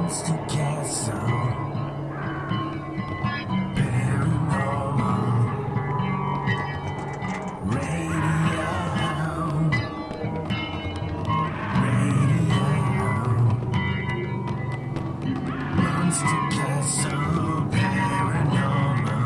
Monster Castle. Paranormal Radio. Monster Castle. Paranormal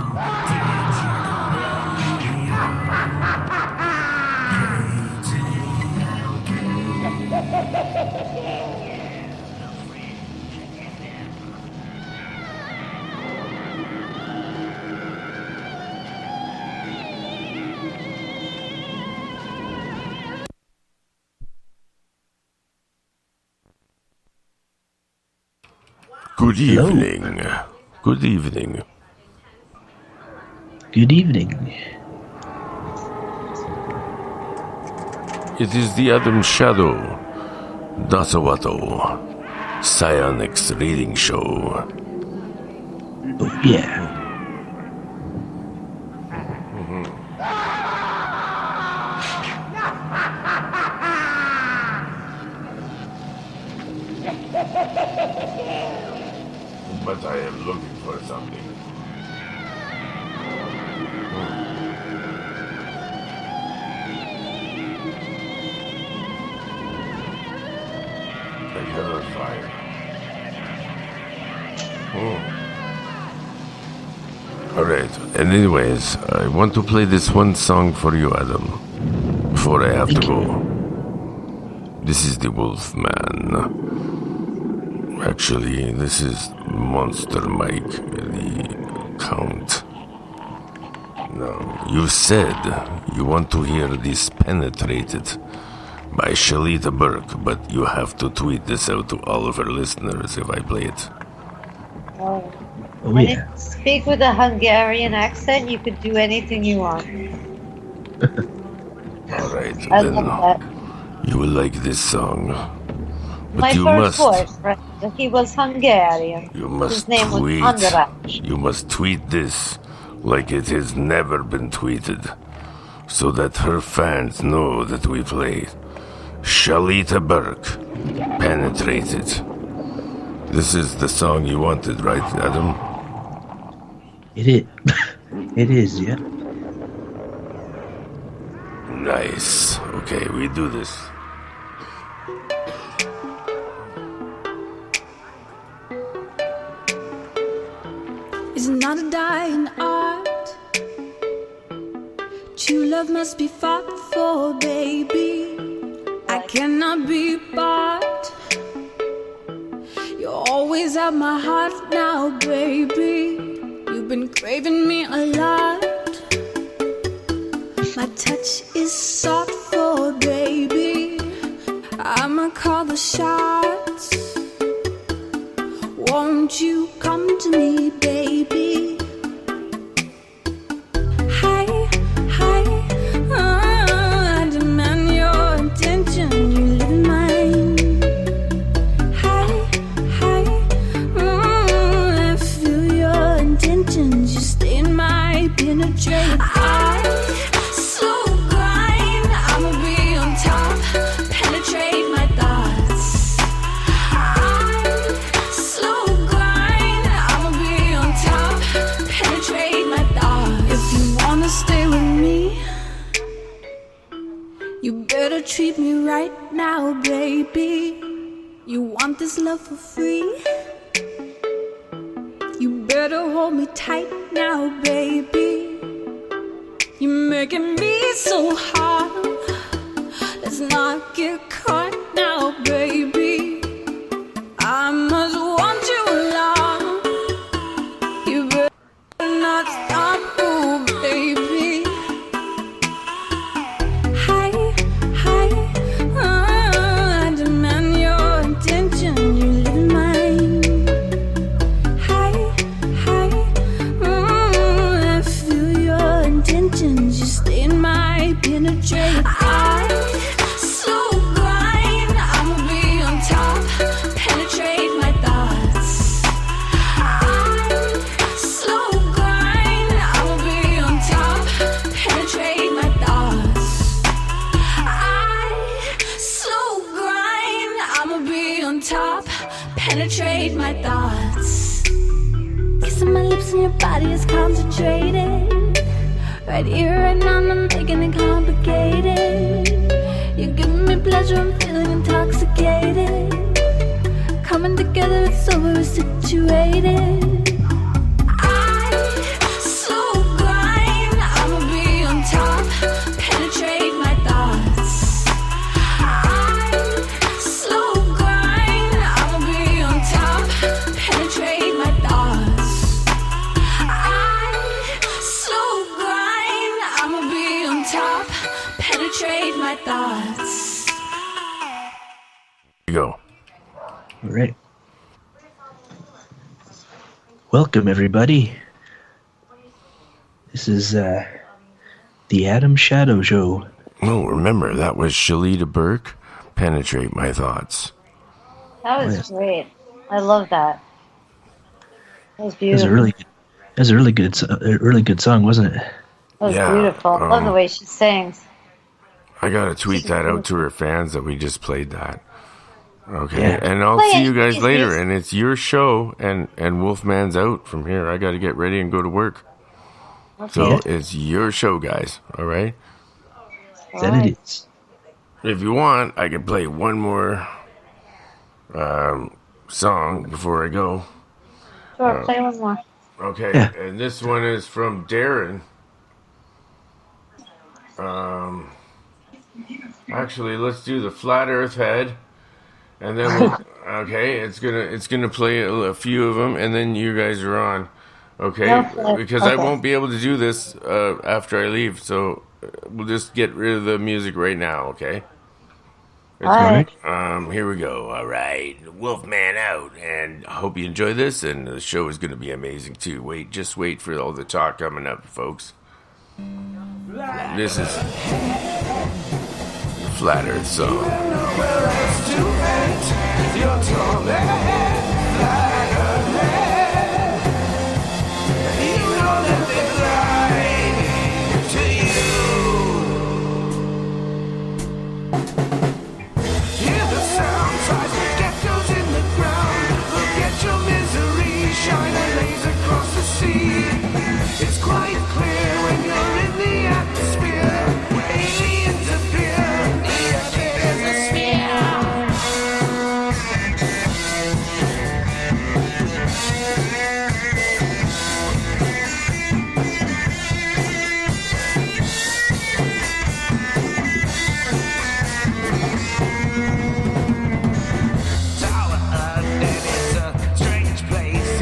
Good evening. Good evening. Good evening. It is the Adam Shadow, Dasawato, Psionics reading show. Oh, yeah. But I am looking for something. I hear a fire. Alright, and anyways, I want to play this one song for you, Adam, before I have to go. This is the Wolfman. Actually, this is Monster Mike, the Count. Now, you said you want to hear this Penetrated by Shalita Burke, but you have to tweet this out to all of our listeners if I play it. Oh, When yeah. you speak with a Hungarian accent, you could do anything you want. Alright, I then love that. you will like this song. But My you first must, boyfriend, he was Hungarian. you His must name was tweet, András. you must tweet this like it has never been tweeted, so that her fans know that we play Shalita Burke, Penetrated. This is the song you wanted, right, Adam? It is. It is, yeah. Nice. Okay, we do this. Is not a dying art. True love must be fought for, baby. I cannot be bought. You're always at my heart now, baby. You've been craving me a lot. My touch is sought for, baby. I'ma call the shots. Won't you come to me, baby? Hi, hi, I demand your attention. You live in mine. Hi, hi, I feel your intentions. You stay in my penetrate. Slow grind. I'ma be on top. Penetrate my thoughts. Slow grind. I'ma be on top. Penetrate my thoughts. If you wanna stay with me, you better treat me right now, baby. You want this love for free? You better hold me tight now, baby. You're making me so hard. Let's not get caught now, baby. I must want you along. You better not stop, oh baby. Hi, hi, I demand your attention. You live in mine. Hi, hi, I feel your intentions. You stay in my penetrate. Slow grind. I'ma be on top. Penetrate my thoughts. Slow grind. I'ma be on top. Penetrate my thoughts. Slow grind. I'ma be on top. penetrate my thoughts. Kissing my lips and your body is concentrated. Right here, right now, I'm making it complicated. You're giving me pleasure, I'm feeling intoxicated. Coming together, it's so we're situated. My thoughts. You go. All right. Welcome, everybody. This is the Adam Shadow Show. Oh, remember, that was Shalita Burke, Penetrate My Thoughts. That was yes. great. I love that. That was That's beautiful. a really good song, wasn't it? That was Yeah, beautiful. I love the way she sings. I gotta tweet that out to her fans that we just played that. Okay, Yeah. and I'll Play see it, you guys please, later. please. And it's your show, and Wolfman's out from here. I gotta get ready and go to work. So Yeah. it's your show, guys. All right. That it is. If you want, I can play one more song before I go. Sure, play one more. Okay, Yeah. and this one is from Darren. Actually, let's do the Flat Earth Head, and then okay, it's gonna play a few of them, and then you guys are on, okay? Okay. Because I Okay. won't be able to do this after I leave, so we'll just get rid of the music right now, okay? All right. Here we go. All right, Wolfman out, and I hope you enjoy this, and the show is gonna be amazing too. Just wait for all the talk coming up, folks. This is the Flat Earth song. It's quite clear when you're in the atmosphere. Aliens appear. There's a sphere. Tower Earth, and it's a strange place.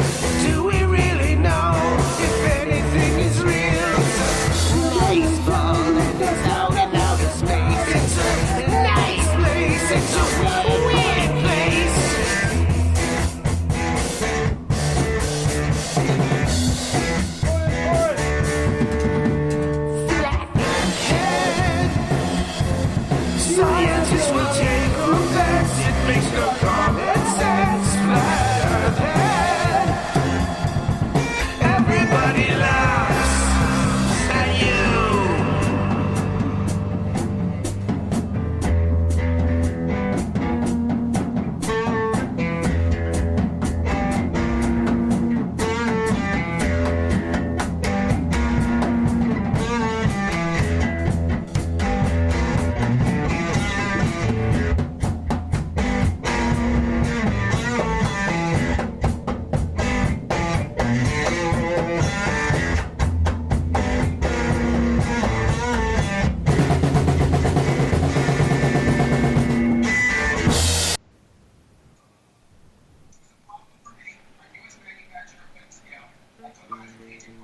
Do we really know if anything is real? It's a nice ball and it's out in outer space. It's a nice place. It's a weird place. Scientists will take offense. It makes no common sense. Flat Earth head. Everybody laughs at you.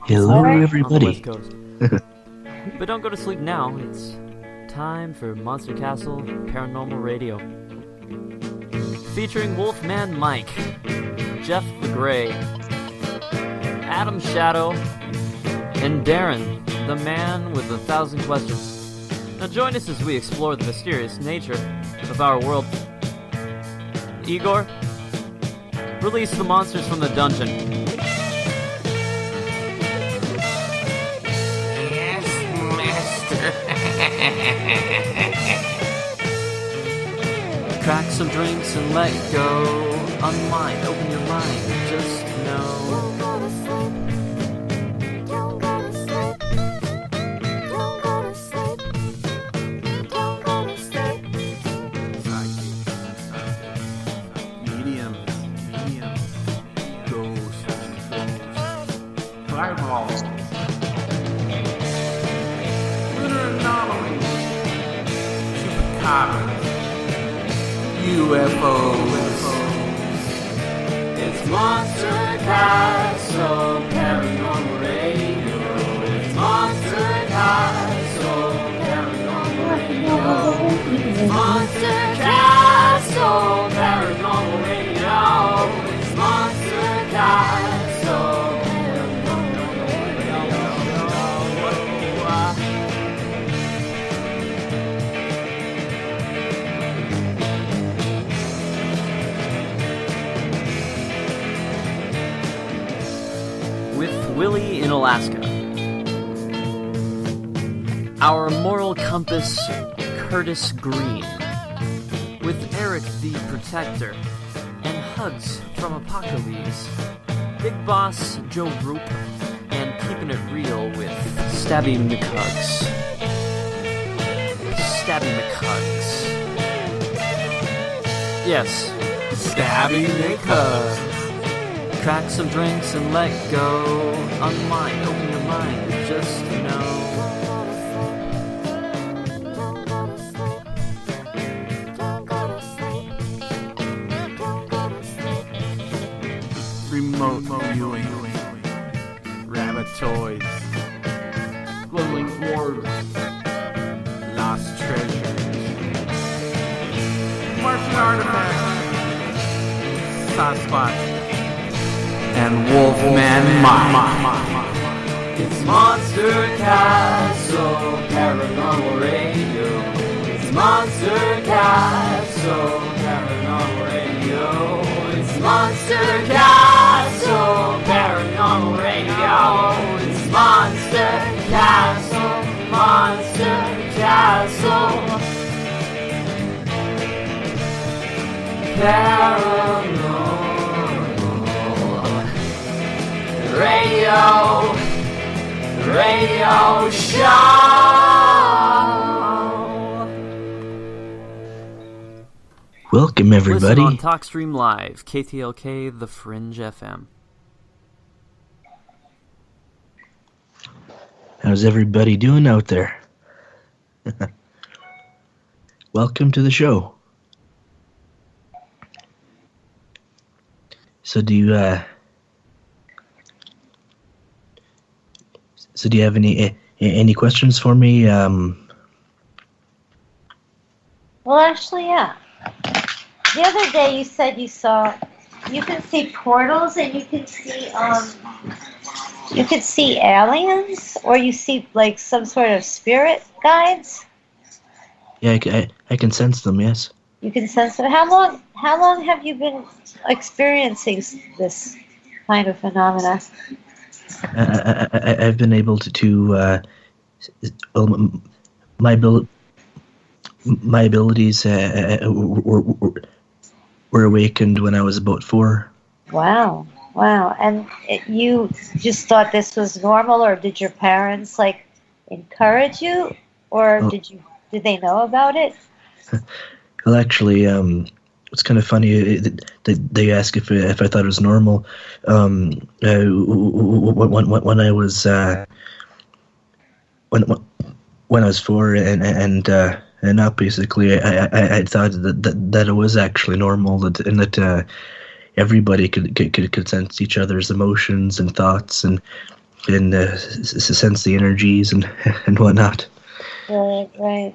Hello, Alright. on the everybody. West Coast. But don't go to sleep now. It's time for Monster Castle Paranormal Radio. Featuring Wolfman Mike, Jeff the Grey, Adam Shadow, and Darren, the man with 1,000 questions. Now join us as we explore the mysterious nature of our world. Igor, release the monsters from the dungeon. Yes, master. Crack some drinks and let go. unwind, open your mind, just know. Don't go to sleep. Don't go to sleep. Don't go to sleep. Don't go to sleep. Medium, ghost, fireball, lunar anomaly, chupacabras, UFOs. It's Monster Castle Paranormal Radio. It's Monster Castle Paranormal Radio. It's Monster Castle Paranormal Radio. It's Monster Castle Paranormal Radio. With Willie in Alaska. Our moral compass, Curtis Green. With Eric the Protector. And hugs from Apocalypse. Big Boss Joe Roop. And keeping it real with Stabby McHugs. Stabby McHugs. Yes, Stabby McHugs. crack some drinks and let go. Unwind, open your mind, just know. Don't go to sleep. Don't go to sleep. Don't go to sleep. Remote viewing, rabbitoids, glowing orbs, lost treasures, Martian artifacts, Sasquatch, and Wolfman Mike. It's Monster Castle Paranormal Radio. It's Monster Castle Paranormal Radio. It's Monster Castle Paranormal Radio. It's Monster Castle, Monster Castle Paranormal Radio Show. Welcome, everybody. Listen on TalkStream Live, KTLK, The Fringe FM. How's everybody doing out there? Welcome to the show. So do you have any questions for me? Well, actually, yeah. The other day you said you can see portals and you can see aliens, or you see like some sort of spirit guides. Yeah, I can sense them. Yes. You can sense them. How long have you been experiencing this kind of phenomena? I've been able to my abilities were awakened when I was about 4. Wow. And you just thought this was normal, or did your parents like encourage you, or did they know about it? Well, actually, it's kind of funny that they ask if I thought it was normal. When I was when I was 4 and up, basically, I thought that it was actually normal, that everybody could sense each other's emotions and thoughts and sense the energies and whatnot. Right.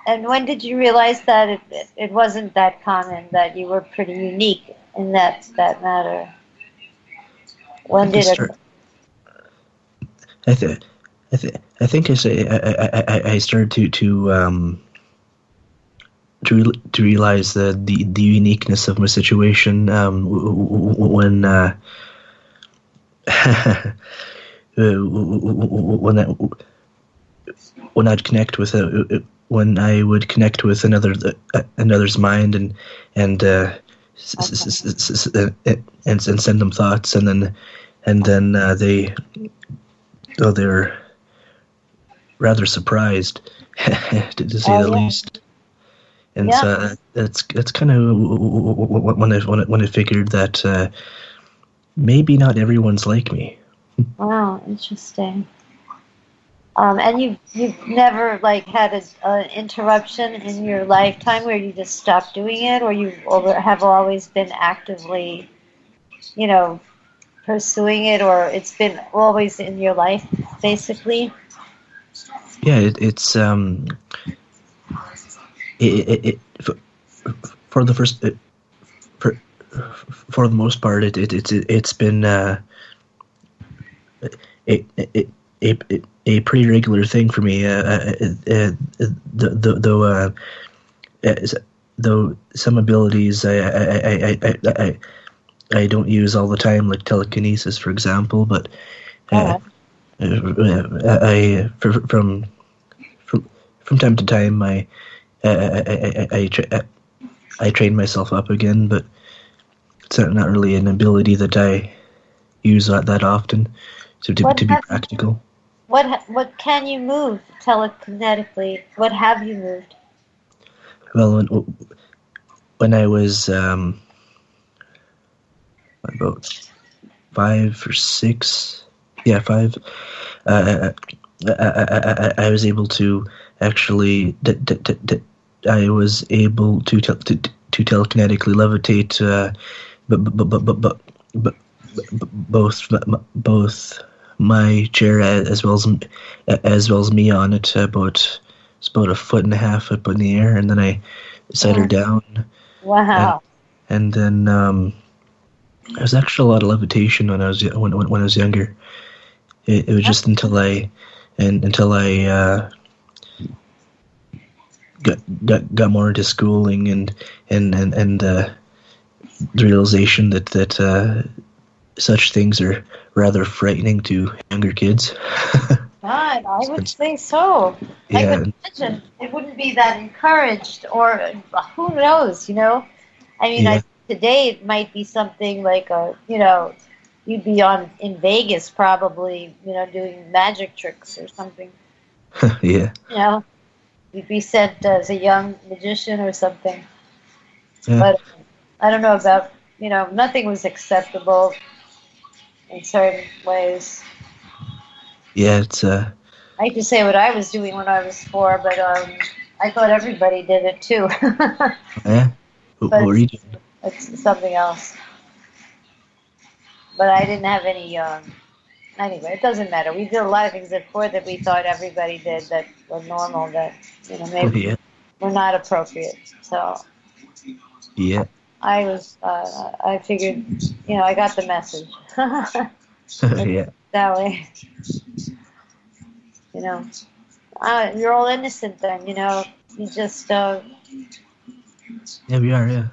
And when did you realize that it wasn't that common, that you were pretty unique in that matter? When did it? I think I started to realize the uniqueness of my situation when I'd connect with when I would connect with another's mind and and send them thoughts, and then they're rather surprised to say the least. And Yeah. so that's kind of when I figured that maybe not everyone's like me. Wow, interesting. And you've never like had an interruption in your lifetime where you just stopped doing it, or you have always been actively, pursuing it, or it's been always in your life, basically. Yeah, for the first for the most part it's been a pretty regular thing for me. Though some abilities I don't use all the time, like telekinesis, for example, but from time to time I train myself up again, but it's not really an ability that I use that often. So to be practical. What can you move telekinetically? What have you moved? Well, when I was about 5 or 6, yeah, 5, I was able to actually I was able to telekinetically levitate, but both my chair as well as me on it. It's about 1.5 foot up in the air, and then I set her down. Wow. And then there was actually a lot of levitation when I was younger. It was just until I got more into schooling and the realization that such things are rather frightening to younger kids. God, I would say so. Yeah. I could imagine it wouldn't be that encouraged, or who knows, I mean, Yeah. today it might be something like you'd be in Vegas probably, doing magic tricks or something. Yeah. You'd be sent as a young magician or something. Yeah. But I don't know about, nothing was acceptable in certain ways. Yeah, it's I hate to say what I was doing when I was 4, but I thought everybody did it too. yeah. What were you doing? It's something else. But I didn't have any. Anyway, it doesn't matter. We did a lot of things at 4 that we thought everybody did that were normal, that maybe Yeah. were not appropriate. So Yeah. I was. I figured, I got the message. Yeah. That way, you're all innocent then. You just. Yeah, we are. Yeah.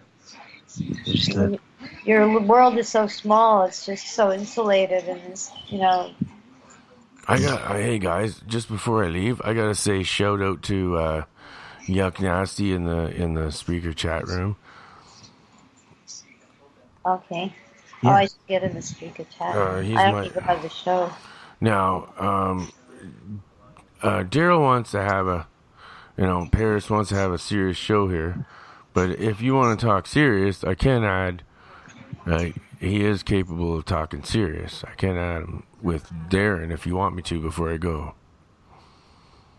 It's just Your world is so small. It's just so insulated, and Hey guys, just before I leave, I gotta say shout out to Yuck Nasty in the speaker chat room. Okay. Yeah. Oh, I should get in the speaker chat. He's I don't my- even have the show. Now, Daryl wants to have Paris wants to have a serious show here, but if you want to talk serious, I can add. He is capable of talking serious. I can add him with Darren if you want me to before I go.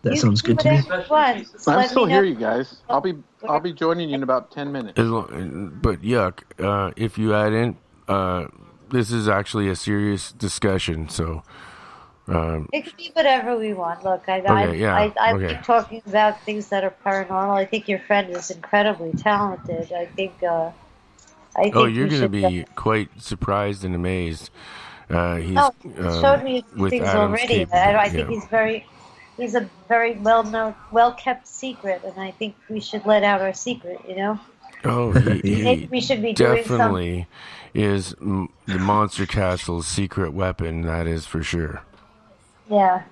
that sounds good to me. I'm I'm still here, you guys. I'll be joining you in about 10 minutes. But Yuck, if you add in, this is actually a serious discussion, so. It can be whatever we want. Look, I okay. like talking about things that are paranormal. I think your friend is incredibly talented. I think you're we going to should, be quite surprised and amazed. He's showed me a few with things Adam's already. I think he's a very well-known, well-kept secret, and I think we should let out our secret, Oh, Maybe we should be doing definitely is the Monster Castle's secret weapon, that is for sure. Yeah.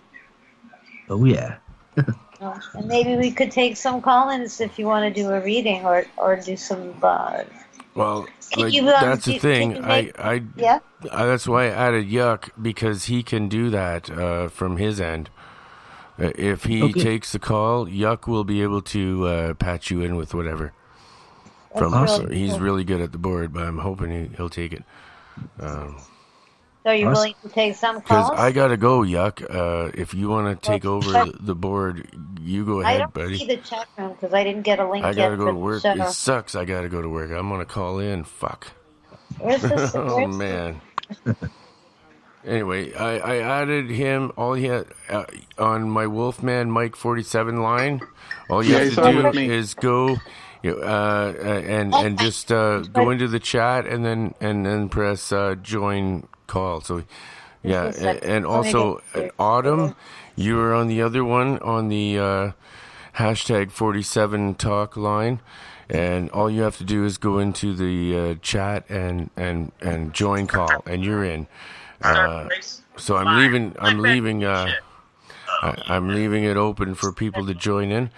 Oh yeah. And maybe we could take some call-ins if you want to do a reading or do some Well, Can like you, that's the can thing. you make- I Yeah. that's why I added Yuck, because he can do that from his end. If he Okay. takes the call, Yuck will be able to patch you in with whatever. From Awesome. he's really good at the board, but I'm hoping he'll take it. So you're Awesome. willing to take some Because calls? I gotta go, Yuck. If you want to take over the board, you go I ahead, don't buddy. see the chat room because I didn't get a link I yet gotta go for to the work. show. It sucks. I gotta go to work. I'm gonna call in. Fuck. Where's this? Oh where's man. Anyway, I added him. All he had on my Wolfman Mike 47 line. All you Yeah, have he's to on do with me. is go, and just go into the chat and then press join call. So yeah, Just a second. and Let me also get here. Autumn, you were on the other one on the hashtag 47 talk line. And all you have to do is go into the chat and join call, and you're in. So I'm leaving. I'm leaving it open for people to join in,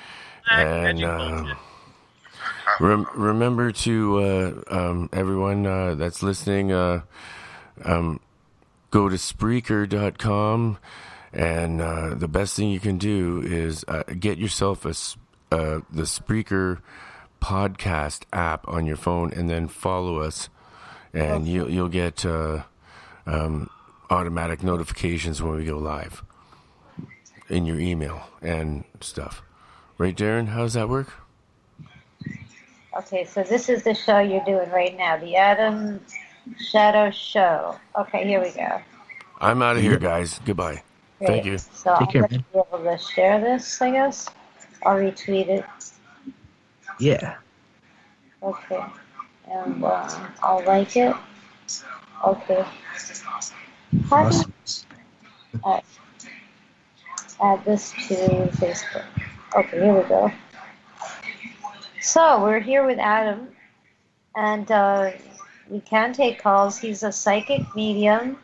and remember to everyone that's listening. Go to Spreaker.com, and the best thing you can do is get yourself the Spreaker podcast app on your phone, and then follow us, and you'll get automatic notifications when we go live in your email and stuff. Right, Darren? How does that work? Okay, so this is the show you're doing right now, the Adam Shadow Show. Okay, here we go. I'm out of here, guys. Goodbye. Great. Thank you. So Take I'm care, going to be able to share this, I guess. I'll retweet it. Yeah. Okay. And I'll like it. Okay. How do you Awesome. add this to Facebook? Okay, here we go. So we're here with Adam, and we can take calls. He's a psychic medium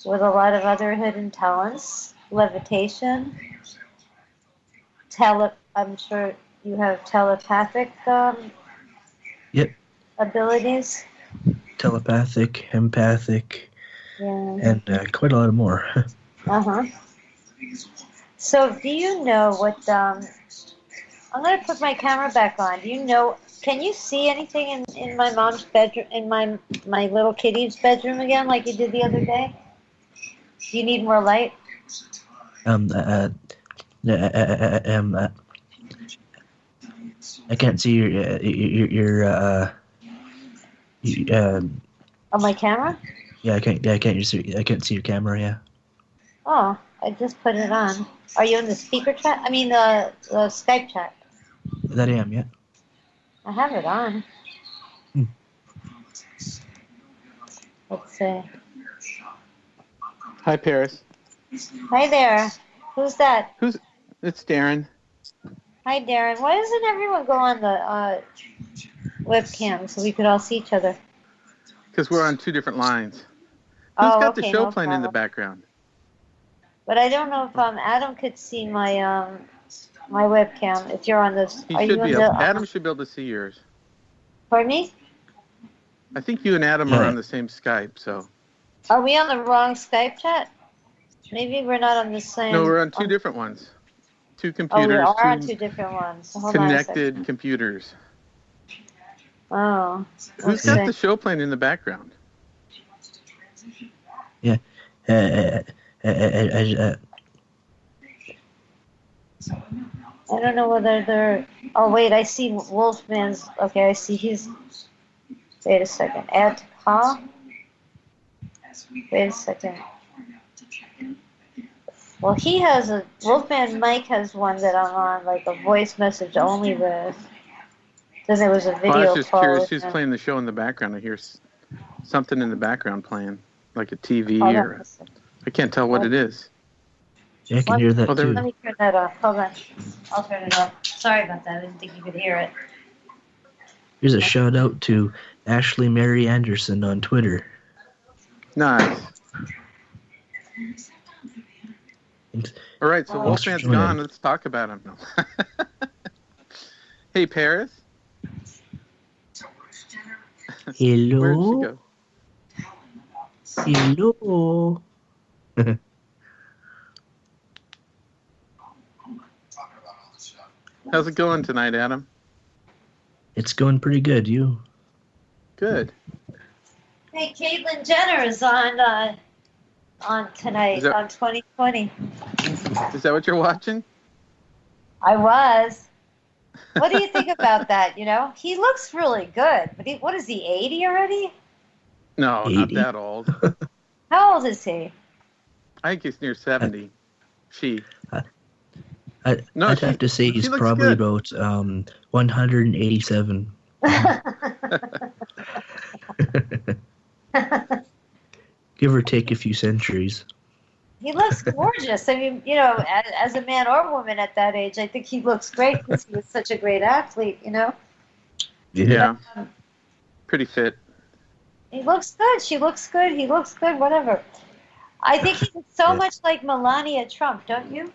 with a lot of other hidden talents, levitation, I'm sure you have telepathic Yep. abilities. Telepathic, empathic, Yeah. and quite a lot more. Uh-huh. So do you know what, I'm going to put my camera back on. Do you know, can you see anything in my mom's bedroom, in my little kitty's bedroom again, like you did the other day? Do you need more light? I can't see On my camera? I can't see your camera. Yeah. Oh, I just put it on. Are you in the speaker chat? I mean, the Skype chat. That I am. Yeah. I have it on. Hmm. Let's see. Hi, Paris. Hi there. Who's that? It's Darren. Hi, Darren. Why doesn't everyone go on the webcam so we could all see each other? Because we're on two different lines. Who's Oh, got the okay, show no playing in the problem. background? But I don't know if Adam could see my my webcam. If you're on this, He are should you be in able, the? Adam should be able to see yours. Pardon me? I think you and Adam are Yeah. on the same Skype, so. Are we on the wrong Skype chat? Maybe we're not on the same. No, we're on two different ones. Two Oh, we computers, are on two two different ones. Hold on a connected second. computers. Oh. Who's okay. got the show playing in the background? I don't know whether they're. Oh wait, I see Wolfman's. Okay, I see he's. Wait a second. Add to call. Wait a second. Well, he has a Wolfman. Mike has one that I'm on, like a voice message only with. Then there was a Oh, I video was just call. curious with who's him. playing the show in the background. I hear something in the background playing, like a TV Hold on or a second. I can't tell what it is. Yeah, I can hear that Oh, there too. we Let me turn that off. Hold on. I'll turn it off. Sorry about that. I didn't think you could hear it. Here's a shout out to Ashley Mary Anderson on Twitter. Nice. Thanks. All right, so Thanks for Wolfman's joining. gone. Let's talk about him. No. Hey, Paris. Where'd she Hello? go? Hello? How's it going tonight, Adam? It's going pretty good. You? Good. Hey, Caitlyn Jenner is on tonight Is that- on 2020. Is that what you're watching? I was. What do you think about that? You know, he looks really good, but what is he, 80 already? No, not 80? that old. How old is he? I think he's near 70. She. I'd have to say she he's looks probably good. about 187. Give or take a few centuries. He looks gorgeous. I mean, you know, as a man or woman at that age, I think he looks great because he was such a great athlete, you know? Yeah. Pretty fit. He looks good. She looks good. He looks good. Whatever. I think he's so Yes. much like Melania Trump, don't you?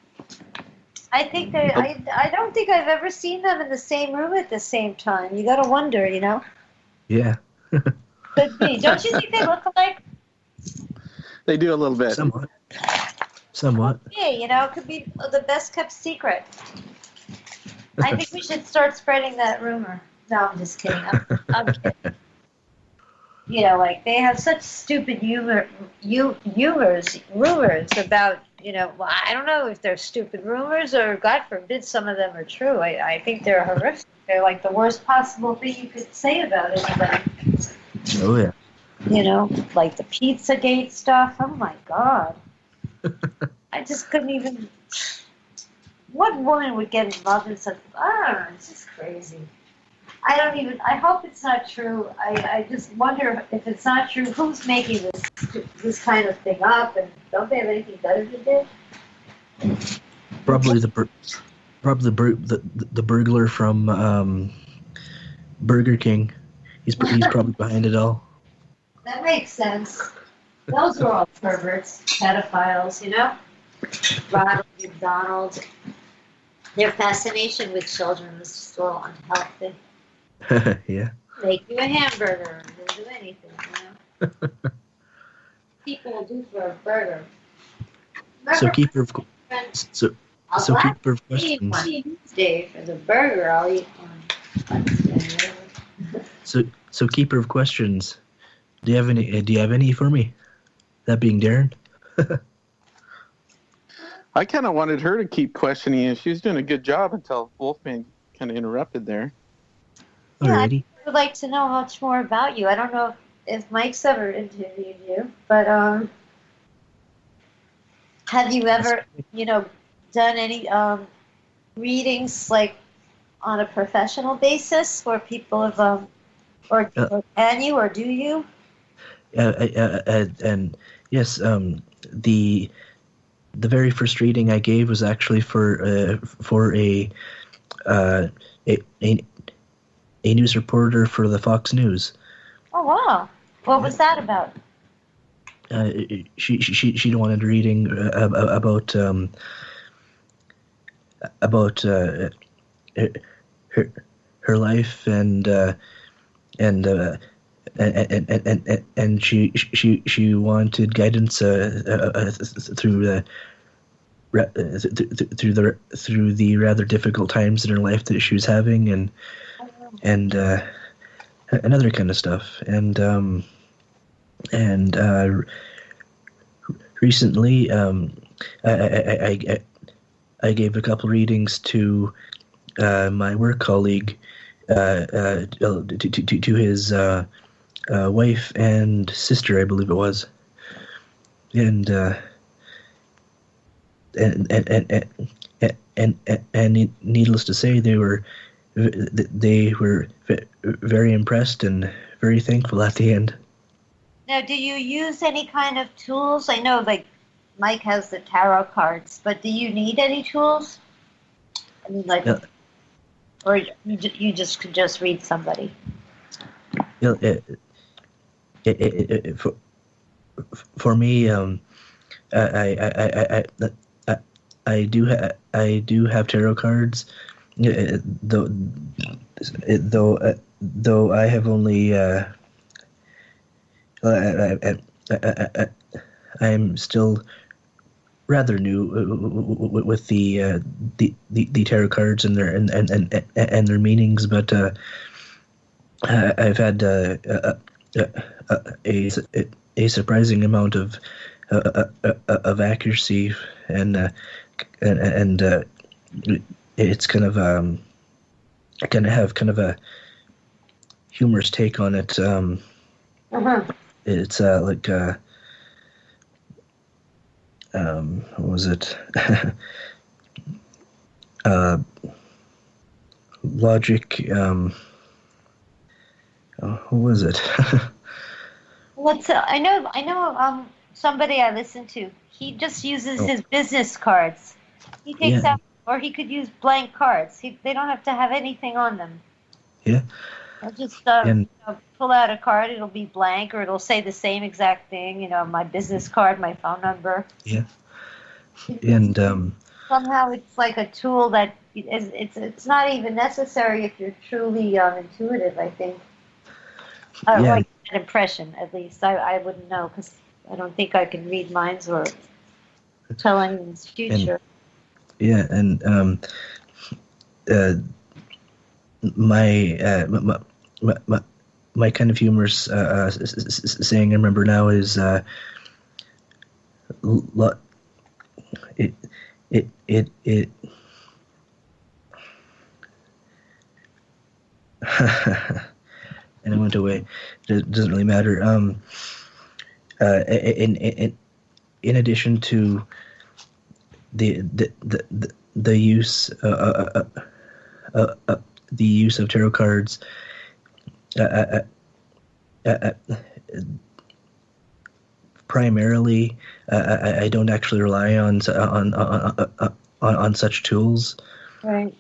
I think that I don't think I've ever seen them in the same room at the same time. You got to wonder, you know. Yeah, Could be. Don't you think they look alike? They do a little bit. somewhat. Yeah, you know, it could be the best kept secret. I think we should start spreading that rumor. No, I'm just kidding. I'm kidding. You know, like they have such stupid rumors about, you know, well, I don't know if they're stupid rumors or God forbid some of them are true. I think they're horrific. They're like the worst possible thing you could say about anybody. Oh yeah. You know, like the Pizzagate stuff. Oh my God. I just couldn't even. What woman would get involved in such? I don't know. It's just crazy. I hope it's not true. I just wonder if it's not true, who's making this kind of thing up, and don't they have anything better to do? Probably the burglar from Burger King. He's probably behind it all. That makes sense. Those are all perverts, pedophiles, you know? Ronald McDonald. Their fascination with children was just a little unhealthy. Yeah. Make you a hamburger, and they'll do anything, you know? People will do for a burger. So keeper of so I'll keeper of eat questions. one Tuesday for the burger. I'll eat one Wednesday. So keeper of questions. Do you have any for me? That being Darren. I kind of wanted her to keep questioning you. She was doing a good job until Wolfman kind of interrupted there. Yeah, Alrighty. I would like to know much more about you. I don't know if Mike's ever interviewed you, but have you ever, you know, done any readings like on a professional basis where people have, or can you or do you? And yes, the very first reading I gave was actually for a news reporter for the Fox News. Oh wow! What was that about? She wanted a reading about her life and she wanted guidance through the rather difficult times in her life that she was having and other kind of stuff and recently I gave a couple readings to my work colleague to his wife and sister, I believe it was, and needless to say, they were very impressed and very thankful at the end. Now, do you use any kind of tools? I know, like, Mike has the tarot cards, but do you need any tools? I mean, like, or you just could just read somebody? For me, I do have tarot cards, though I have only I'm still rather new with the tarot cards and their meanings, but I've had a surprising amount of accuracy, and it's kind of I kind of have kind of a humorous take on it. It's like what was it? Logic. What was it? I know. Somebody I listen to. He just uses his business cards. He takes out, or he could use blank cards. They don't have to have anything on them. Yeah. I'll just pull out a card. It'll be blank, or it'll say the same exact thing. My business card, my phone number. Yeah. And somehow it's like a tool that it's not even necessary if you're truly intuitive. I think. Like an impression, at least. I wouldn't know because I don't think I can read minds or tell anyone's future. My kind of humorous saying I remember now is it and it went away. It doesn't really matter. In addition to the use the use of tarot cards, primarily, I don't actually rely on such tools. Right.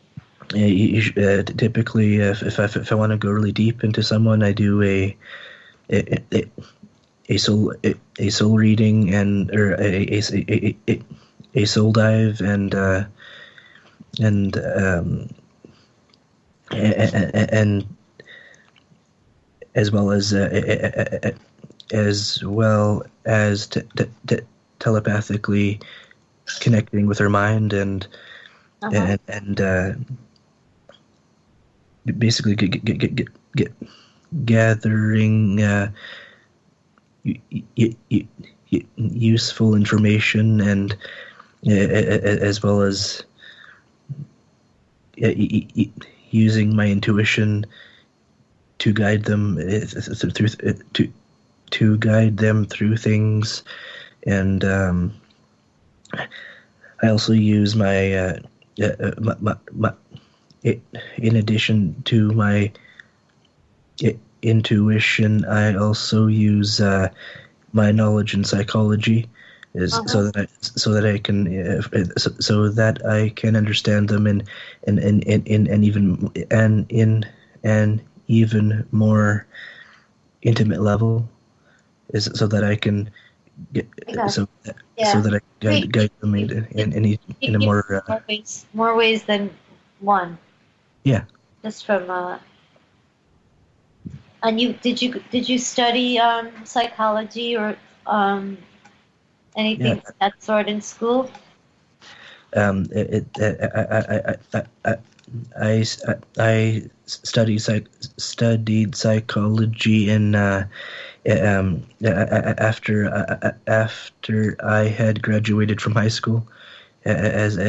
Typically, if I want to go really deep into someone, I do a soul reading or a soul dive and as well as telepathically connecting with her mind and basically gathering useful information and as well as using my intuition to guide them through things, and I also use my in addition to my intuition, I also use my knowledge in psychology, so that I can understand them in an even more intimate level, so that I can so that I can guide them in a more more ways than one. Yeah. Just from and did you study psychology or anything of that sort in school? I studied psychology in after I had graduated from high school, as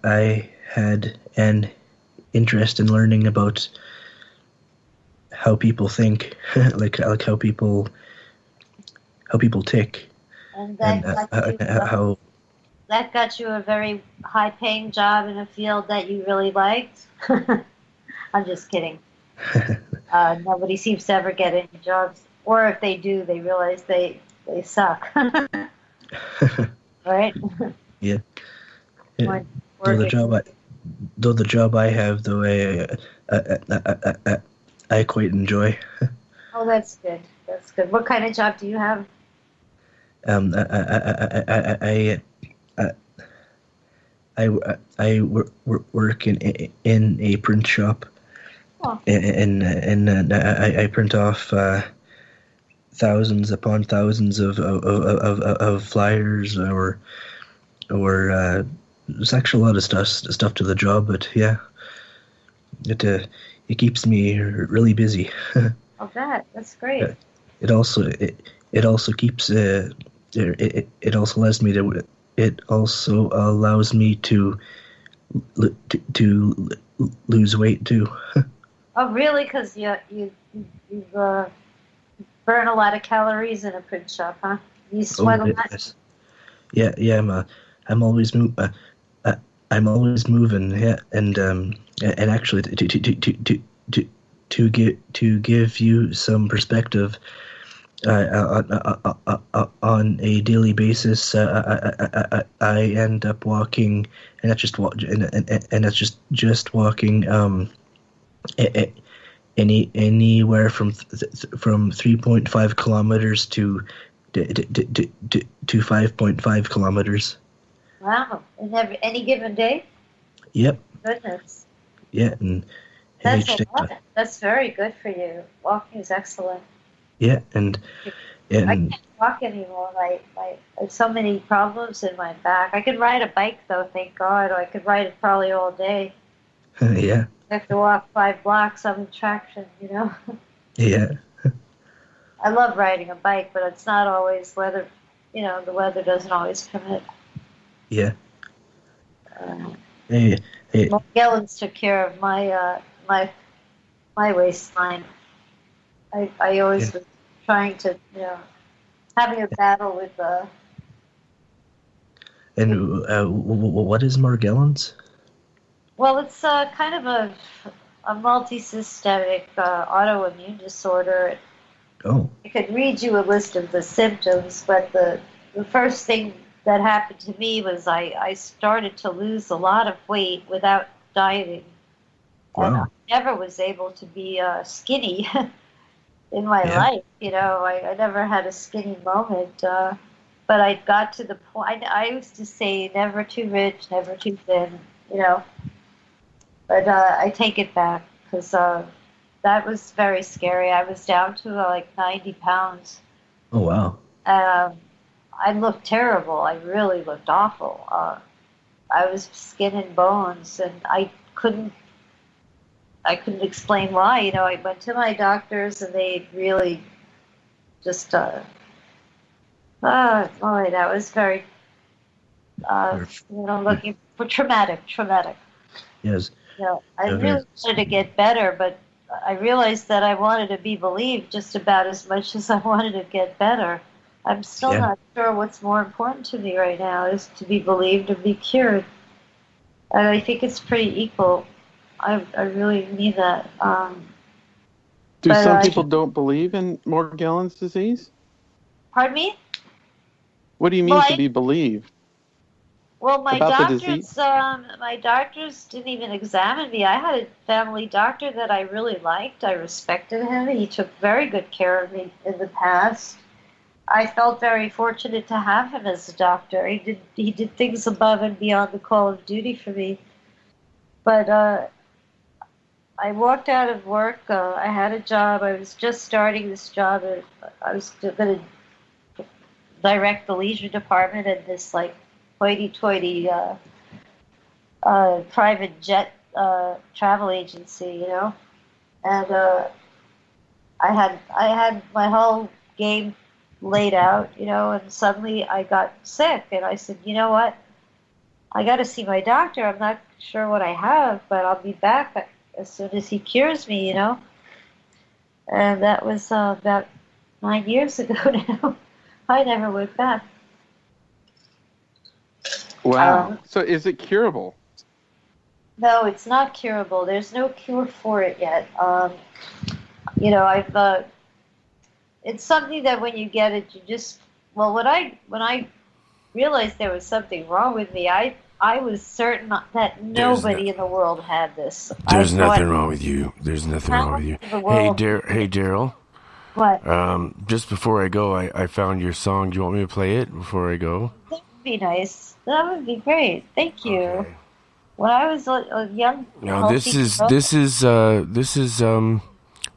I had an interest in learning about how people think, like how people tick, and how. That got you a very high-paying job in a field that you really liked? I'm just kidding. Nobody seems to ever get any jobs. Or if they do, they realize they suck. Right? Yeah. Though the job I have, I quite enjoy. Oh, that's good. That's good. What kind of job do you have? I work in a print shop. I print off thousands upon thousands of flyers, or there's actually a lot of stuff to the job, but yeah, it keeps me really busy. Oh, that's great. It also keeps it also allows me to lose weight too. Oh, really? Because you burn a lot of calories in a print shop, huh? You sweat a lot. Yes. Yeah. I'm always I'm always moving. Yeah, and actually to give you some perspective, on a daily basis, I end up walking, and that's just walking anywhere from 3.5 kilometers to 5.5 kilometers. Wow. In any given day? Yep. Goodness. Yeah, and That's a lot. That's very good for you. Walking is excellent. Yeah, and I can't walk anymore. I have so many problems in my back. I could ride a bike though, thank God. Or I could ride it probably all day. Yeah. I have to walk 5 blocks. I'm in traction, Yeah. I love riding a bike, but it's not always weather. The weather doesn't always permit. Yeah. Hey. Gellens took care of my waistline. I always was trying to, having a battle with And what is Morgellons? Well, it's kind of a multisystemic autoimmune disorder. Oh. I could read you a list of the symptoms, but the first thing that happened to me was I started to lose a lot of weight without dieting. Wow. And I never was able to be skinny in my life. I never had a skinny moment. But I got to the point, I used to say never too rich, never too thin, But I take it back because that was very scary. I was down to like 90 pounds. Oh, wow. I looked terrible. I really looked awful. I was skin and bones, and I couldn't explain why. I went to my doctors, and they really just, that was very, looking for traumatic. Yes. I really wanted to get better, but I realized that I wanted to be believed just about as much as I wanted to get better. I'm still not sure what's more important to me right now, is to be believed or be cured. And I think it's pretty equal. I really mean that. Do some people don't believe in Morgellons disease? Pardon me? What do you mean to be believed? Well, my doctors didn't even examine me. I had a family doctor that I really liked. I respected him. He took very good care of me in the past. I felt very fortunate to have him as a doctor. He did things above and beyond the call of duty for me. But I walked out of work. I had a job. I was just starting this job. I was going to direct the leisure department at this hoity-toity private jet travel agency, And I had my whole game laid out, and suddenly I got sick, and I said, you know what? I got to see my doctor. I'm not sure what I have, but I'll be back as soon as he cures me, And that was about 9 years ago now. I never went back. Wow. So is it curable? No, it's not curable. There's no cure for it yet. It's something that when you get it, you just, when I realized there was something wrong with me, I was certain that nobody in the world had this. There's nothing wrong with you. There's nothing wrong with you. Hey, Daryl. What? Just before I go, I found your song. Do you want me to play it before I go? That would be nice. That would be great. Thank you. Okay. When I was a young, Now this healthy girl, this is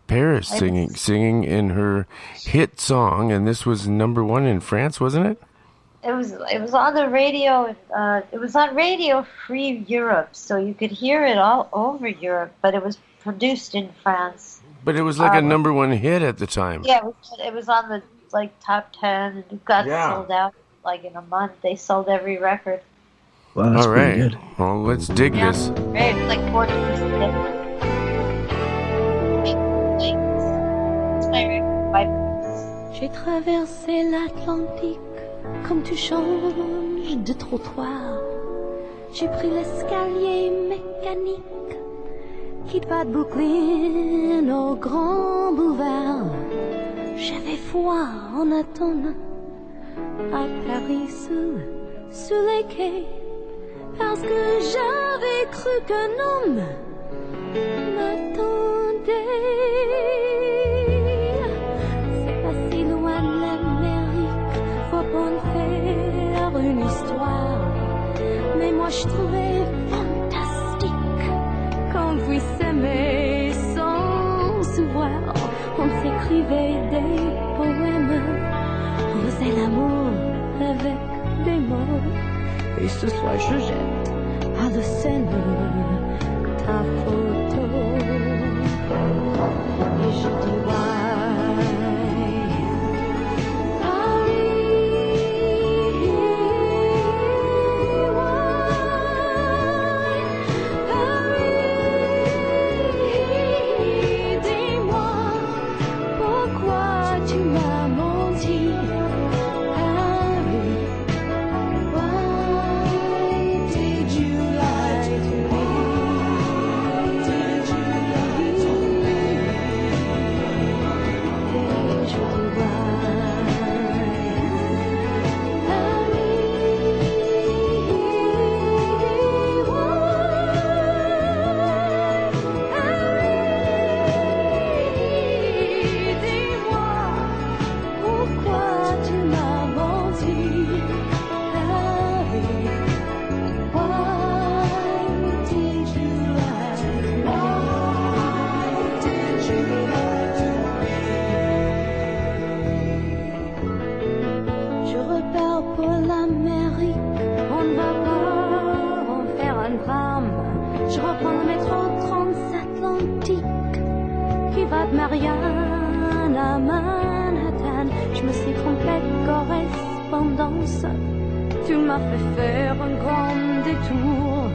Paris singing in her hit song, and this was #1 in France, wasn't it? it was on the radio. It was on Radio Free Europe, so you could hear it all over Europe. But it was produced in France. But it was like a #1 hit at the time. Yeah, it was on the top 10, and it got sold out like in a month. They sold every record. Wow, that's All pretty right. good. Well, let's dig this. Right, it was like 14 minutes. J'ai traversé l'Atlantique comme tu changes de trottoir. J'ai pris l'escalier mécanique qui va de Brooklyn au Grand Boulevard. J'avais foi en attendant à Paris sous les quais parce que j'avais cru qu'un homme m'attendait. C'est pas si loin de l'Amérique, faut pas en faire une histoire. Mais moi je trouvais fantastique qu'on puisse s'aimer sans se voir. On s'écrivait des poèmes, on faisait l'amour avec des mots. Et ce soir je jette à la scène ta photo. Et je dis Marianne à Manhattan, je me suis trompée de correspondance. Tu m'as fait faire un grand détour.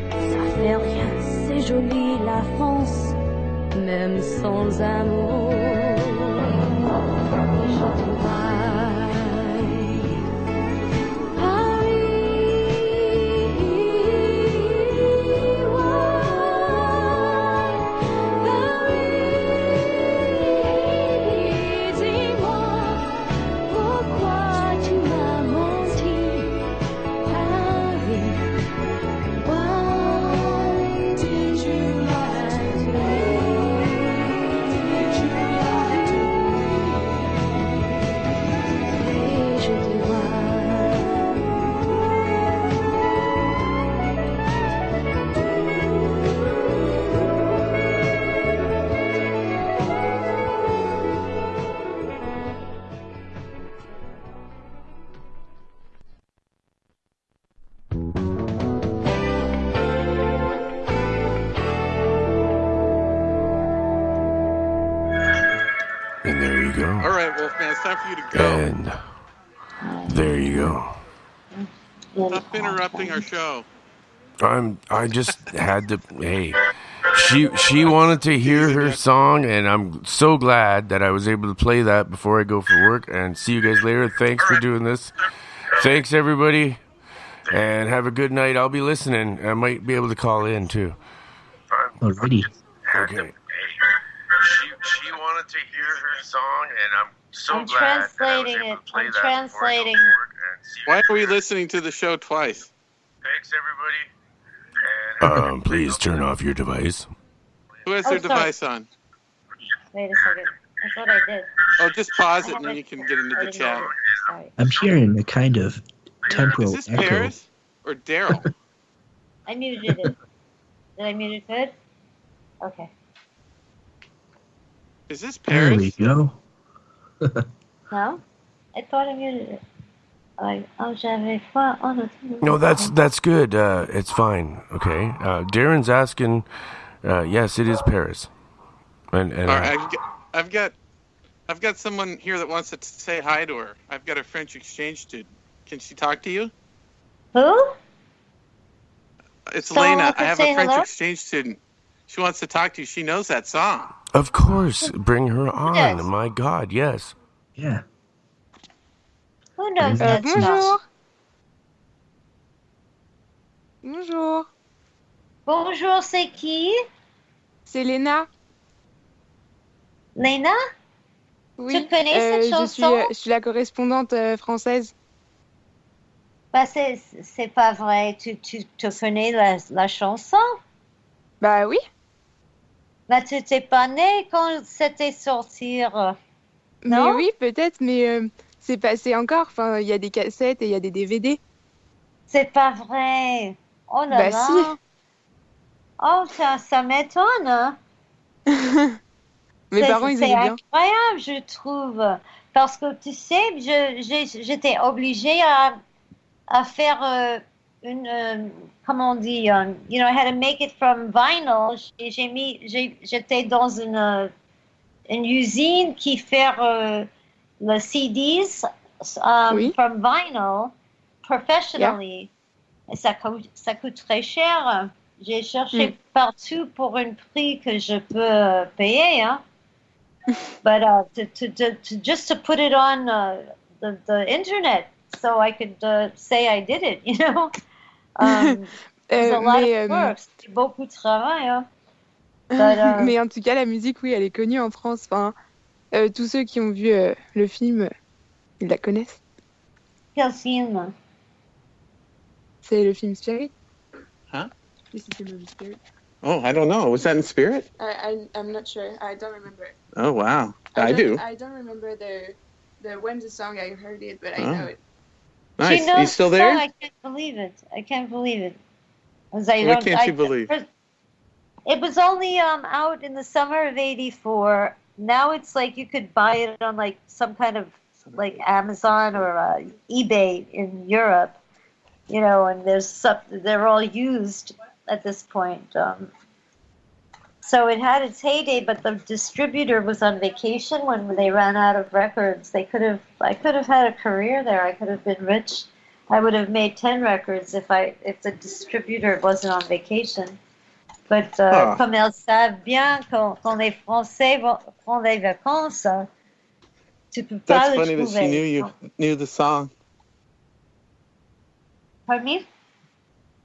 Ça fait rien, c'est joli la France, même sans amour. Et je te And there you go. Stop interrupting our show. I just had to. Hey, she wanted to hear her song, and I'm so glad that I was able to play that before I go for work. And see you guys later. Thanks for doing this. Thanks everybody, and have a good night. I'll be listening. I might be able to call in too. Alrighty. Okay. She wanted to hear her song, and I'm so I'm glad translating that I was able it. to play I'm that translating. before I go for work, and see you Why are we listening to the show twice? Thanks, everybody. Please turn off your device. Who has Oh, their sorry. device on? Wait a second. I thought I did. Oh, just pause it and then you can get into the chat. Sorry. I'm hearing a kind of temporal Is this echo. Paris or Daryl? I I muted it. Did I mute it good? Okay. Is this There we Paris? go. No? I thought I muted it. J'avais pas entendu. No, that's good. It's fine. Okay. Darren's asking. Yes, it is Paris. And All right, I've got someone here that wants to say hi to her. I've got a French exchange student. Can she talk to you? Who? It's Someone Elena. wants to I have say a French hello? exchange student. She wants to talk to you. She knows that song. of course, bring her on. Yes. My God, yes. Yeah. Who knows that Bonjour. song? Bonjour. Bonjour, c'est qui? C'est Léna. Léna? Oui. Tu connais cette chanson? Je suis la correspondante française. Bah, c'est pas vrai. Tu connais la chanson? Bah oui. Bah, tu t'es pas né quand c'était sorti. Mais Non? oui, peut-être, mais c'est passé encore. Enfin, il y a des cassettes et il y a des DVD. C'est pas vrai. Oh là Bah là. si. Oh, ça m'étonne. Hein? Mes parents, ils C'est aimaient bien. incroyable, je trouve. Parce que tu sais, j'étais obligée à faire comment on dit, you know, I had to make it from vinyl. J'étais dans une usine qui fait le CDs Oui. from vinyl professionally. Et ça coûte très cher. J'ai cherché partout pour un prix que je peux payer, hein. But just to put it on the internet so I could say I did it, you know. It's a lot of work. C'est beaucoup de travail, hein. But, Mais en tout cas, la musique, oui, elle est connue en France. Enfin, tous ceux qui ont vu le film, ils la connaissent. quel film? C'est le film Spirit. Huh? This is the movie Spirit. Oh, I don't know. Was that in Spirit? I'm not sure. I don't remember it. Oh, wow. I do. I don't remember the when the song I heard it, but I Oh. know it. Nice. She knows You still the there? song. I can't believe it. I can't believe it. What can't you believe? It was only out in the summer of '84. Now it's like you could buy it on like some kind of like Amazon or eBay in Europe, you know, and they're all used at this point. So it had its heyday, but the distributor was on vacation when they ran out of records. I could have had a career there. I could have been rich. I would have made 10 records if the distributor wasn't on vacation. But comme elles savent bien quand les Français font des vacances, tu peux pas That's le funny that trouver. she knew the song. Pardon me?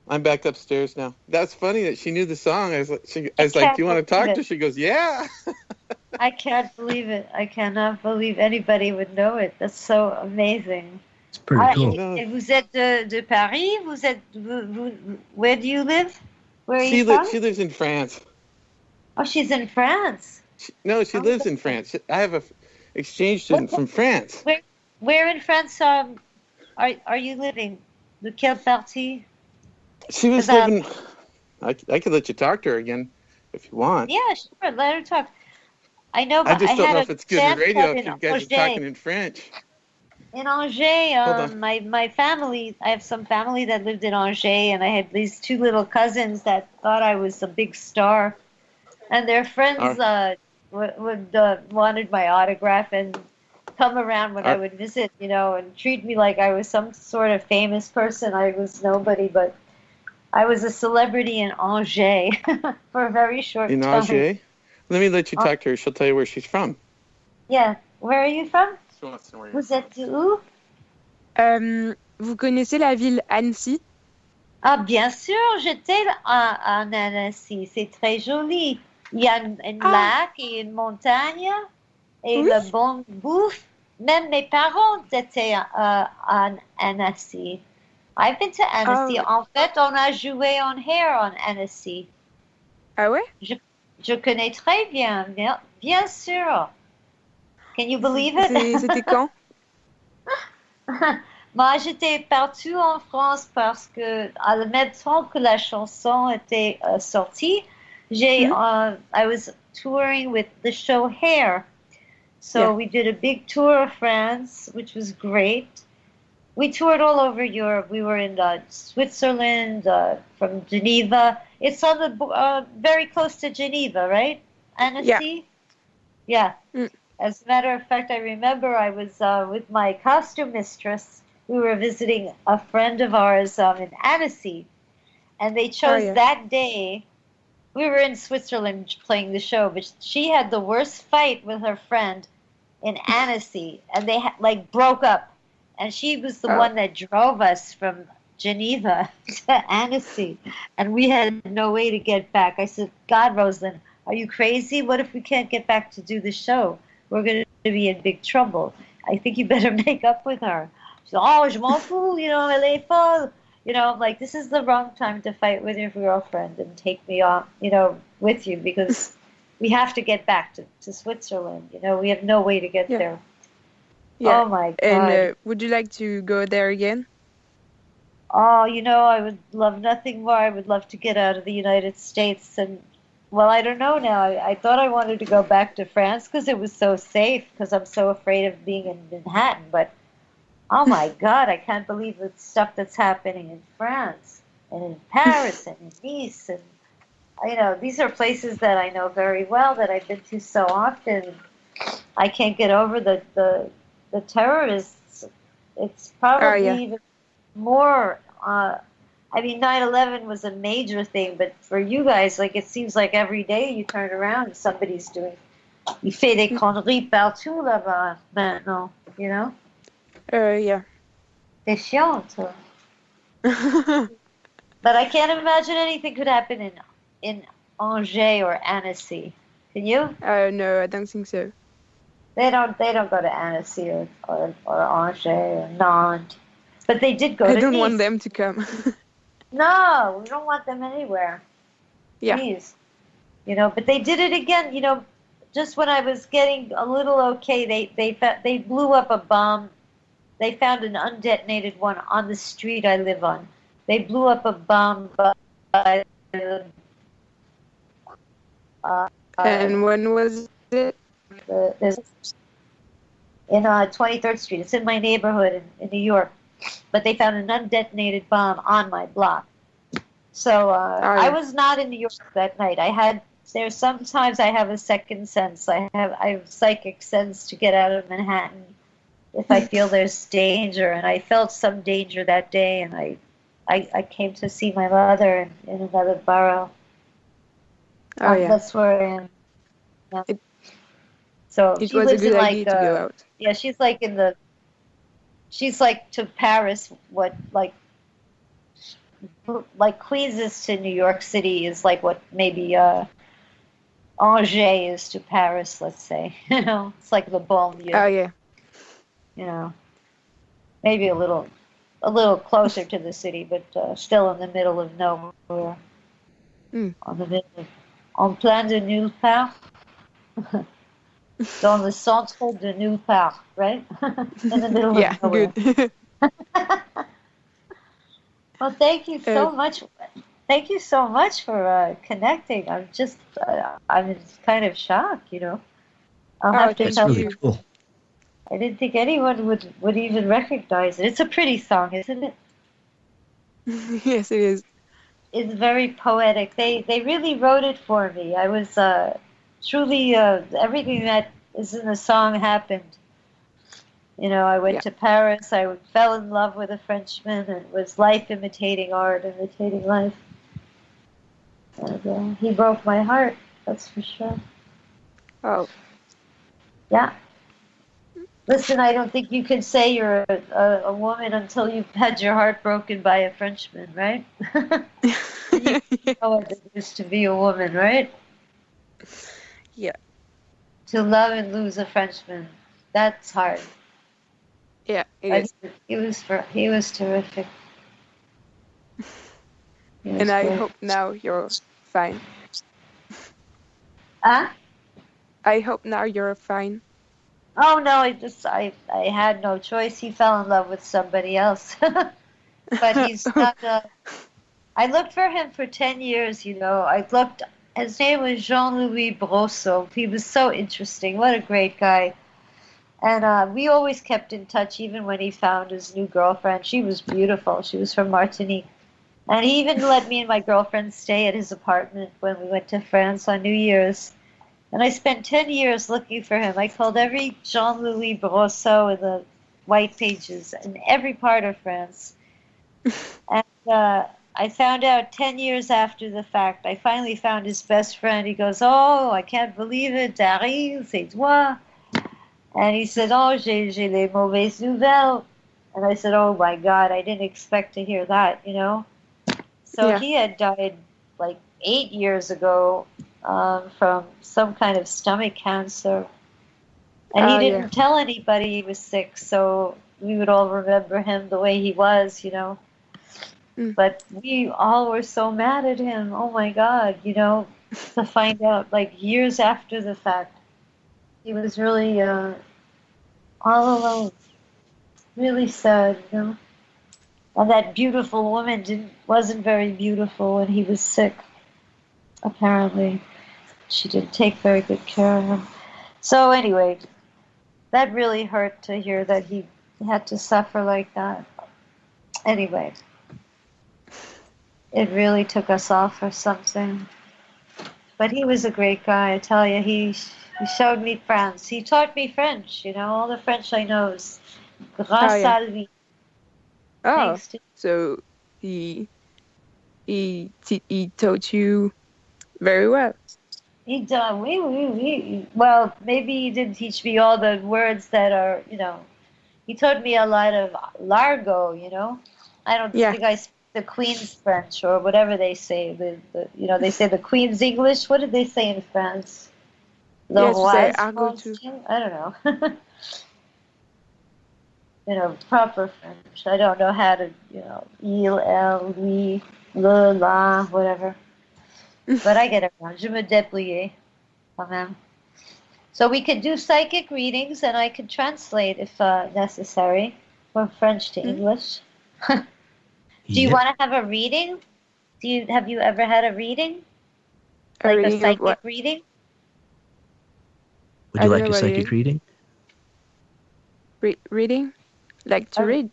I'm back upstairs now. That's funny that she knew the song. I was like, can't do you want to talk believe to her? it. She goes, yeah. I can't believe it. I cannot believe anybody would know it. That's so amazing. It's pretty cool. No. Et vous êtes de Paris? Where do you live? Where are you from? She lives in France. Oh, she's in France. She lives in France. I have a exchange student from France. Where in France are you living? De quelle partie? She was living. I could let you talk to her again if you want. Yeah, sure. Let her talk. I know, I but just don't had know a if it's good in dance radio club if in you guys are Angers. talking in French. In Angers, on. my family, I have some family that lived in Angers, and I had these two little cousins that thought I was a big star. And their friends wanted my autograph and come around when I would visit, you know, and treat me like I was some sort of famous person. I was nobody, but I was a celebrity in Angers for a very short In time. Angers? Let me let you talk to her. She'll tell you where she's from. Yeah. Where are you from? She wants to know where you're Vous êtes où? Vous connaissez la ville Annecy? Ah, bien sûr, j'étais en Annecy. C'est très joli. Il y a un lac et une montagne et Oui. le bon bouffe. Même mes parents étaient en Annecy. I've been to Annecy. En fait, on a joué en Hair en Annecy. Ah ouais? Je connais très bien, bien sûr. Can you believe it? C'était quand? Moi, j'étais partout en France parce que, à le même temps que la chanson était sortie, I was touring with the show Hair. So Yeah. we did a big tour of France, which was great. We toured all over Europe. We were in Switzerland, from Geneva. It's on the very close to Geneva, right? Annecy? Yeah. Mm. As a matter of fact, I remember I was with my costume mistress. We were visiting a friend of ours in Annecy, and they chose yeah. that day. We were in Switzerland playing the show, but she had the worst fight with her friend in Annecy, and they like broke up. And she was the one that drove us from Geneva to Annecy, and we had no way to get back. I said, God, Rosalind, are you crazy? What if we can't get back to do the show? We're going to be in big trouble. I think you better make up with her. She said, oh, je m'en fous, elle est folle. Like, this is the wrong time to fight with your girlfriend and take me off, with you, because we have to get back to Switzerland. We have no way to get there. Yeah. Oh, my God. And would you like to go there again? Oh, I would love nothing more. I would love to get out of the United States. And, well, I don't know now. I thought I wanted to go back to France because it was so safe, because I'm so afraid of being in Manhattan. But, oh, my God, I can't believe the stuff that's happening in France and in Paris and in Nice. And, these are places that I know very well, that I've been to so often. I can't get over the terrorists. It's probably even more. 9/11 was a major thing, but for you guys, like, it seems like every day you turn around and somebody's doing. Il fait des conneries partout là-bas maintenant, Yeah. C'est chiant, toi. But I can't imagine anything could happen in Angers or Annecy. Can you? No, I don't think so. They don't go to Annecy or Angers or Nantes, but they did go to I don't Nice. want them to come. No, we don't want them anywhere. Yeah. Please. But they did it again, just when I was getting a little okay, they blew up a bomb. They found an undetonated one on the street I live on. They blew up a bomb by and when was it? In 23rd Street. It's in my neighborhood in New York. But they found an undetonated bomb on my block. So I was not in New York that night. Sometimes I have a second sense. I have psychic sense to get out of Manhattan if I feel there's danger. And I felt some danger that day, and I came to see my mother in another borough. That's where I am. Yeah. So it she was lives a good in idea to go out. Yeah, she's like to Paris what like Queens is to New York City is like what maybe Angers is to Paris, let's say. It's like the banlieue. Oh yeah. Maybe a little closer to the city, but still in the middle of nowhere. En plein de nulle part. Dans le centre de nulle part, right? In the middle of nowhere. Good. Well, thank you so much. Thank you so much for connecting. I'm just, I'm kind of shocked, I'll have to That's tell really you. cool. I didn't think anyone would even recognize it. It's a pretty song, isn't it? Yes, it is. It's very poetic. They really wrote it for me. I was truly everything that is in the song happened. I went to Paris. I fell in love with a Frenchman, and it was life imitating art, imitating life. And he broke my heart. That's for sure. Oh. Yeah. Listen, I don't think you can say you're a woman until you've had your heart broken by a Frenchman, right? You know what it is to be a woman, right? Yeah. To love and lose a Frenchman, that's hard. Yeah, it is. He was terrific. And I hope now you're fine. Huh? I hope now you're fine. Oh no, I had no choice. He fell in love with somebody else. But he's not. I looked for him for 10 years. His name was Jean-Louis Brosseau. He was so interesting. What a great guy. And we always kept in touch, even when he found his new girlfriend. She was beautiful. She was from Martinique. And he even let me and my girlfriend stay at his apartment when we went to France on New Year's. And I spent 10 years looking for him. I called every Jean-Louis Brosseau in the white pages in every part of France. And I found out 10 years after the fact. I finally found his best friend. He goes, "Oh, I can't believe it, Daryl, c'est toi." And he said, "Oh, j'ai les mauvaises nouvelles." And I said, "Oh my God, I didn't expect to hear that, So Yeah. he had died like 8 years ago from some kind of stomach cancer. And he didn't tell anybody he was sick, so we would all remember him the way he was, But we all were so mad at him. Oh my God, to find out like years after the fact. He was really all alone. Really sad, And that beautiful woman wasn't very beautiful when he was sick. Apparently, she didn't take very good care of him. So anyway, that really hurt to hear that he had to suffer like that. Anyway, it really took us off or something. But he was a great guy, I tell you. He showed me France. He taught me French, all the French I know is grâce à lui. Oh, Thanks to so he taught you very well. He done. Well, maybe he didn't teach me all the words that are, He taught me a lot of l'argot, I don't think I speak the Queen's French or whatever they say. They say the Queen's English. What did they say in France? Le say roi argot too. I don't know. Proper French. I don't know how to, il, elle, lui, le, la, whatever. But I get it wrong. Je me débrouille, quand même. So we could do psychic readings, and I could translate if necessary from French to English. Do you want to have a reading? Have you ever had a reading? Like a psychic reading? Would you like a psychic reading? Reading? Like to read?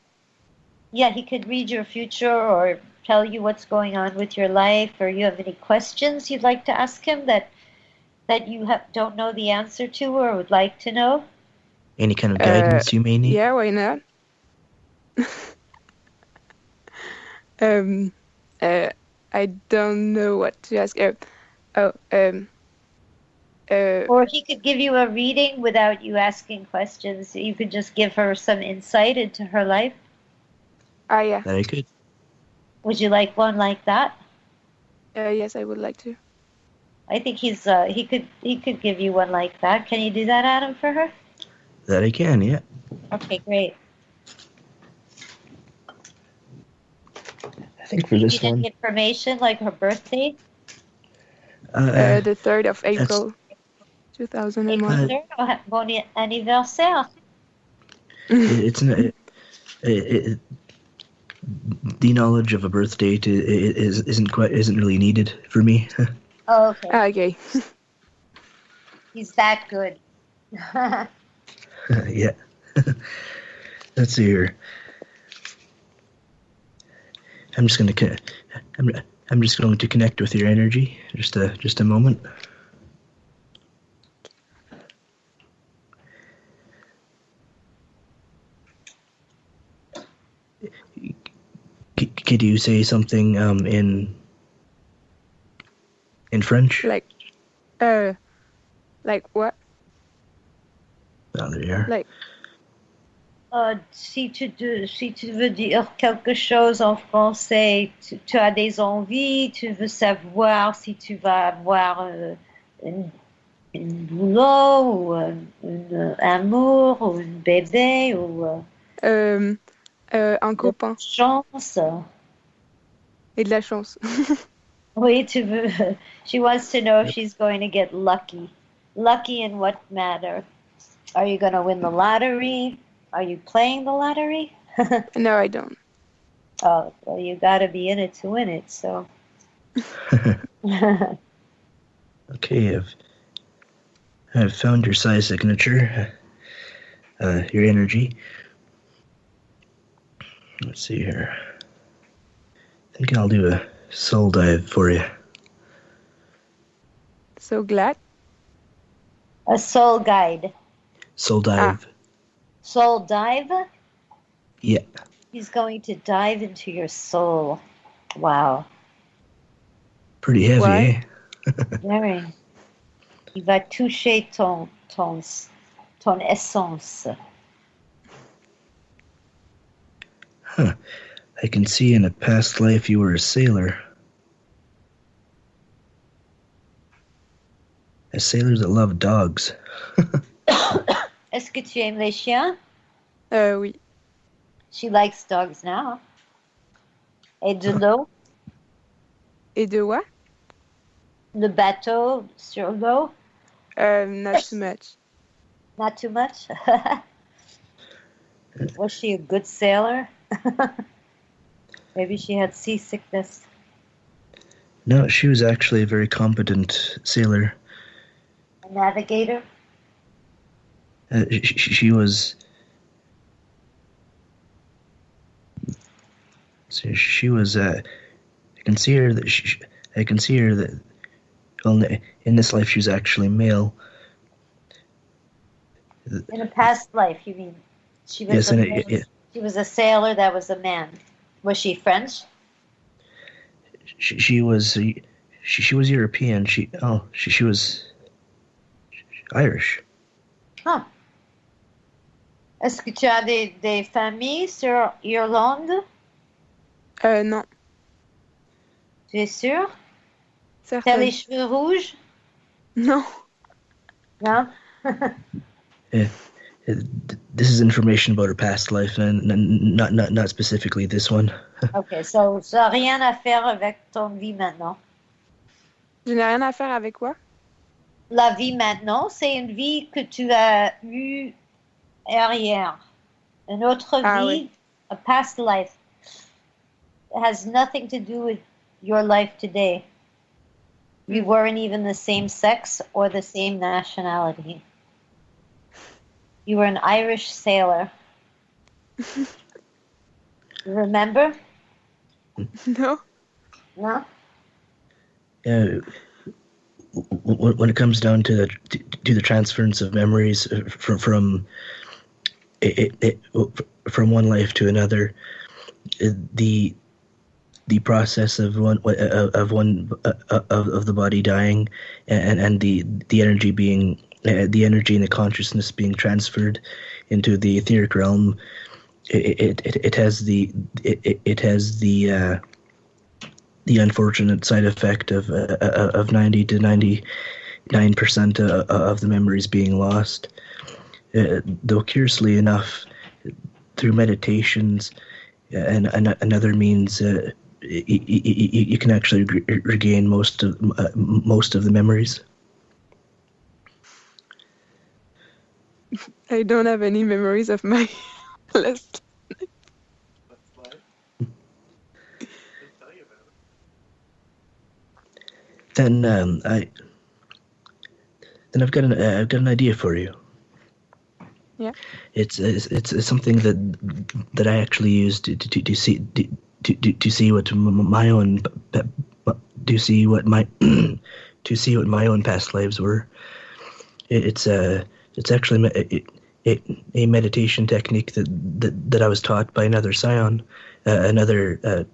Yeah, he could read your future or tell you what's going on with your life, or you have any questions you'd like to ask him that you don't know the answer to or would like to know? Any kind of guidance you may need? Yeah, why not? I don't know what to ask. Or he could give you a reading without you asking questions. You could just give her some insight into her life. Yeah. That I could. Would you like one like that? Yes, I would like to. I think he could give you one like that. Can you do that, Adam, for her? That I can, yeah. Okay, great. I think for this you one. Any information like her birthday? The 3rd of April, 2001. Bon anniversaire. It's not. The knowledge of a birth date isn't really needed for me. Oh, okay. Okay. He's that good. Yeah. Let's see here. I'm just going to connect with your energy. Just a moment. Could you say something in French? Like what? Oh, there you are. Like. Si tu veux dire quelque chose en français, tu as des envies, tu veux savoir si tu vas avoir un boulot ou un amour ou un bébé ou un copain. Chance. Et de la chance. Oui, tu veux. She wants to know if she's going to get lucky. Lucky in what matter? Are you going to win the lottery? Are you playing the lottery? No, I don't. Oh, well, you got to be in it to win it, so. Okay, I've found your psi signature, your energy. Let's see here. I think I'll do a soul dive for you. So glad. A soul guide. Soul dive. Soul dive? Yeah. He's going to dive into your soul. Wow. Pretty heavy, Why? eh? Very. Il va toucher ton essence. Huh. I can see in a past life you were a sailor. A sailor that loved dogs. Est-ce que tu aimes les chiens? Oui. She likes dogs now. Et de l'eau? Et de what? Le bateau sur l'eau? Not too much. Not too much? Was she a good sailor? Maybe she had seasickness. No, she was actually a very competent sailor. A navigator? She was. So she was. I can see her that. I can see her that. Well, in this life, she was actually male. In a past life, you mean? She was Yes, a and man. it, She was a sailor that was a man. Was she French? she was. She was European. She was Irish. Huh. Est-ce que tu as des familles sur Irlande? Non. Tu es sûr? Tu as Certain. les cheveux rouges? Non. Non? This is information about her past life, and not specifically this one. Ok, so ça n'a rien à faire avec ton vie maintenant. Je n'ai rien à faire avec quoi? La vie maintenant, c'est une vie que tu as eue hier. Une autre Ah, vie, oui. a past life. It has nothing to do with your life today. You weren't even the same sex or the same nationality. You were an Irish sailor. You remember? No. No? When it comes down to the transference of memories from one life to another, the process of the body dying and the energy being the energy and the consciousness being transferred into the etheric realm, it has the unfortunate side effect of 90 to 99% of the memories being lost. Though curiously enough, through meditations and other means, you can actually regain most of the memories. I don't have any memories of my last. Then I've got an idea for you. Yeah. It's something that I actually use to see what my own to see what my to see what my own past lives were. It's actually a meditation technique that I was taught by another scion, another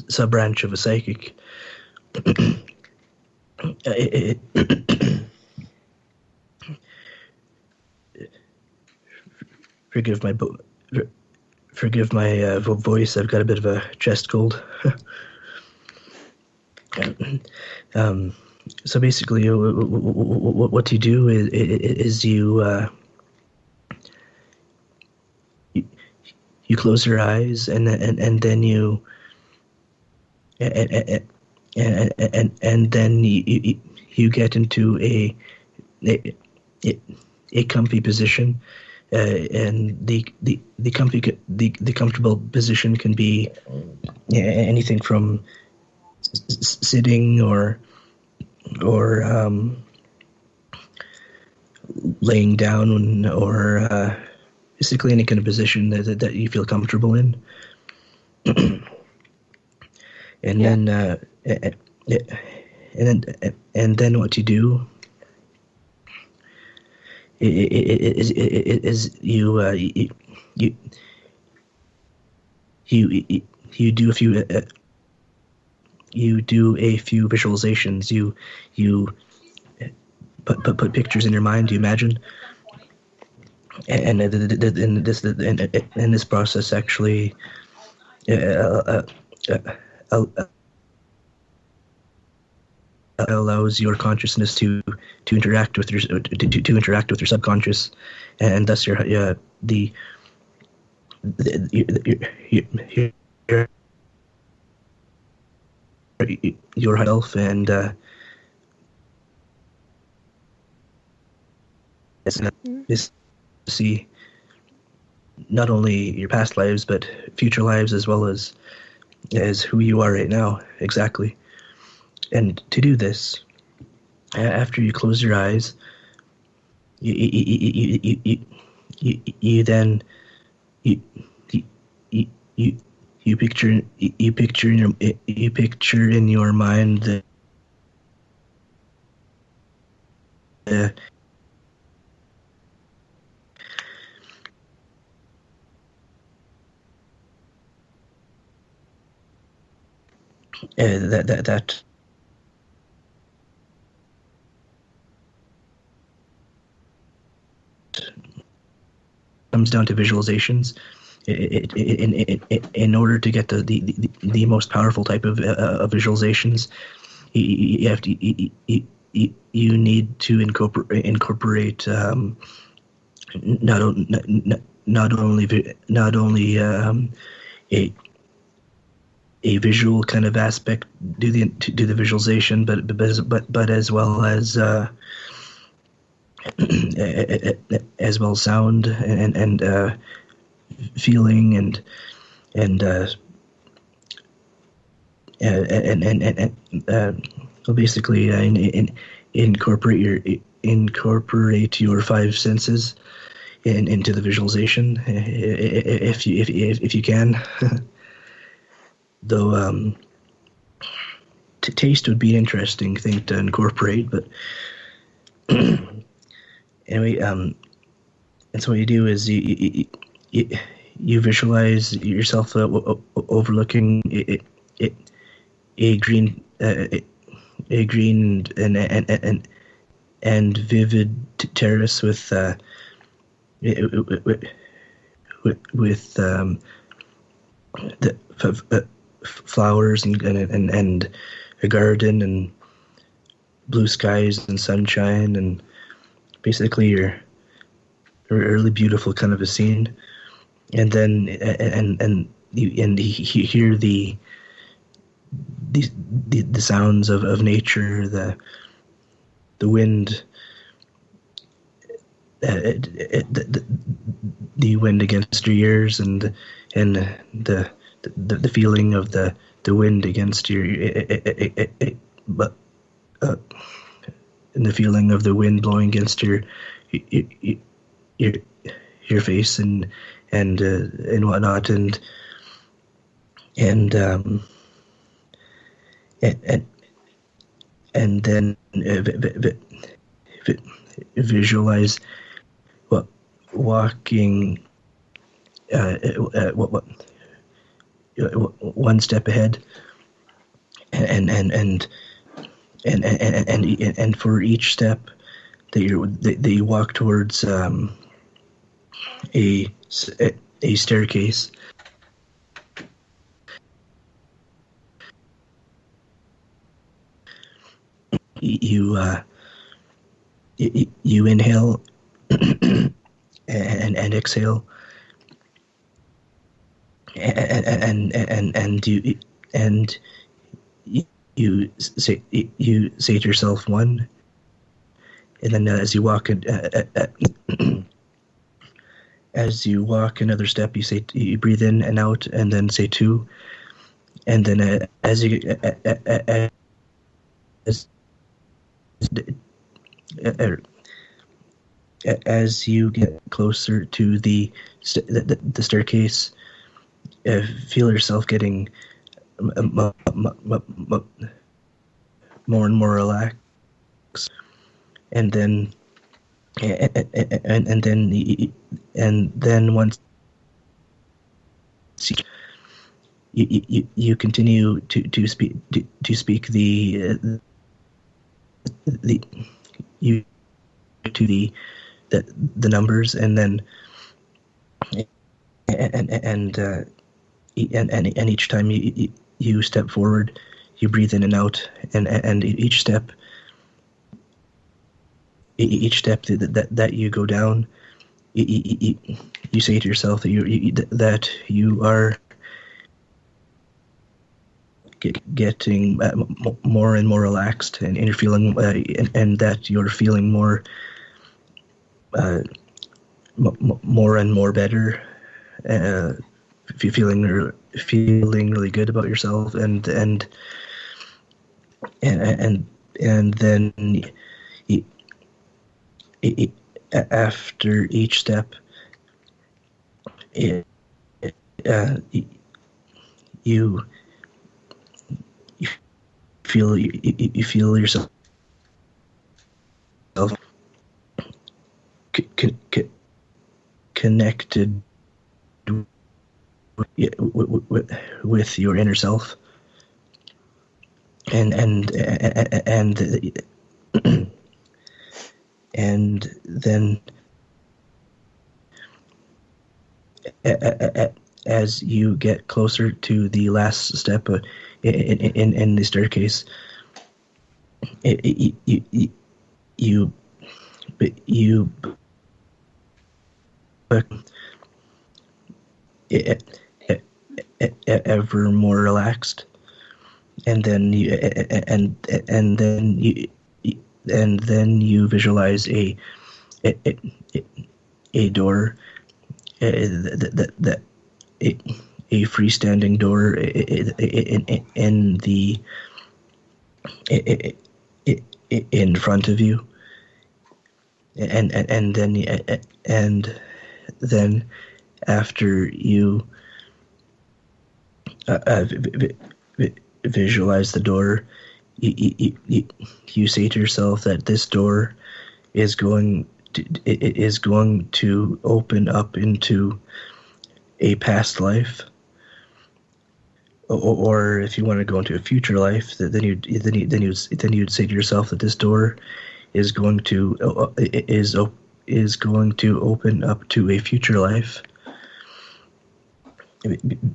sub branch of a psychic. Forgive my voice. I've got a bit of a chest cold. So basically, what you do is you close your eyes and then you and then you get into a comfy position, and the comfortable position can be anything from sitting or laying down, or basically any kind of position that you feel comfortable in. And then what you do is you do a few visualizations. You put pictures in your mind. You imagine, and in this process actually allows your consciousness to interact with your subconscious, and thus your self, and it's see not only your past lives but future lives, as well as who you are right now exactly. And to do this, after you close your eyes, you then picture in your mind that comes down to visualizations. In order to get the most powerful type of visualizations, you have to you need to incorporate not only a visual kind of aspect to the visualization, but as well as sound and feeling and basically incorporate your five senses into the visualization if you can. Though taste would be an interesting thing to incorporate, but anyway, and so what you do is you visualize yourself overlooking a green and vivid terrace with the flowers and a garden and blue skies and sunshine, and basically a really beautiful kind of a scene. And then you hear the sounds of nature, the wind, the wind against your ears, and the feeling of the wind against your and the feeling of the wind blowing against your face and whatnot, and then visualize walking one step ahead, and for each step that you walk towards a staircase. You inhale and exhale, and you say to yourself 1, and then as you walk as you walk another step, you breathe in and out, and then say 2, and then as you as you get closer to the staircase, feel yourself getting more and more relaxed, and then once you continue to speak the numbers, and then and each time you step forward, you breathe in and out, and each step that you go down, you say to yourself that you are getting more and more relaxed, and you're feeling and that you're feeling more and more better, feeling really good about yourself, and then after each step, you feel yourself connected with your inner self, and then as you get closer to the last step in the staircase, you ever more relaxed, and then you visualize a door, a freestanding door in front of you, and then after you visualize the door, you say to yourself that this door is going to open up into a past life, or if you want to go into a future life, then you'd say to yourself that this door is going to open up to a future life,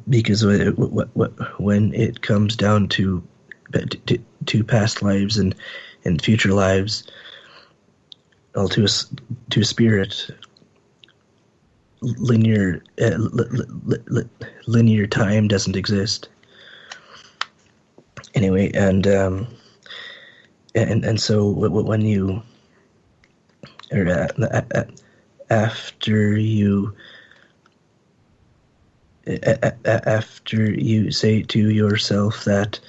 because when it comes down to past lives and future lives, well, to a spirit, linear time doesn't exist. Anyway, and so when you, or after you say to yourself that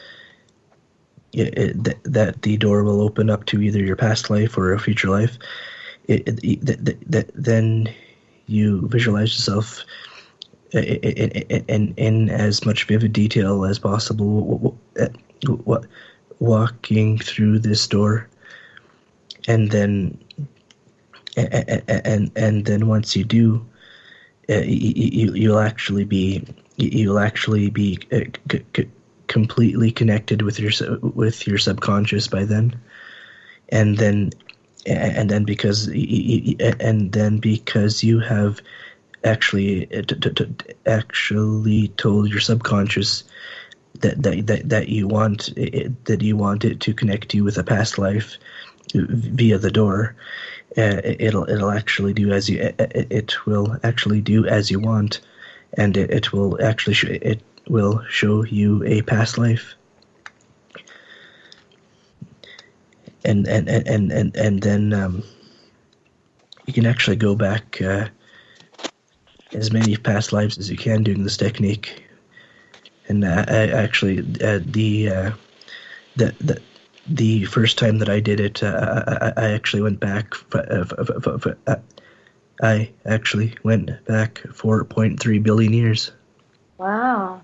that the door will open up to either your past life or a future life, then you visualize yourself in as much vivid detail as possible walking through this door, and then once you do, you'll actually be completely connected with your subconscious by then, and then because you have actually told your subconscious that you want it to connect you with a past life via the door, it will actually do as you want, and it will show you a past life. and then you can actually go back as many past lives as you can doing this technique. And the first time that I did it, I actually went back. I actually went back 4.3 billion years. Wow.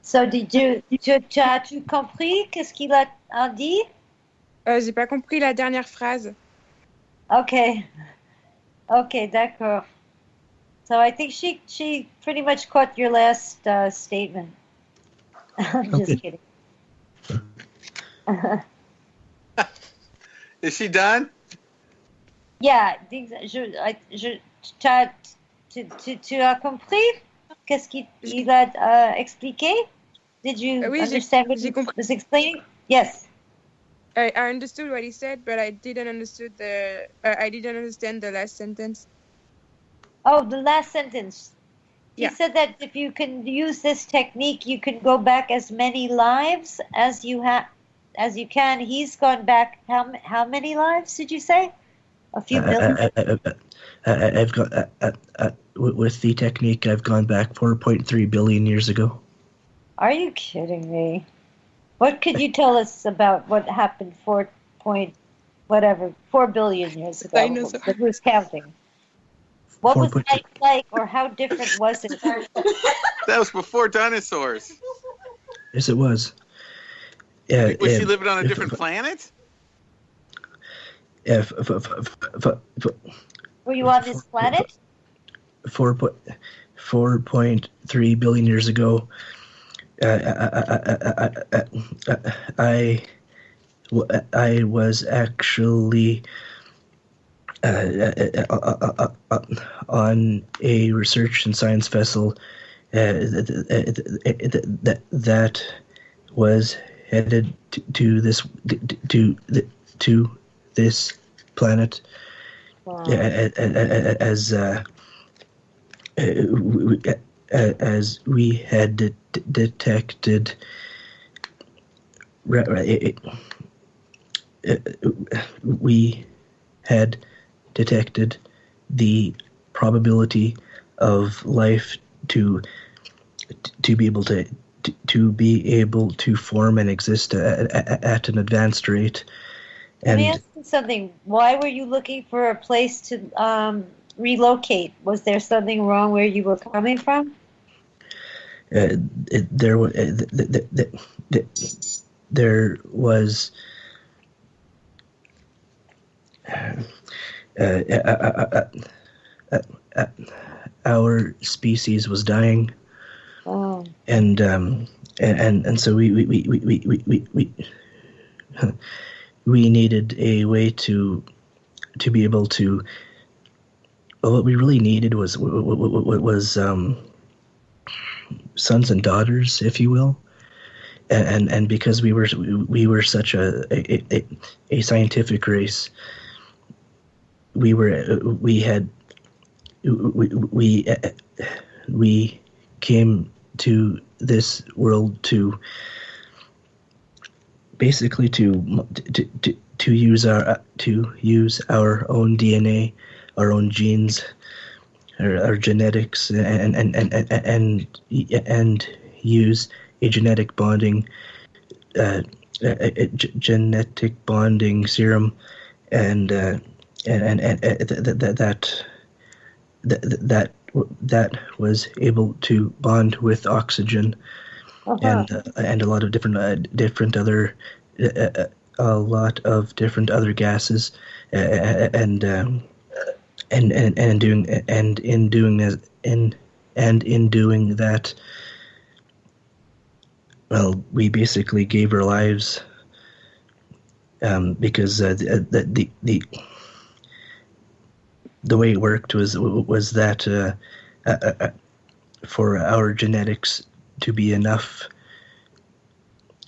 So tu as-tu compris qu'est-ce qu'il a dit? J'ai pas compris la dernière phrase. Okay, d'accord. So I think she pretty much caught your last statement. I'm just kidding. Is she done? Yeah, tu as compris qu'est-ce qu'il a expliqué? Did you understand what he was explaining? Yes. I understood what he said, but I didn't understand the last sentence. Oh, the last sentence. Yeah. He said that if you can use this technique, you can go back as many lives as you can. He's gone back how many lives did you say? A few billion? I've got with the technique, I've gone back 4.3 billion years ago. Are you kidding me? What could you tell us about what happened 4 billion years ago? Dinosaur. Who's counting? What was life like, or how different was it? That was before dinosaurs. Yes, it was. Was she living on a different planet? Were you on this planet? 4.3 billion years ago, I was actually on a research and science vessel that was headed to this planet. Wow. As we had detected, we had detected the probability of life to be able to form and exist at an advanced rate. Let me ask you something. Why were you looking for a place to relocate? Was there something wrong where you were coming from? There was our species was dying. Oh. And so we needed a way to be able to. Well, what we really needed was sons and daughters, if you will, and because we were such a scientific race, we came to this world to basically to use our own DNA, our own genes, our genetics, and use a genetic bonding serum, and that was able to bond with oxygen. Uh-huh. And a lot of different other gases, and in doing that, well, we basically gave our lives, because the way it worked was that for our genetics to be enough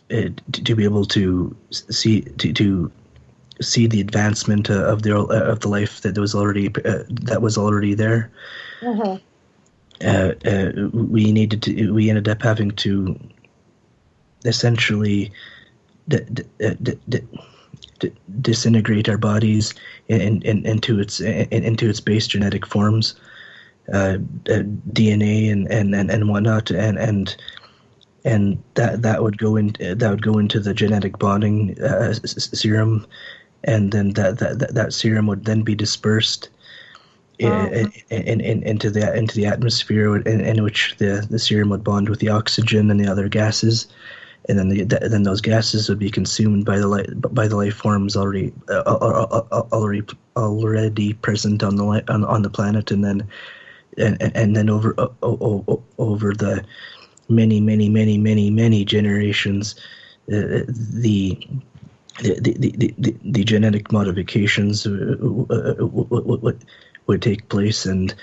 to be able to see the advancement of the life that was already there. Uh-huh. We ended up having to essentially disintegrate our bodies into its base genetic forms, DNA and whatnot, and that would go into the genetic bonding serum, and then that serum would then be dispersed into the atmosphere, in which the serum would bond with the oxygen and the other gases, and then those gases would be consumed by the life forms already present on the planet, and then over the many generations, the genetic modifications would take place, and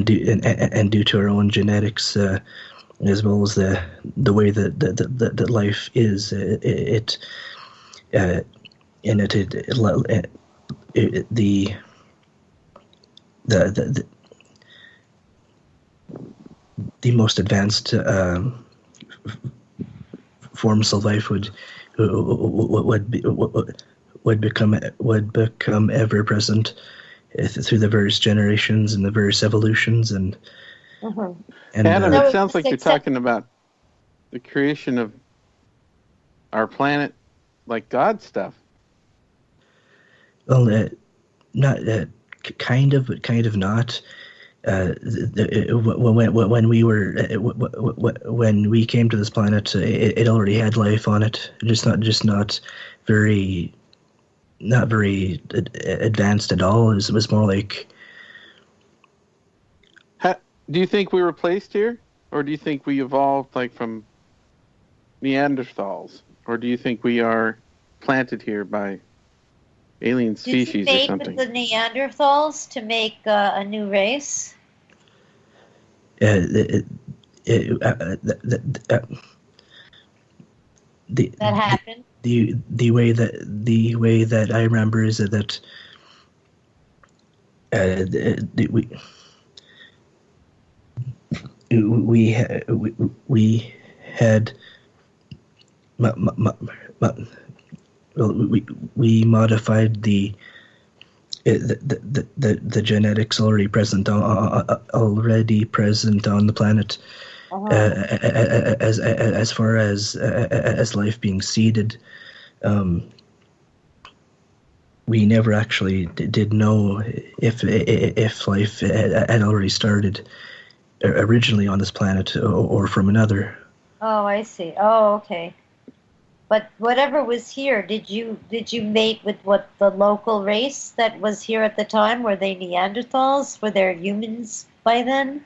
due to our own genetics, as well as the way that life is, the most advanced forms of life would become ever present through the various generations and the various evolutions, and Adam, it sounds like you're talking about the creation of our planet, like God stuff. Well, not kind of, but kind of not. When we came to this planet, it already had life on it. Just not very advanced at all. It was more like. Do you think we were placed here, or do you think we evolved like from Neanderthals, or do you think we are planted here by alien species or something? Did you mate with the Neanderthals to make a new race? That happened. The way that I remember is that we had we modified the genetics already present on the planet, as far as life being seeded. We never actually did know if life had already started originally on this planet or from another. Oh, I see. Oh, okay. But whatever was here, did you mate with what the local race that was here at the time? Were they Neanderthals? Were there humans by then?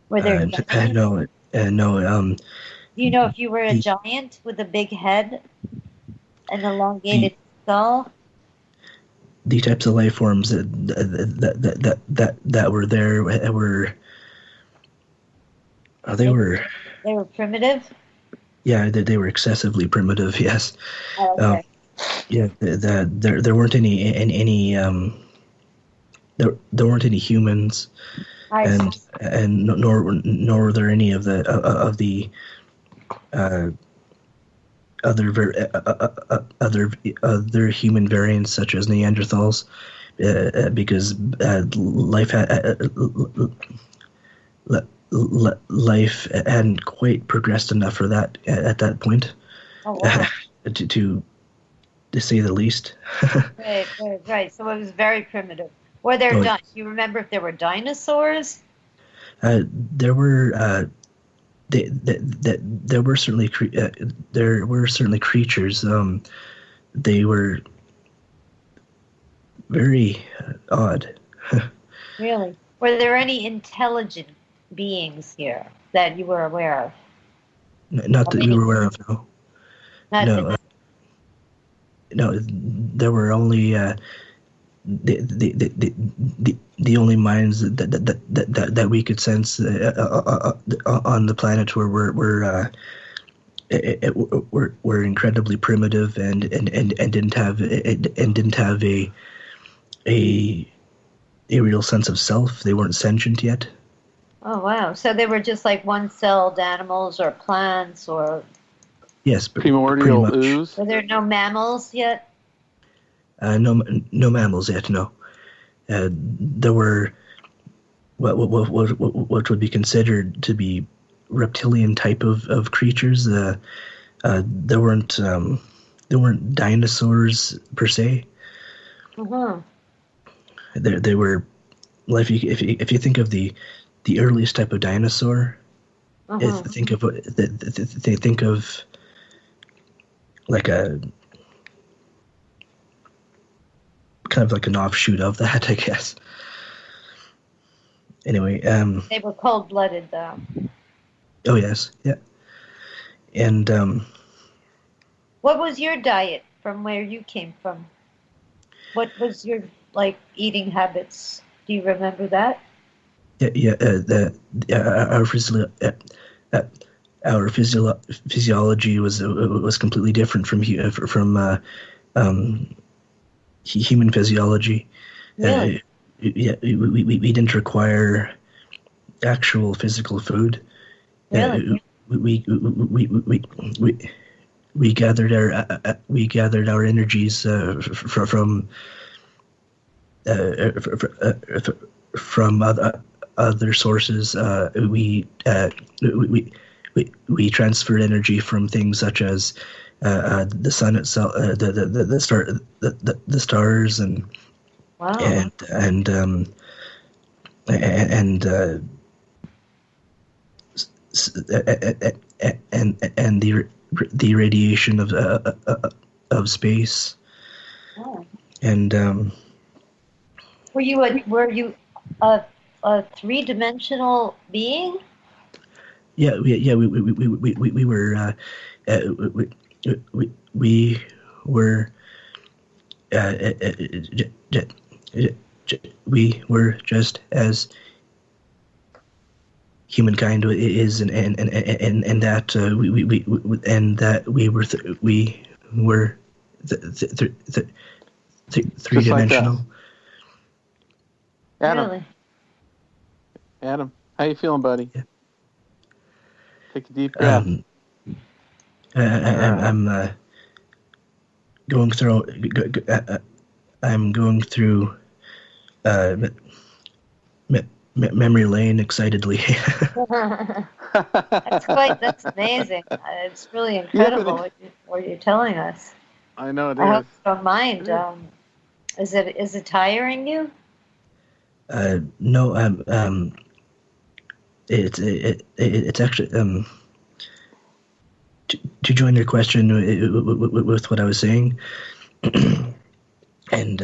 Were there giants? No. Do you know if you were a giant with a big head, an elongated skull? The types of life forms that were there were. They were primitive. Yeah, they were excessively primitive. Yes. Oh, okay. There weren't any there weren't any humans, and nor were there any of the other human variants such as Neanderthals, because life hadn't quite progressed enough for that at that point. Oh, wow. to say the least. Right. So it was very primitive. Were there? Do you remember if there were dinosaurs? There were. There were certainly creatures. They were very odd. Really? Were there any intelligent beings here that you were aware of? Not that you were aware of, no. No, there were only the only minds that we could sense on the planet were incredibly primitive and didn't have a real sense of self. They weren't sentient yet. Oh, wow. So they were just like one-celled animals or plants or... Yes, primordial ooze. Were there no mammals yet? No mammals yet. No. There were what would be considered to be reptilian type of creatures. There weren't dinosaurs per se. Mm-hmm. They were, well, if you think of the earliest type of dinosaur, think of they think of like a kind of like an offshoot of that, I guess. Anyway, they were cold-blooded, though. Oh yes, yeah. And what was your diet from where you came from? What was your eating habits? Do you remember that? Yeah. Our physiology was completely different from human physiology. Really? We didn't require actual physical food. Really? We gathered our energies from other sources. We transferred energy from things such as the sun itself, the stars, and wow. and the radiation of space. Oh. And were you a three-dimensional being? Yeah. We were we were we were just as humankind is, and that we were three-dimensional. Like Adam. Really? Adam, how you feeling, buddy? Yeah. Take a deep breath. I'm going through. I'm going through memory lane excitedly. That's amazing. It's really incredible what you're telling us. I know it is. I hope you don't mind. Is it tiring you? No. It's actually to join your question with what I was saying, and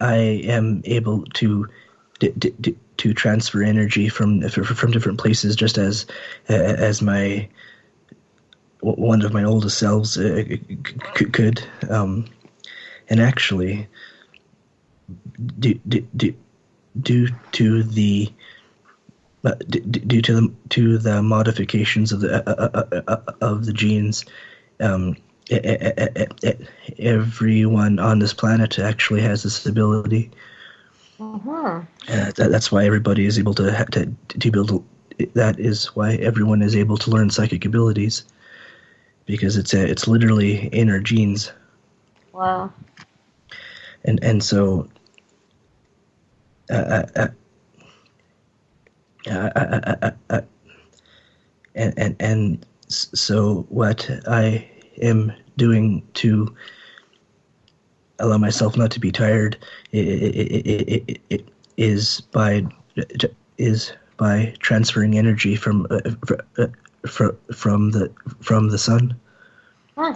I am able to transfer energy from different places, just as one of my oldest selves could, and actually due to the modifications of the genes, everyone on this planet actually has this ability. That's why everybody is able to build. That is why everyone is able to learn psychic abilities, because it's literally in our genes. Wow. And so. And so what I am doing to allow myself not to be tired is by transferring energy from the sun. Huh.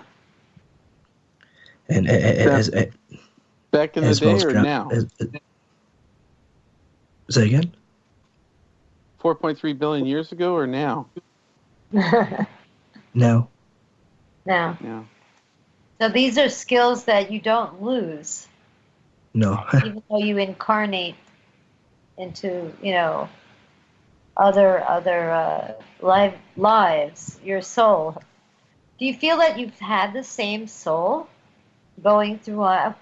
And as back in the day or now? Say again? 4.3 billion years ago or now? No. No. Yeah. So these are skills that you don't lose. No. Even though you incarnate into, other lives, your soul. Do you feel that you've had the same soul going throughout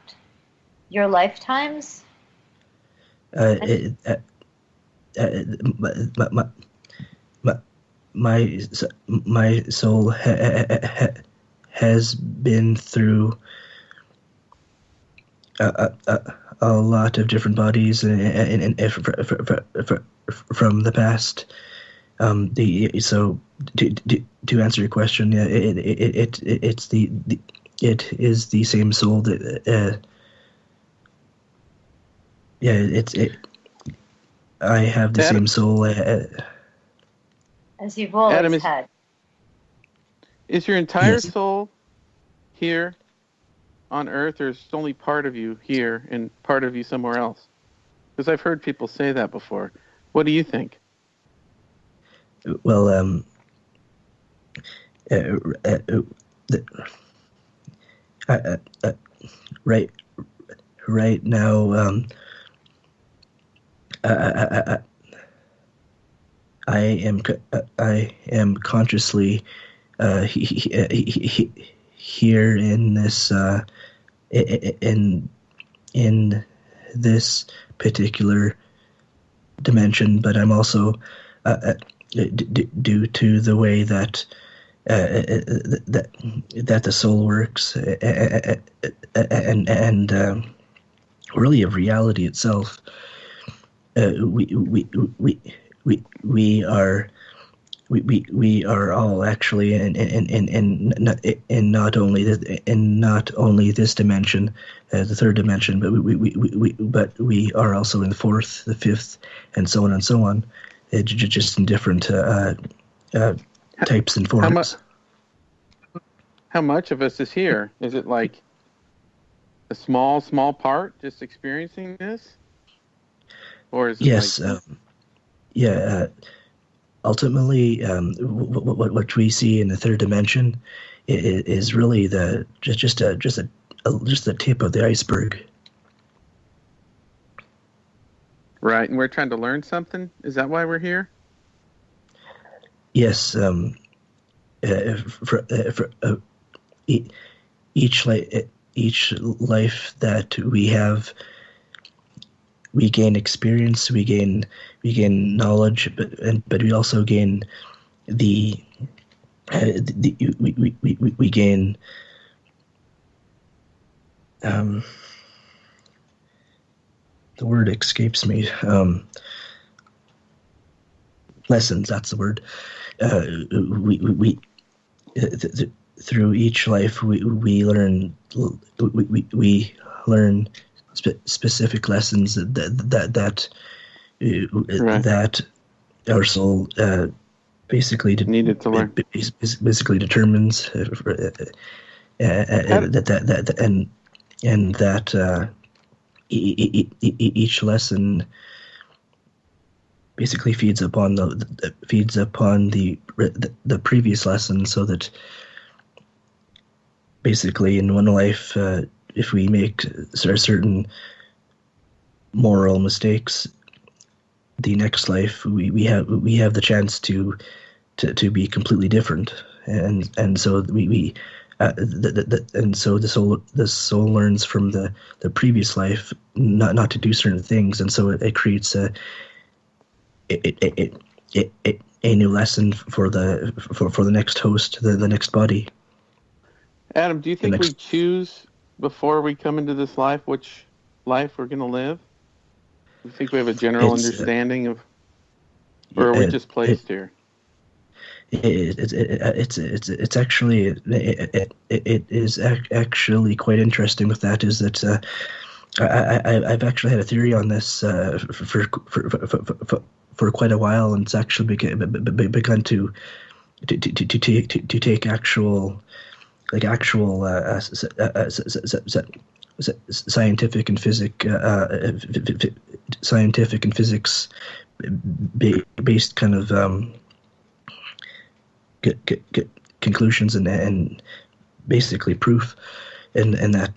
your lifetimes? my soul has been through a lot of different bodies and from the past. So to answer your question, yeah, it is the same soul that I have the same soul as you've always Adam, had. Is your entire Yes. soul here on Earth, or is only part of you here and part of you somewhere else? Because I've heard people say that before. What do you think? Well, right now, I am consciously here in this in this particular dimension, but I'm also due to the way that that the soul works and really of reality itself. We are all actually in not only this dimension, the third dimension, but we are also in the fourth, the fifth, and so on, just in different types and forms. How much of us is here? Is it like a small part just experiencing this, or is it yes, like ultimately, what we see in the third dimension is really just the tip of the iceberg. right? And we're trying to learn something. Is that why we're here? Yes. Each life that we have, we gain experience, we gain knowledge, but we also gain we gain the word escapes me. Lessons, that's the word. Through each life we learn specific lessons that our soul basically needed to learn. Basically determines that each lesson basically feeds upon the previous lesson, so that basically in one life, if we make certain moral mistakes, the next life we have the chance to be completely different, and so so the soul learns from the previous life not to do certain things, and so it creates a new lesson for the next host, the next body. Adam, do you think we choose before we come into this life which life we're going to live? Do you think we have a general understanding of, or are we just placed here? It's actually it is actually quite interesting with that. Is that I've actually had a theory on this for quite a while, and it's actually begun to take actual scientific and physics based kind of conclusions and basically proof, and that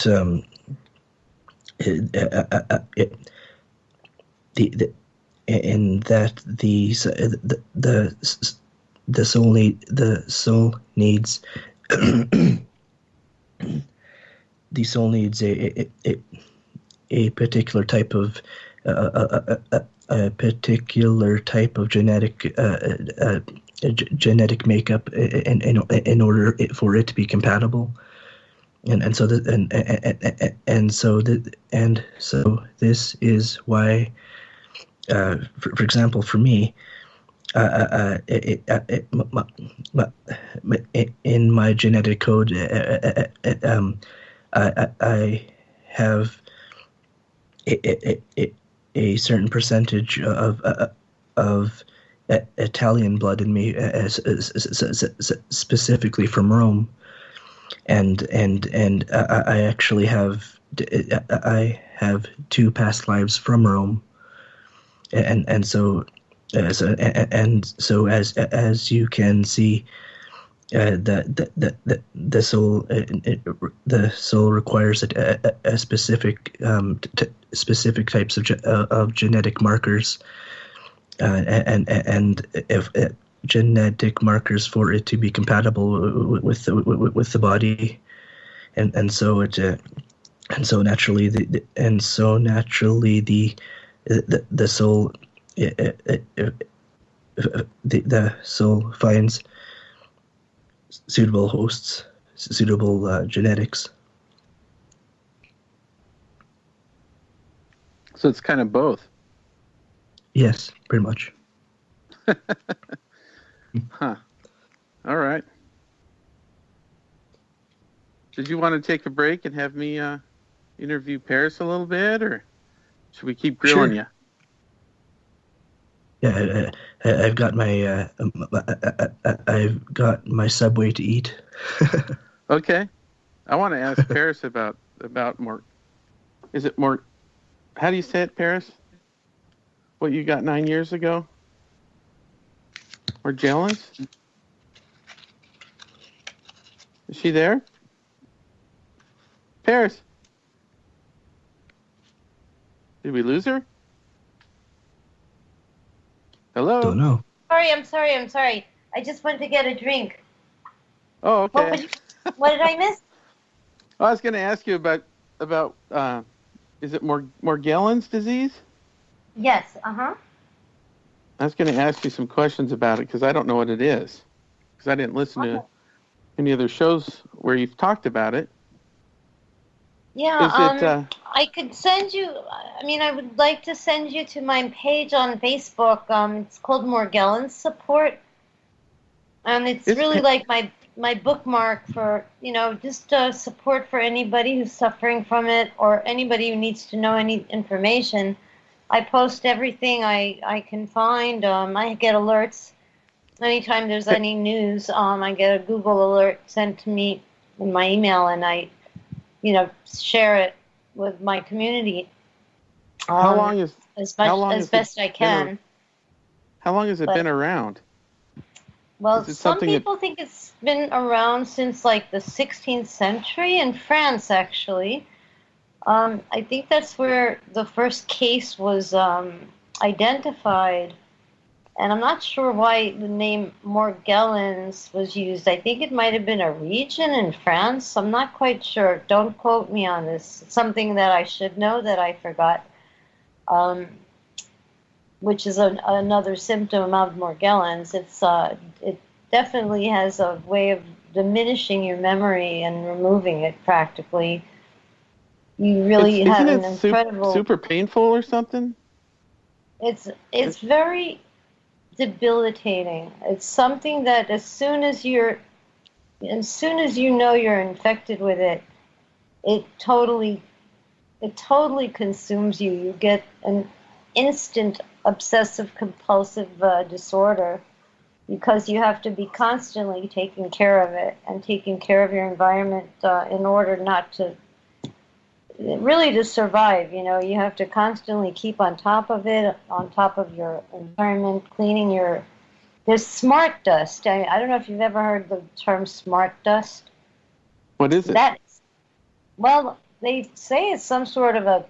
the soul needs the soul needs a particular type of genetic genetic makeup in order for it to be compatible. And so this is why, for example, for me, in my genetic code, I have a certain percentage of Italian blood in me, specifically from Rome, and I actually have 2 past lives from Rome, and so as you can see, the soul requires a specific specific types of genetic markers, and if genetic markers for it to be compatible with the body, and so naturally the soul the soul finds suitable hosts, suitable genetics. So it's kind of both. Yes, pretty much. Huh. All right. Did you want to take a break and have me interview Paris a little bit, or should we keep grilling you? Yeah, I've got my Subway to eat. Okay. I want to ask Paris about more. Is it more? How do you say it, Paris? What you got 9 years ago? Morgellons? Is she there? Paris? Did we lose her? Hello? Don't know. I'm sorry. I just went to get a drink. Oh, okay. What did I miss? I was going to ask you about is it Morgellons disease? Yes, uh-huh. I was going to ask you some questions about it because I don't know what it is. Because I didn't listen to any other shows where you've talked about it. Yeah, I could send you, I would like to send you to my page on Facebook. It's called Morgellons Support. And it's really like my bookmark for, just support for anybody who's suffering from it or anybody who needs to know any information. I post everything I can find. I get alerts anytime there's any news. I get a Google alert sent to me in my email, and I, share it with my community. How long is as best I can? How long has it been around? Well, some people think it's been around since like the 16th century in France, actually. I think that's where the first case was identified. And I'm not sure why the name Morgellons was used. I think it might have been a region in France. I'm not quite sure. Don't quote me on this. It's something that I should know that I forgot, which is another symptom of Morgellons. It definitely has a way of diminishing your memory and removing it practically. You really have an incredible... super painful or something? It's very debilitating. It's something that as soon as you know you're infected with it, it totally consumes you. You get an instant obsessive compulsive disorder because you have to be constantly taking care of it and taking care of your environment in order not to really to survive. You have to constantly keep on top of it, on top of your environment, cleaning there's smart dust. I don't know if you've ever heard the term smart dust. What is it? Well, they say it's some sort of a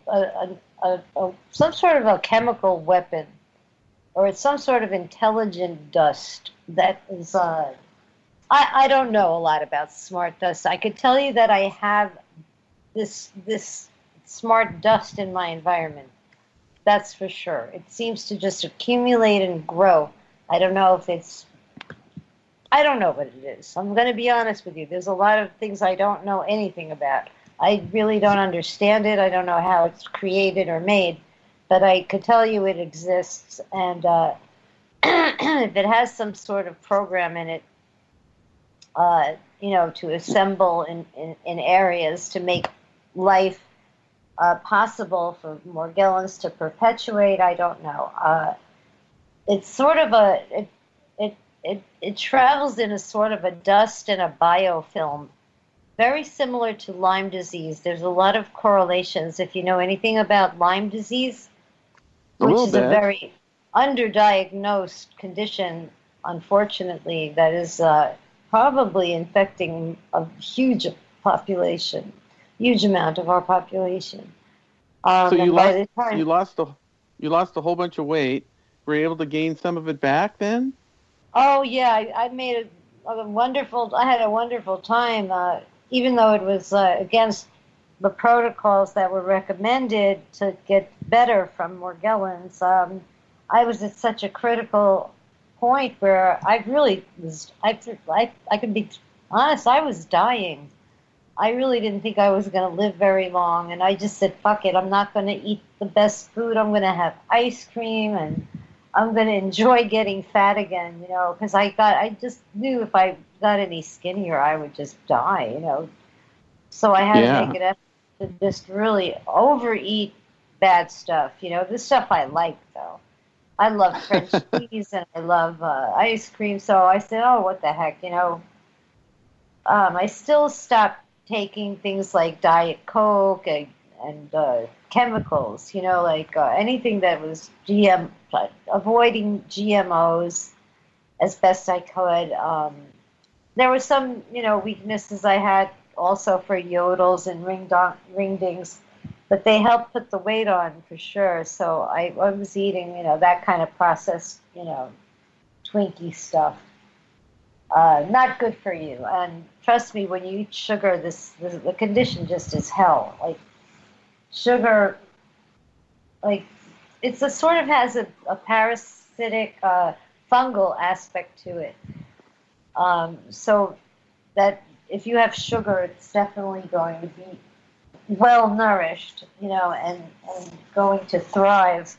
chemical weapon, or it's some sort of intelligent dust that is, I don't know a lot about smart dust. I could tell you that I have this smart dust in my environment. That's for sure. It seems to just accumulate and grow. I don't know if it's I don't know what it is. I'm going to be honest with you. There's a lot of things I don't know anything about. I really don't understand it. I don't know how it's created or made, but I could tell you it exists. And if it has some sort of program in it, to assemble in areas to make life possible for Morgellons to perpetuate, I don't know. It's sort of it travels in a sort of a dust and a biofilm, very similar to Lyme disease. There's a lot of correlations. If you know anything about Lyme disease, which is a very underdiagnosed condition, unfortunately, that is probably infecting a huge amount of our population. So you lost a whole bunch of weight. Were you able to gain some of it back then? Oh yeah, I made I had a wonderful time, even though it was against the protocols that were recommended to get better from Morgellons. I was at such a critical point where I really was, I can be honest, I was dying. I really didn't think I was going to live very long, and I just said, fuck it, I'm not going to eat the best food, I'm going to have ice cream, and I'm going to enjoy getting fat again, because I just knew if I got any skinnier, I would just die, So I had to make an effort to just really overeat bad stuff, This stuff I like, though. I love French cheese and I love ice cream, so I said, oh, what the heck, I still stopped taking things like Diet Coke and chemicals, anything that was avoiding GMOs as best I could. There were some, weaknesses I had also for yodels and ring dings, but they helped put the weight on for sure. So I was eating, that kind of processed, Twinkie stuff. Not good for you. And trust me, when you eat sugar, the condition just is hell. Like sugar, it's a sort of has a parasitic fungal aspect to it. So that if you have sugar, it's definitely going to be well nourished, and going to thrive.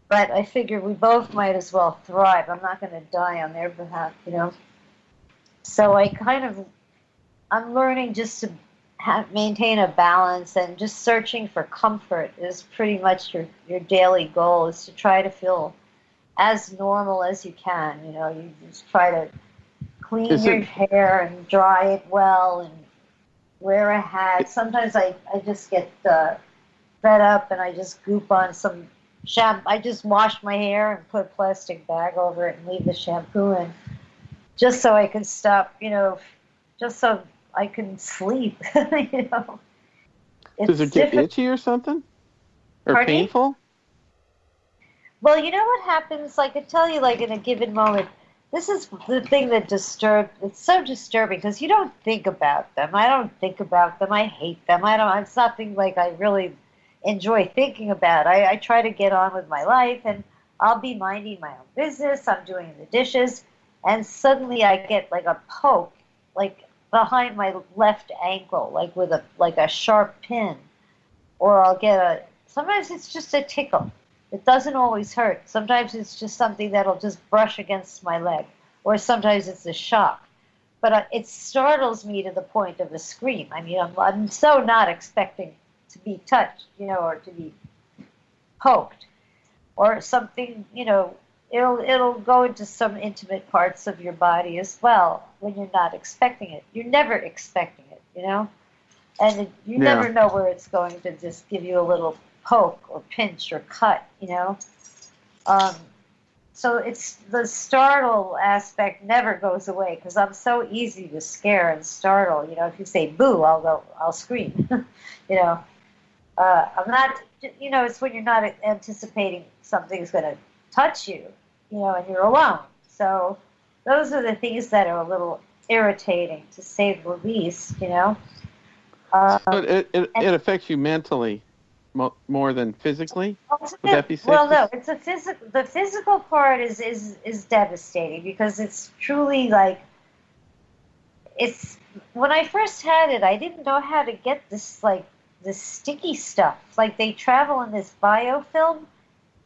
But I figure we both might as well thrive. I'm not going to die on their behalf, So I'm learning just to maintain a balance, and just searching for comfort is pretty much your daily goal, is to try to feel as normal as you can. You just try to clean your hair and dry it well and wear a hat. Sometimes I just get fed up and I just goop on some shampoo. I just wash my hair and put a plastic bag over it and leave the shampoo in, just so I can stop, just so I can sleep. Does it get itchy or something? Or Pardon? Painful? Well, you know what happens? I could tell you, in a given moment, this is the thing that it's so disturbing, because you don't think about them. I don't think about them. I hate them. It's nothing like I really enjoy thinking about. I try to get on with my life, and I'll be minding my own business. I'm doing the dishes, and suddenly I get a poke, behind my left ankle, with a sharp pin, or I'll get sometimes it's just a tickle. It doesn't always hurt. Sometimes it's just something that'll just brush against my leg, or sometimes it's a shock. But it startles me to the point of a scream. I mean, I'm so not expecting to be touched, or to be poked, or something, it'll go into some intimate parts of your body as well when you're not expecting it. You're never expecting it, and you never know where it's going to just give you a little poke or pinch or cut, So it's the startle aspect never goes away, because I'm so easy to scare and startle. If you say boo, I'll scream. I'm not, it's when you're not anticipating something's going to touch you, and you're alone. So those are the things that are a little irritating, to say the least, But it affects you mentally more than physically? Well, Would that be safe? well, no, it's a physical. The physical part is devastating because it's truly like it's. When I first had it, I didn't know how to get this sticky stuff. Like they travel in this biofilm,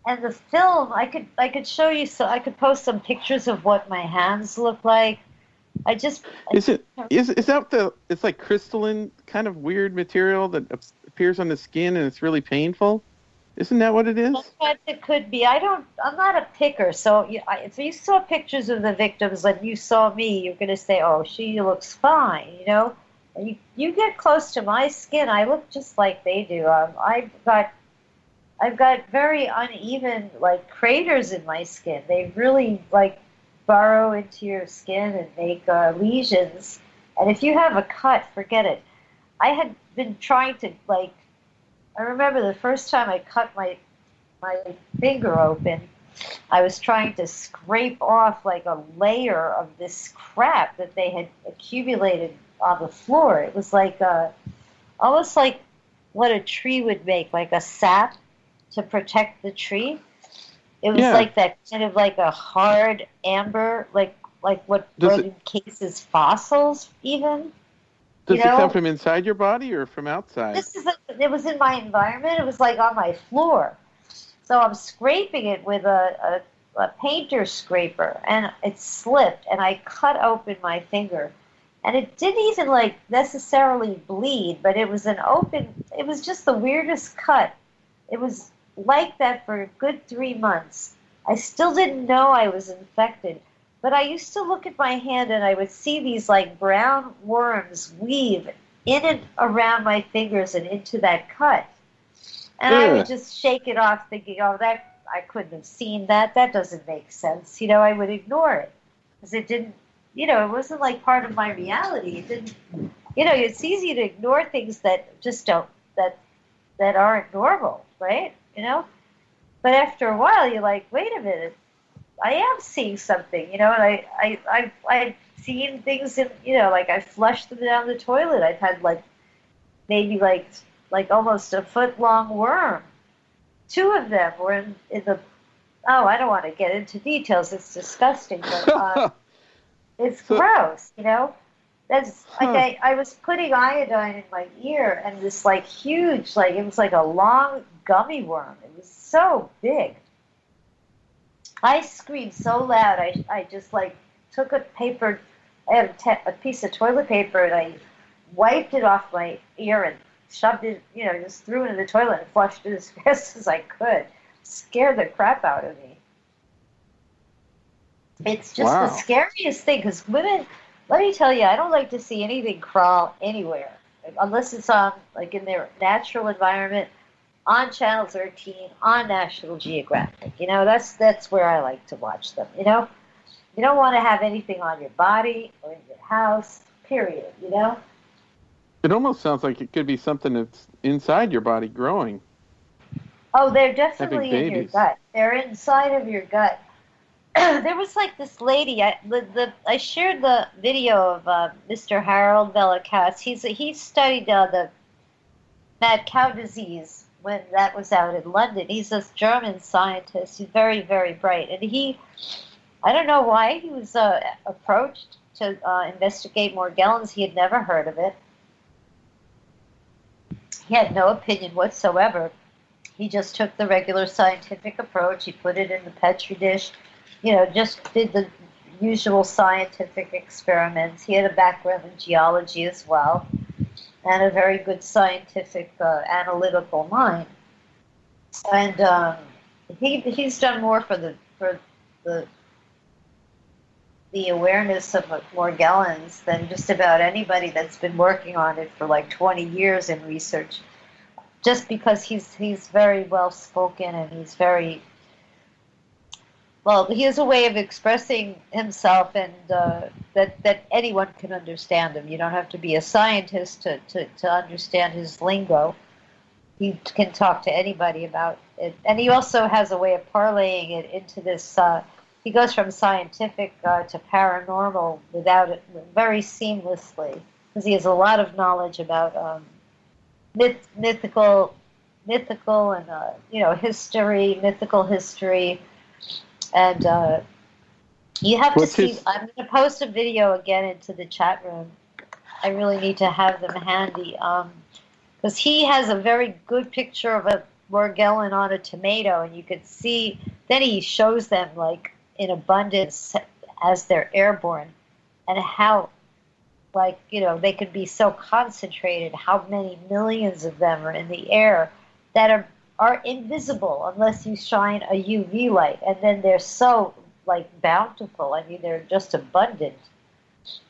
and the film I could show you. So I could post some pictures of what my hands look like. Is that it's like crystalline kind of weird material that appears on the skin and it's really painful? Isn't that what it is? Sometimes it could be. I'm not a picker, so if you saw pictures of the victims and you saw me, you're going to say, "Oh, she looks fine," you know. And you get close to my skin, I look just like they do. I've got very uneven like craters in my skin. They really like burrow into your skin and make lesions. And if you have a cut, forget it. I had been trying to like. I remember the first time I cut my finger open, I was trying to scrape off like a layer of this crap that they had accumulated on the floor. It was like almost like what a tree would make, like a sap to protect the tree. It was like that kind of like a hard amber, like what encases fossils even. Does it come from inside your body or from outside? It was in my environment. It was like on my floor. So I'm scraping it with a painter scraper, and it slipped, and I cut open my finger. And it didn't even like necessarily bleed, but it was it was just the weirdest cut. It was like that for a good 3 months. I still didn't know I was infected. But I used to look at my hand and I would see these like brown worms weave in and around my fingers and into that cut. And I would just shake it off thinking, oh, that I couldn't have seen that. That doesn't make sense. You know, I would ignore it because it didn't, you know, it wasn't like part of my reality. It didn't, you know, it's easy to ignore things that just don't, that aren't normal, right? You know? But after a while, you're like, wait a minute. I am seeing something, you know, and I've seen things in, you know, like I flushed them down the toilet. I've had like maybe like almost a foot-long worm. 2 of them were in the, I don't want to get into details. It's disgusting, but it's gross, you know. That's like I was putting iodine in my ear, and this like huge, like it was like a long gummy worm. It was so big. I screamed so loud, I just like took a paper, I had a piece of toilet paper, and I wiped it off my ear and shoved it, you know, just threw it in the toilet and flushed it as fast as I could. Scared the crap out of me. It's just the scariest thing, because women, let me tell you, I don't like to see anything crawl anywhere, unless it's on, like in their natural environment, on Channel 13, on National Geographic. You know, that's where I like to watch them, you know? You don't want to have anything on your body or in your house, period, you know? It almost sounds like it could be something that's inside your body growing. Oh, they're definitely in your gut. They're inside of your gut. There was like this lady, I shared the video of Mr. Harold Vellicats. He studied the mad cow disease when that was out in London. He's a German scientist. He's very, very bright. And I don't know why he was approached to investigate Morgellons. He had never heard of it. He had no opinion whatsoever. He just took the regular scientific approach. He put it in the Petri dish, you know, just did the usual scientific experiments. He had a background in geology as well, and a very good scientific analytical mind. And he's done more for the awareness of Morgellons than just about anybody that's been working on it for like 20 years in research. Just because he's very well spoken, and he's very well. He has a way of expressing himself, and that anyone can understand him. You don't have to be a scientist to understand his lingo. He can talk to anybody about it, and he also has a way of parlaying it into this. He goes from scientific to paranormal without it, very seamlessly, because he has a lot of knowledge about mythical mythical and history, mythical history, and you have to see. I'm going to post a video again into the chat room. I really need to have them handy because he has a very good picture of a Morgellon on a tomato, and you could see. Then he shows them like in abundance as they're airborne, and how, they could be so concentrated. How many millions of them are in the air that are invisible unless you shine a UV light, and then they're so bountiful. I mean, they're just abundant.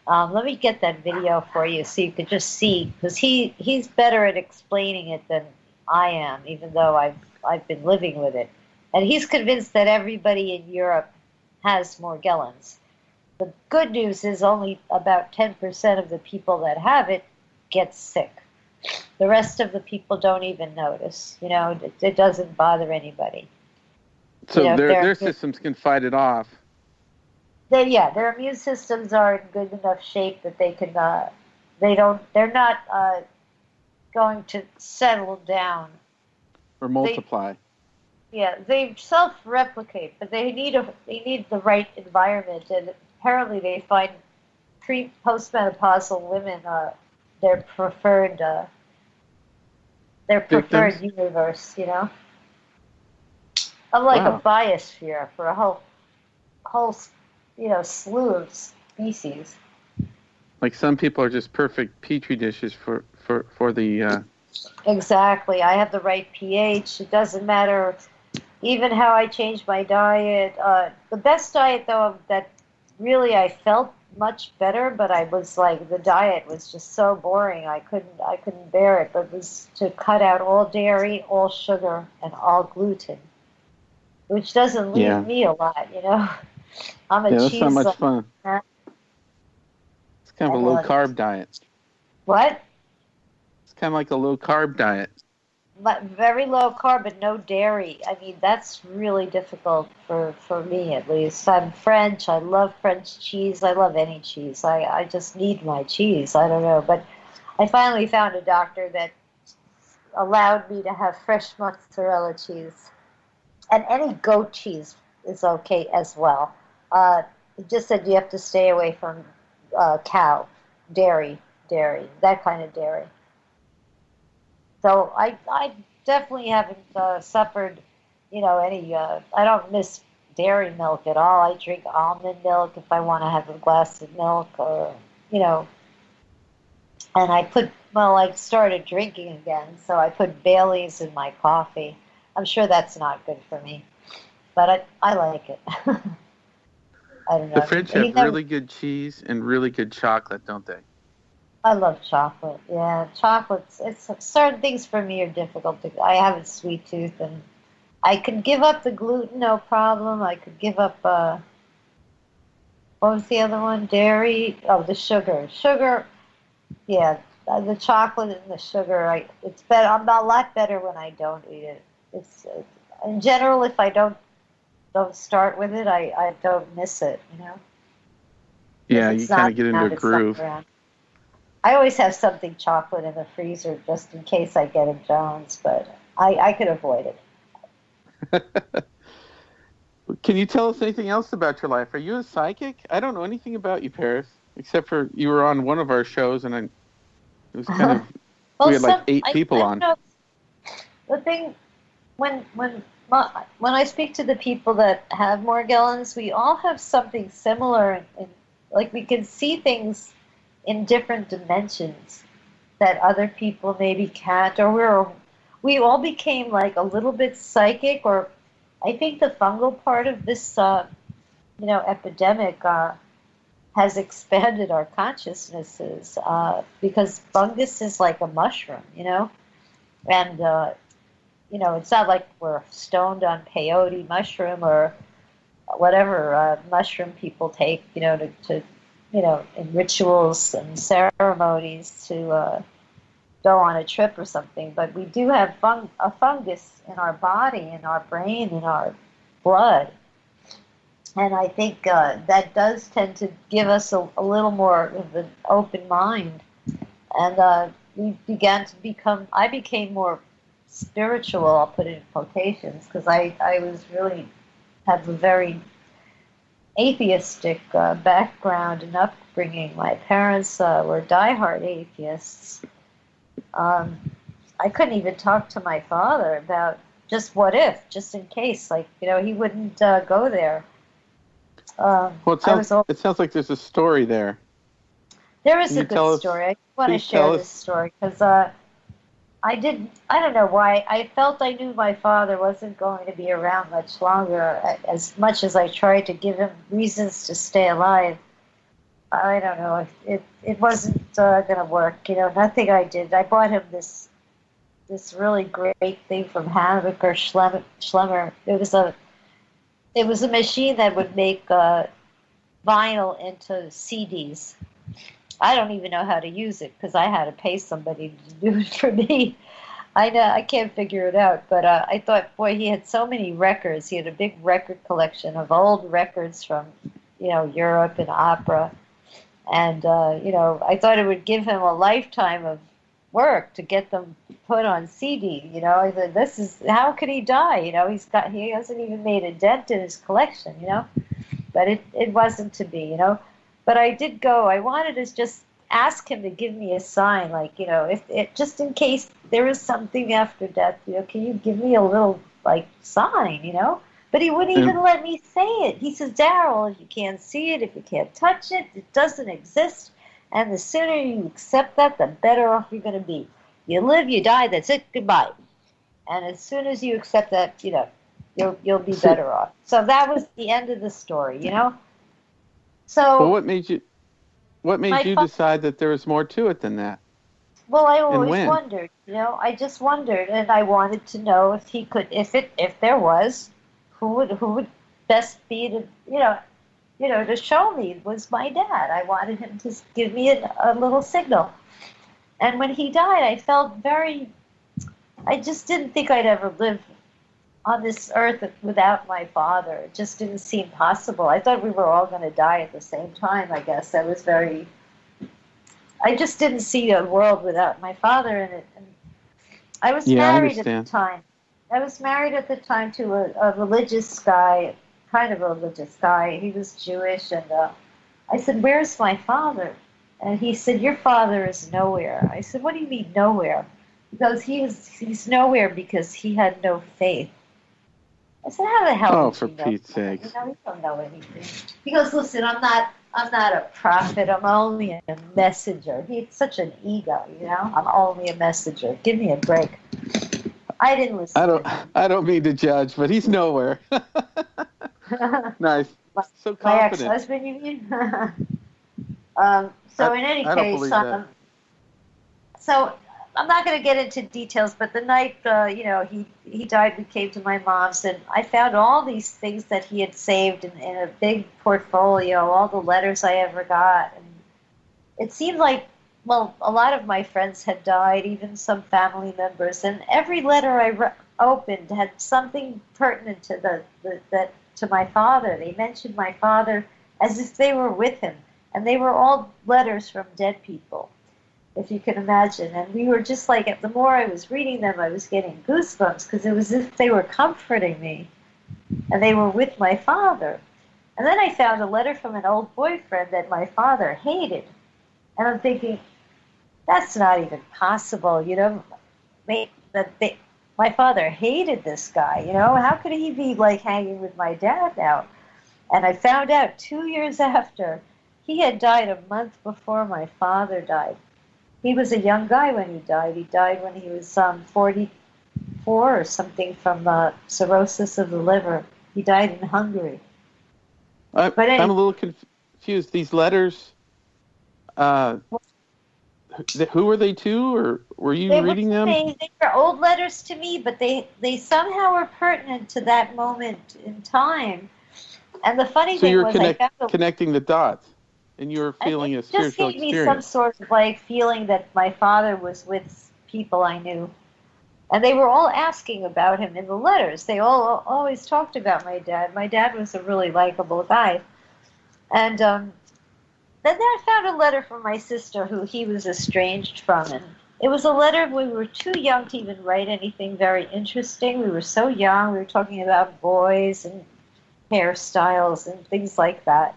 Let me get that video for you so you could just see, because he's better at explaining it than I am, even though I've been living with it. And he's convinced that everybody in Europe has Morgellons. The good news is only about 10% of the people that have it get sick. The rest of the people don't even notice. It doesn't bother anybody. So their systems can fight it off. Their immune systems are in good enough shape that they can. They're not going to settle down or multiply. They self-replicate, but they need the right environment, and apparently they find postmenopausal women their preferred universe. Unlike a biosphere for a whole slew of species. Like some people are just perfect petri dishes for the. Exactly. I have the right pH. It doesn't matter even how I change my diet. The best diet, though, that really I felt much better, but I was the diet was just so boring. I couldn't bear it. But it was to cut out all dairy, all sugar, and all gluten, which doesn't leave me a lot. I'm a cheese. That's not much fun. It's kind of a low carb diet. What? It's kind of like a low carb diet. But very low carb, but no dairy. I mean, that's really difficult for me, at least. I'm French. I love French cheese. I love any cheese. I just need my cheese. I don't know. But I finally found a doctor that allowed me to have fresh mozzarella cheese. And any goat cheese is okay as well. It just said you have to stay away from cow, dairy, that kind of dairy. So I definitely haven't suffered, any, I don't miss dairy milk at all. I drink almond milk if I want to have a glass of milk or, and I started drinking again. So I put Bailey's in my coffee. I'm sure that's not good for me, but I like it. I don't know. The French have really good cheese and really good chocolate, don't they? I love chocolate. Yeah, chocolates. Certain things for me are difficult. I have a sweet tooth, and I could give up the gluten, no problem. I could give up. What was the other one? Dairy. Oh, the sugar. Sugar. Yeah, the chocolate and the sugar. It's better. I'm a lot better when I don't eat it. It's in general, if I don't start with it, I don't miss it. Yeah, you kind of get into a groove. I always have something chocolate in the freezer just in case I get a Jones, but I could avoid it. Can you tell us anything else about your life? Are you a psychic? I don't know anything about you, Paris, except for you were on one of our shows, and it was kind of we had 8 people on. The thing when I speak to the people that have Morgellons, we all have something similar, and we can see things in different dimensions that other people maybe can't, or we all became a little bit psychic, or I think the fungal part of this epidemic has expanded our consciousnesses because fungus is like a mushroom, and it's not like we're stoned on peyote mushroom or whatever mushroom people take, to in rituals and ceremonies to go on a trip or something. But we do have a fungus in our body, in our brain, in our blood. And I think that does tend to give us a little more of an open mind. And I became more spiritual, I'll put it in quotations, because I was really, had a very atheistic background and upbringing. My parents were diehard atheists. I couldn't even talk to my father about just what if, just in case, like, he wouldn't go there. Well, it sounds like there's a story there. There is a good story. I want to share this story because I don't know why. I felt I knew my father wasn't going to be around much longer, as much as I tried to give him reasons to stay alive. I don't know. It wasn't going to work. Nothing I did. I bought him this really great thing from Hammacher Schlemmer. It was a machine that would make vinyl into CDs. I don't even know how to use it because I had to pay somebody to do it for me. I can't figure it out. But I thought, boy, he had so many records. He had a big record collection of old records from, Europe and opera. And, I thought it would give him a lifetime of work to get them put on CD. I thought, how could he die? He hasn't even made a dent in his collection, But it wasn't to be, But I did go. I wanted to just ask him to give me a sign, like, if it, just in case there is something after death, can you give me a little, like, sign, But he wouldn't even let me say it. He says, Daryl, if you can't see it, if you can't touch it, it doesn't exist. And the sooner you accept that, the better off you're going to be. You live, you die, that's it, goodbye. And as soon as you accept that, you'll be better off. So that was the end of the story, So, well, what made you decide that there was more to it than that? Well, I always wondered, I just wondered, and I wanted to know if he could, if there was, who would best be to, to show me was my dad. I wanted him to give me a little signal. And when he died, I felt I just didn't think I'd ever live on this earth without my father. It just didn't seem possible. I thought we were all going to die at the same time, I guess. I just didn't see a world without my father in it. And I was married at the time. I was married at the time to a religious guy, kind of a religious guy. He was Jewish, and I said, "Where's my father?" And he said, "Your father is nowhere." I said, "What do you mean nowhere?" He goes, he's nowhere because he had no faith. I said, "How the hell?" Oh, for Pete's sake! You don't know anything. He goes, "Listen, I'm not a prophet. I'm only a messenger." He's such an ego, I'm only a messenger. Give me a break. I didn't listen. I don't mean to judge, but he's nowhere. Nice. So confident. My ex-husband, you mean? So in any case, so I'm not going to get into details, but the night, he died, we came to my mom's, and I found all these things that he had saved in a big portfolio, all the letters I ever got. And it seemed like, well, a lot of my friends had died, even some family members, and every letter I opened had something pertinent to to my father. They mentioned my father as if they were with him, and they were all letters from dead people, if you can imagine. And we were just like, the more I was reading them, I was getting goosebumps, because it was as if they were comforting me, and they were with my father. And then I found a letter from an old boyfriend that my father hated, and I'm thinking, that's not even possible, my father hated this guy, how could he be like hanging with my dad now? And I found out 2 years after, he had died a month before my father died. He was a young guy when he died. He died when he was 44 or something from cirrhosis of the liver. He died in Hungary. I'm a little confused. These letters, who were they to, or were you reading them? They were old letters to me, but they somehow were pertinent to that moment in time. And the funny thing was, I found connecting the dots, and you were feeling a spiritual experience. It just gave me some sort of feeling that my father was with people I knew. And they were all asking about him in the letters. They all always talked about my dad. My dad was a really likable guy. And then I found a letter from my sister who he was estranged from. It was a letter when we were too young to even write anything very interesting. We were so young. We were talking about boys and hairstyles and things like that.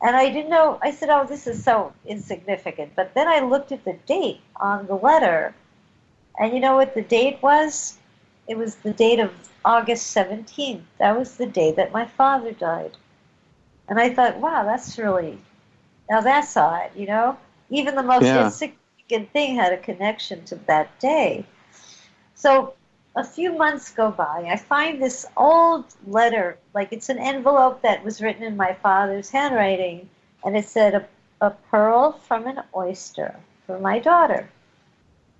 And I didn't know. I said, oh, this is so insignificant. But then I looked at the date on the letter. And you know what the date was? It was the date of August 17th. That was the day that my father died. And I thought, wow, that's really, now that's odd, you know? Even the most insignificant thing had a connection to that day. So a few months go by. I find this old letter, like it's an envelope that was written in my father's handwriting, and it said, a pearl from an oyster for my daughter.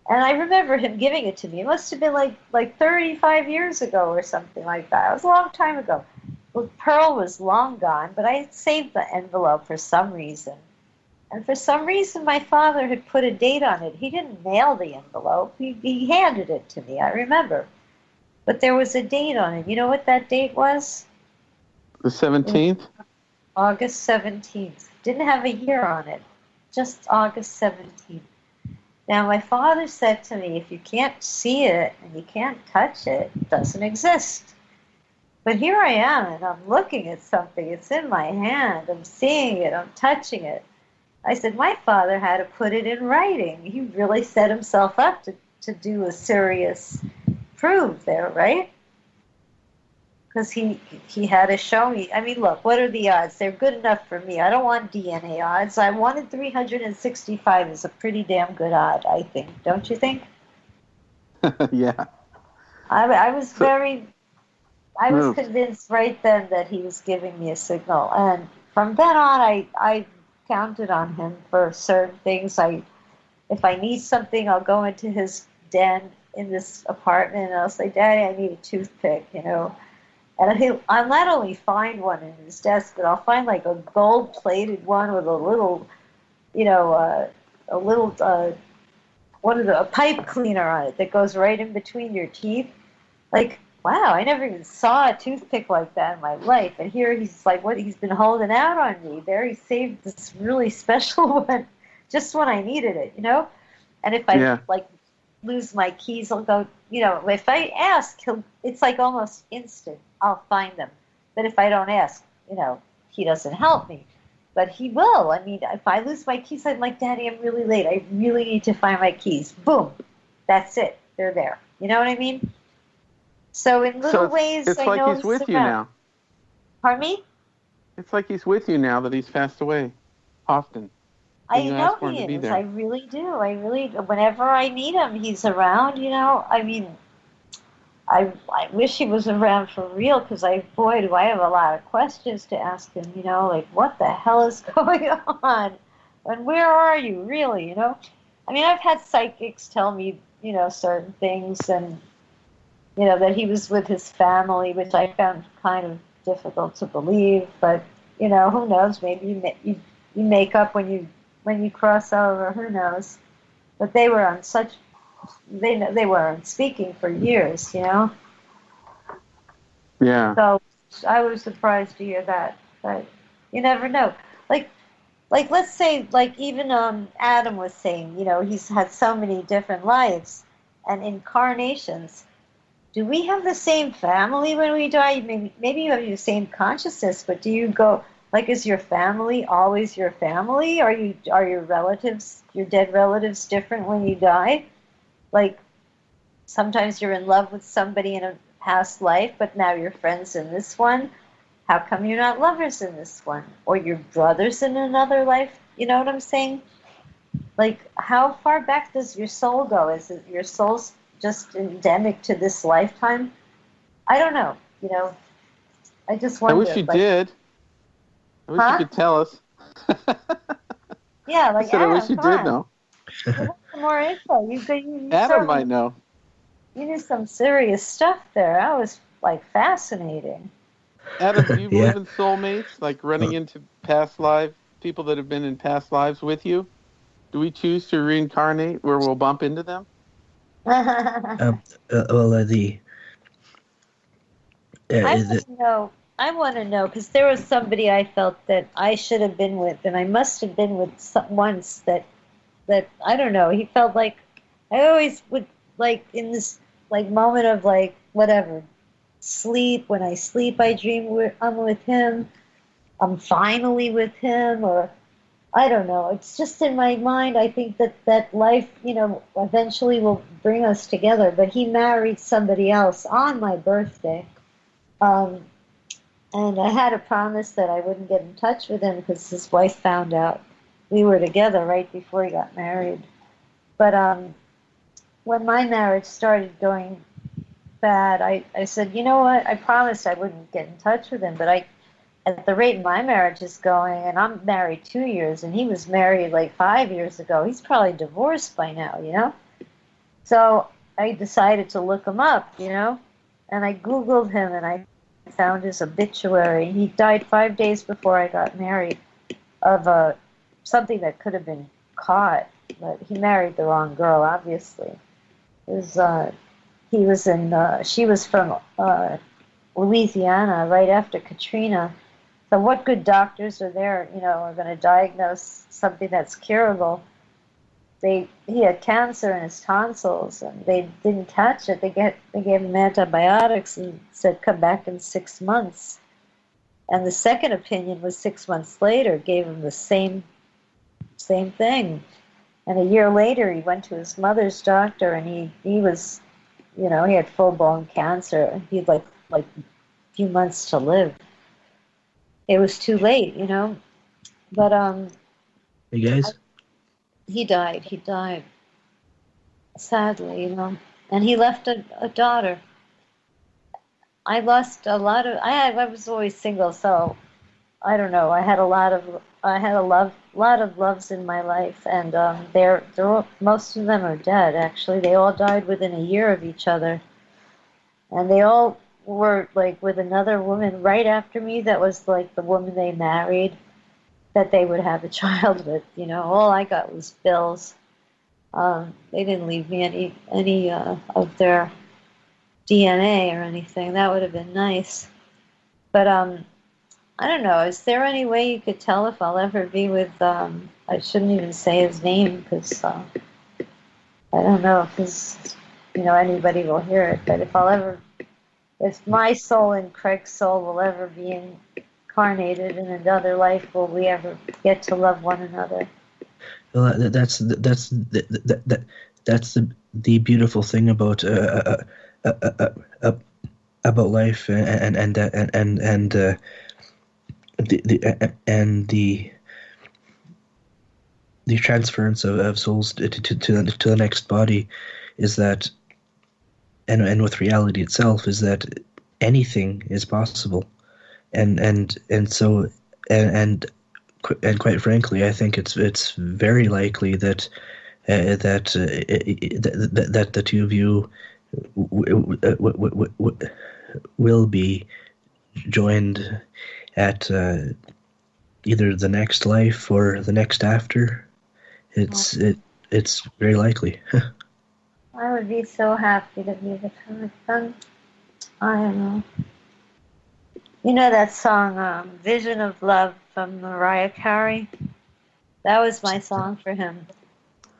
And I remember him giving it to me. It must have been like 35 years ago or something like that. It was a long time ago. Well, Pearl was long gone, but I had saved the envelope for some reason. And for some reason, my father had put a date on it. He didn't mail the envelope. He handed it to me, I remember. But there was a date on it. You know what that date was? The 17th? August 17th. Didn't have a year on it. Just August 17th. Now, my father said to me, if you can't see it and you can't touch it, it doesn't exist. But here I am, and I'm looking at something. It's in my hand. I'm seeing it. I'm touching it. I said, my father had to put it in writing. He really set himself up to do a serious prove there, right? Because he had to show me. I mean, look, what are the odds? They're good enough for me. I don't want DNA odds. I wanted 365 is a pretty damn good odd, I think. Don't you think? Yeah. I was convinced right then that he was giving me a signal. And from then on, I counted on him for certain things. If I need something, I'll go into his den in this apartment, and I'll say, Daddy, I need a toothpick, you know. And I'll not only find one in his desk, but I'll find like a gold-plated one with a little, you know, a pipe cleaner on it that goes right in between your teeth. Like, wow, I never even saw a toothpick like that in my life. And here he's like, what? He's been holding out on me. There he saved this really special one just when I needed it, you know? And if I lose my keys, I'll go, you know, if I ask, it's like almost instant. I'll find them. But if I don't ask, you know, he doesn't help me. But he will. I mean, if I lose my keys, I'm like, Daddy, I'm really late. I really need to find my keys. Boom. That's it. They're there. You know what I mean? So in little ways, it's I like know he's with you now. Pardon me? It's like he's with you now that he's passed away. Often. I know he is. I really do. Whenever I need him, he's around, you know. I mean, I wish he was around for real, because do I have a lot of questions to ask him, you know, like, what the hell is going on? And where are you, really, you know? I mean, I've had psychics tell me, you know, certain things, and, you know, that he was with his family, which I found kind of difficult to believe, but, you know, who knows? Maybe you make up when you cross over, who knows? But they were on they weren't speaking for years, you know? Yeah. So I was surprised to hear that, but you never know. Like let's say, like even Adam was saying, you know, he's had so many different lives and incarnations. Do we have the same family when we die? Maybe you have the same consciousness, but do you go, like, is your family always your family? Are your relatives, your dead relatives, different when you die? Like, sometimes you're in love with somebody in a past life, but now you're friends in this one. How come you're not lovers in this one? Or you're brothers in another life? You know what I'm saying? Like, how far back does your soul go? Is it your soul's just endemic to this lifetime? I don't know. You know, I just wonder. I wish you did. I wish you could tell us. Yeah, like I wish you did know. More info. You Adam might know. You knew some serious stuff there. That was like fascinating. Adam, do you believe in soulmates? Like running into past lives, people that have been in past lives with you? Do we choose to reincarnate where we'll bump into them? I want to know because there was somebody I felt that I should have been with, and I must have been with once that I don't know. He felt like I always would, like, in this, like, moment of, like, whatever, sleep. When I sleep, I dream I'm with him. I'm finally with him, or I don't know. It's just in my mind. I think that life, eventually will bring us together. But he married somebody else on my birthday. Um, and I had a promise that I wouldn't get in touch with him because his wife found out we were together right before he got married. But when my marriage started going bad, I said, you know what? I promised I wouldn't get in touch with him, but at the rate my marriage is going, and I'm married 2 years, and he was married like 5 years ago. He's probably divorced by now. So I decided to look him up, and I Googled him, and I found his obituary. He died 5 days before I got married of something that could have been caught, but he married the wrong girl, obviously. She was from Louisiana right after Katrina. So what good doctors are there, are going to diagnose something that's curable? He had cancer in his tonsils, and they didn't catch it. They gave him antibiotics and said come back in 6 months. And the second opinion was 6 months later, gave him the same thing. And a year later, he went to his mother's doctor, and he was, he had full-blown cancer. He had like a few months to live. It was too late, But Hey guys. He died. Sadly, And he left a daughter. I lost a lot of. I was always single, so I don't know. I had a lot of loves in my life, and most of them are dead. Actually, they all died within a year of each other, and they all were like with another woman right after me. That was like the woman they married, that they would have a child with. All I got was bills. They didn't leave me any of their DNA or anything. That would have been nice. But I don't know. Is there any way you could tell if I'll ever be with? I shouldn't even say his name because I don't know if anybody will hear it. But if my soul and Craig's soul will ever be incarnated in another life, will we ever get to love one another? Well, that's the beautiful thing about life the transference of souls to the next body is that, and with reality itself, is that anything is possible, and quite frankly, I think it's very likely that the two of you will be joined at either the next life or the next after. It's very likely. I would be so happy to be with him. I don't know. You know that song, Vision of Love from Mariah Carey? That was my song for him.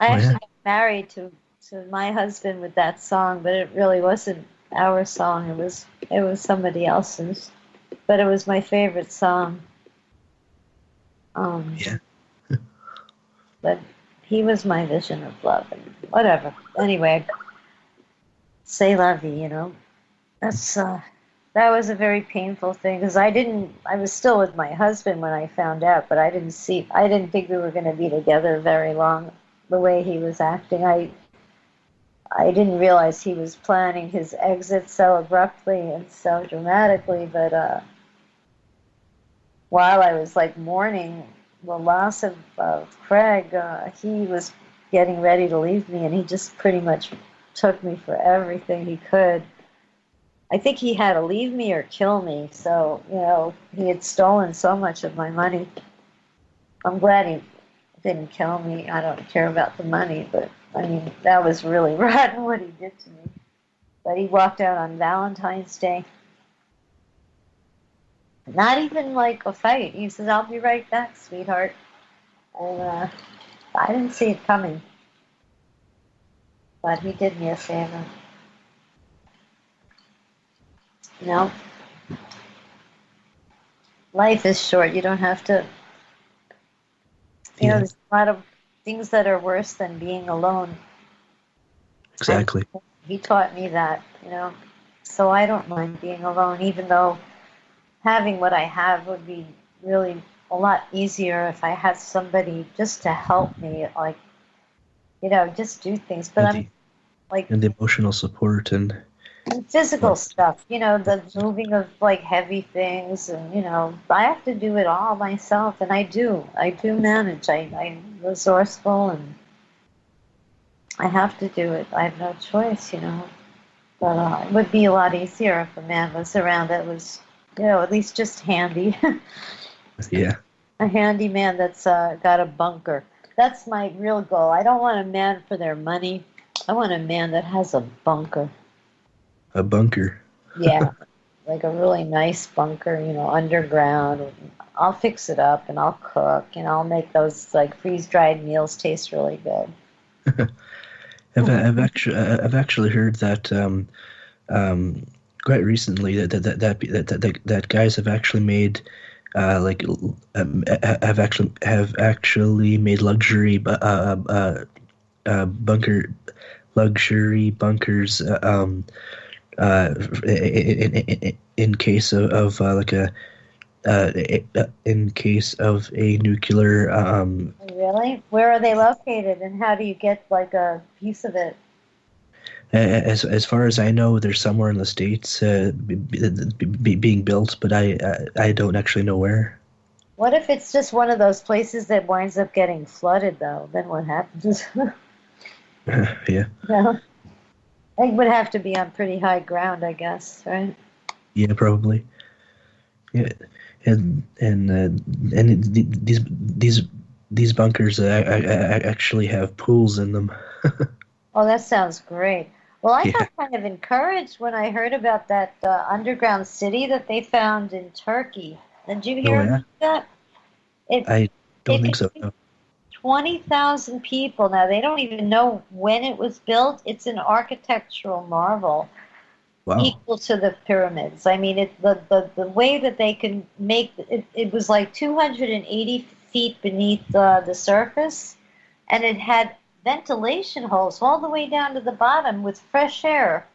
I actually got married to my husband with that song, but it really wasn't our song. It was somebody else's. But it was my favorite song. Yeah. But he was my vision of love and whatever. Anyway, c'est la vie, That was a very painful thing because I was still with my husband when I found out, but I didn't think we were going to be together very long. The way he was acting, I didn't realize he was planning his exit so abruptly and so dramatically. But while I was mourning the loss of Craig, he was getting ready to leave me, and he just pretty much took me for everything he could. I think he had to leave me or kill me. So, he had stolen so much of my money. I'm glad he didn't kill me. I don't care about the money, but that was really rotten what he did to me. But he walked out on Valentine's Day. Not even a fight. He says, "I'll be right back, sweetheart." And I didn't see it coming. but he did me a favor. You know, life is short. You don't have to. You know, there's a lot of things that are worse than being alone. Exactly. And he taught me that, you know. So I don't mind being alone, even though having what I have would be really a lot easier if I had somebody just to help me, like, you know, just do things. But I'm like, and the emotional support and physical stuff, you know, the moving of like heavy things, and you know, I have to do it all myself, and I do manage. I'm resourceful, and I have to do it. I have no choice, you know. But it would be a lot easier if a man was around that was, you know, at least just handy. yeah. A handy man that's got a bunker. That's my real goal. I don't want a man for their money. I want a man that has a bunker. A bunker. Yeah, like a really nice bunker, you know, underground. I'll fix it up and I'll cook and I'll make those like freeze-dried meals taste really good. I've actually heard that quite recently that guys have actually made have actually made luxury bunkers in case of like a in case of a nuclear Really? Where are they located, and how do you get like a piece of it? as far as I know, they're somewhere in the States being built, but I don't actually know where. What if it's just one of those places that winds up getting flooded, though? Then what happens? Yeah. No. It would have to be on pretty high ground, I guess, right? Yeah, probably. Yeah, and these bunkers actually have pools in them. Oh, that sounds great. Well, I Yeah. got kind of encouraged when I heard about that underground city that they found in Turkey. Did you hear Oh, yeah? about that? I don't it think so. could No. 20,000 people. Now, they don't even know when it was built. It's an architectural marvel Wow. equal to the pyramids. I mean, the way that they can make it was like 280 feet beneath the surface, and it had ventilation holes all the way down to the bottom with fresh air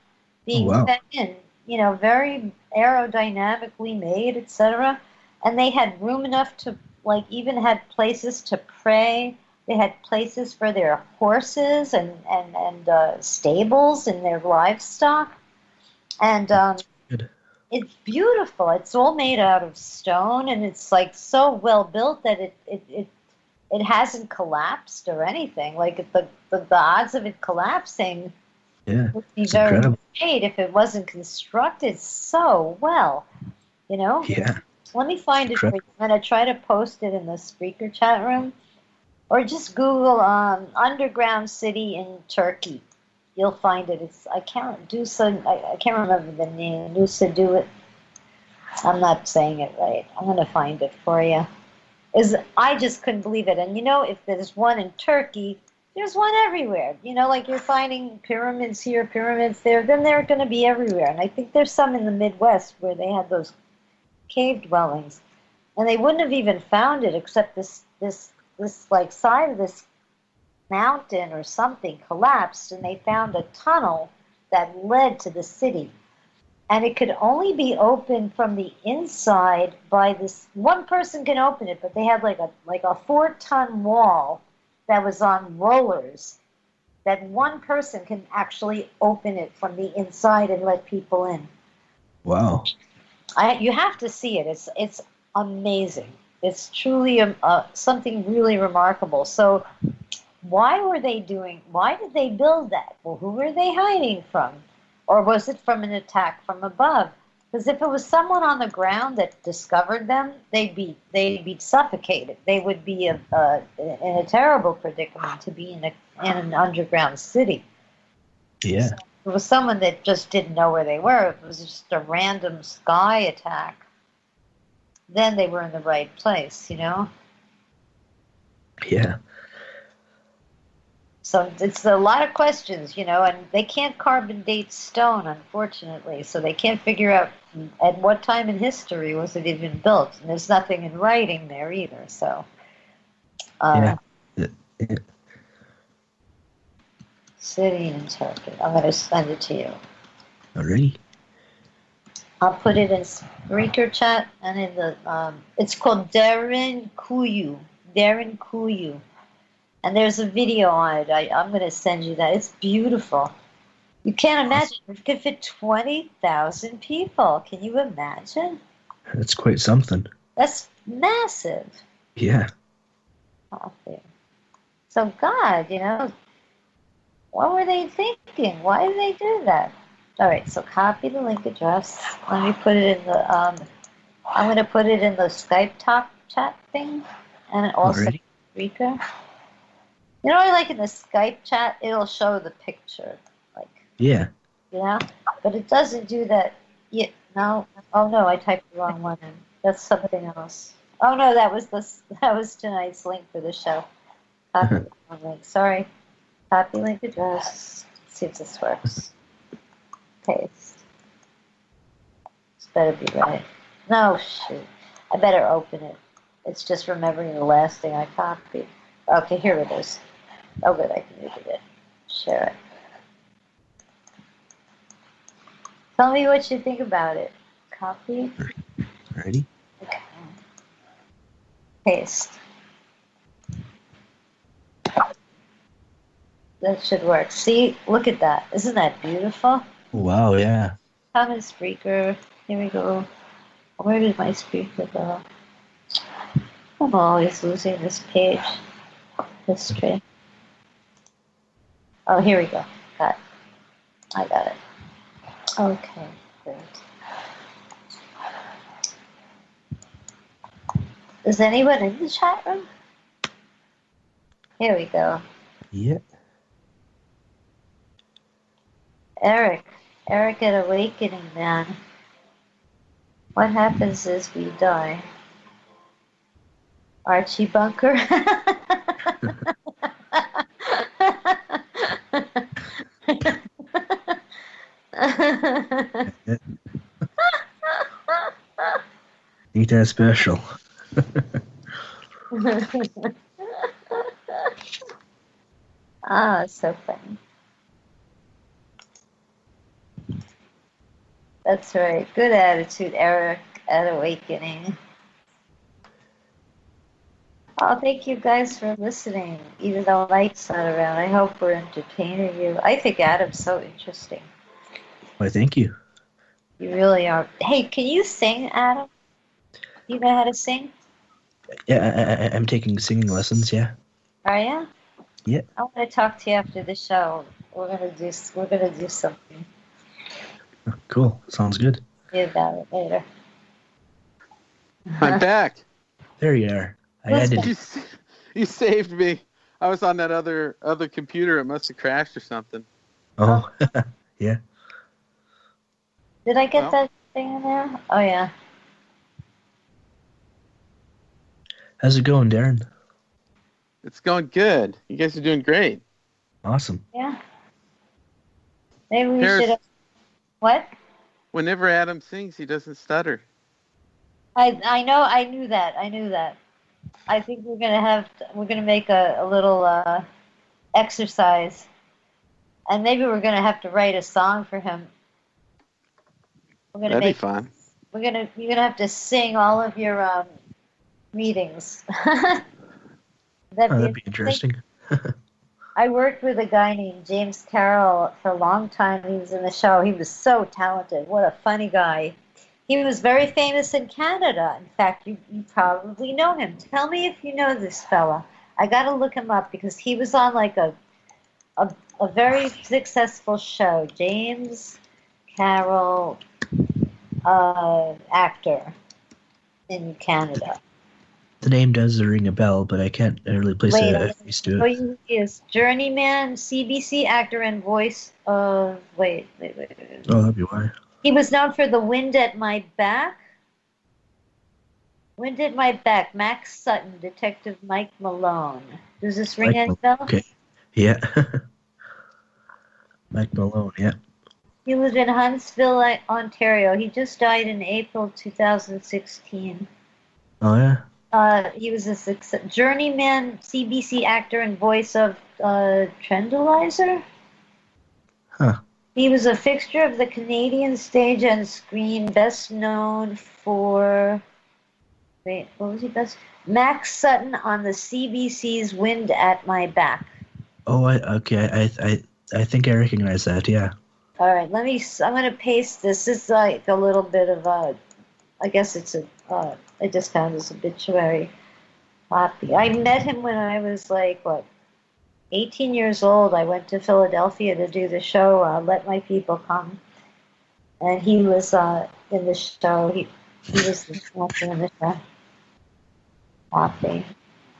being wow. fed in. You know, very aerodynamically made, etc. And they had room enough to like even had places to pray. They had places for their horses and stables and their livestock. And Good. it's beautiful. It's all made out of stone, and it's like so well built that it hasn't collapsed or anything. Like the odds of it collapsing Yeah. would be It's very incredible. great if it wasn't constructed so well. You know? Yeah. Let me find it for you. Incredible. I'm going to try to post it in the speaker chat room. Or just Google underground city in Turkey. You'll find it. It's I can't remember the name. Nusa do it. I'm not saying it right. I'm going to find it for you. I just couldn't believe it. And you know, if there's one in Turkey, there's one everywhere. You know, like you're finding pyramids here, pyramids there, then they're going to be everywhere. And I think there's some in the Midwest where they had those cave dwellings. And they wouldn't have even found it except this like side of this mountain or something collapsed, and they found a tunnel that led to the city. And it could only be opened from the inside by this one person can open it, but they had like a 4-ton wall that was on rollers that one person can actually open it from the inside and let people in. Wow. You have to see it. It's amazing. It's truly something really remarkable. So why did they build that? Well, who were they hiding from? Or was it from an attack from above? Because if it was someone on the ground that discovered them, they'd be suffocated. They would be in a terrible predicament to be in an underground city. Yeah. So if it was someone that just didn't know where they were, if it was just a random sky attack, then they were in the right place, you know? Yeah. So it's a lot of questions, and they can't carbon date stone, unfortunately. So they can't figure out at what time in history was it even built. And there's nothing in writing there either. So, Yeah. city in Turkey. I'm going to send it to you. Alrighty. I'll put it in Spreaker chat and in the. It's called Darren Kuyu. Darren Kuyu. And there's a video on it. I'm going to send you that. It's beautiful. You can't imagine. It could fit 20,000 people. Can you imagine? That's quite something. That's massive. Yeah. So, God, what were they thinking? Why did they do that? All right, so copy the link address. Let me put it in the, I'm going to put it in the Skype talk chat thing. And also Alrighty. Spreaker. I like in the Skype chat, it'll show the picture. Yeah. But it doesn't do that. Yeah, no. Oh, no, I typed the wrong one in. That's something else. Oh, no, that was tonight's link for the show. Copy the wrong link. Sorry. Copy link address. Let's see if this works. Paste. This better be right. No, shoot. I better open it. It's just remembering the last thing I copied. Okay, here it is. Oh, good, I can read it. Share it. Tell me what you think about it. Copy. Alrighty. Okay. Paste. That should work. See, look at that. Isn't that beautiful? Wow, yeah. Common Spreaker. Here we go. Where did my speaker go? I'm always losing this page. History. Oh, here we go. Got it. I got it. Okay, great. Is anyone in the chat room? Here we go. Yeah. Eric at Awakening, man. What happens is we die. Archie Bunker. Ain't that special? So funny. That's right. Good attitude, Eric at Awakening. Oh, thank you guys for listening, even though Mike's not around. I hope we're entertaining you. I think Adam's so interesting. Why, thank you. You really are. Hey, can you sing, Adam? You know how to sing? Yeah, I'm taking singing lessons, yeah. Are you? Yeah. I want to talk to you after the show. We're gonna do something. Cool. Sounds good. See about it later. I'm back. There you are. I had to. You saved me. I was on that other computer. It must have crashed or something. Oh, yeah. Did I get that thing in there? Oh, yeah. How's it going, Darren? It's going good. You guys are doing great. Awesome. Yeah. Maybe we should. What? Whenever Adam sings, he doesn't stutter. I know. I knew that. I think we're gonna make a little exercise, and maybe we're gonna have to write a song for him. That'd be fun. You're gonna have to sing all of your readings. That'd be interesting. I worked with a guy named James Carroll for a long time. He was in the show. He was so talented. What a funny guy. He was very famous in Canada. In fact, you probably know him. Tell me if you know this fella. I got to look him up because he was on like a very successful show. James Carroll, actor in Canada. The name does ring a bell, but I can't really place a face to it. He is journeyman, CBC actor and voice of... Wait. Oh, that'd be why. He was known for The Wind at My Back. Wind at My Back. Max Sutton, Detective Mike Malone. Does this ring any bell? Okay. Yeah. Mike Malone, yeah. He lived in Huntsville, Ontario. He just died in April 2016. Oh, yeah? He was a journeyman CBC actor and voice of Trendalizer. Huh. He was a fixture of the Canadian stage and screen, best known for... Wait, what was he best? Max Sutton on the CBC's Wind at My Back. Oh, okay. I think I recognize that, yeah. All right, I'm going to paste this. This is like a little bit of a... I guess it's I just found this obituary copy. I met him when I was like, 18 years old. I went to Philadelphia to do the show, Let My People Come. And he was in the show. He was in the show. Copy.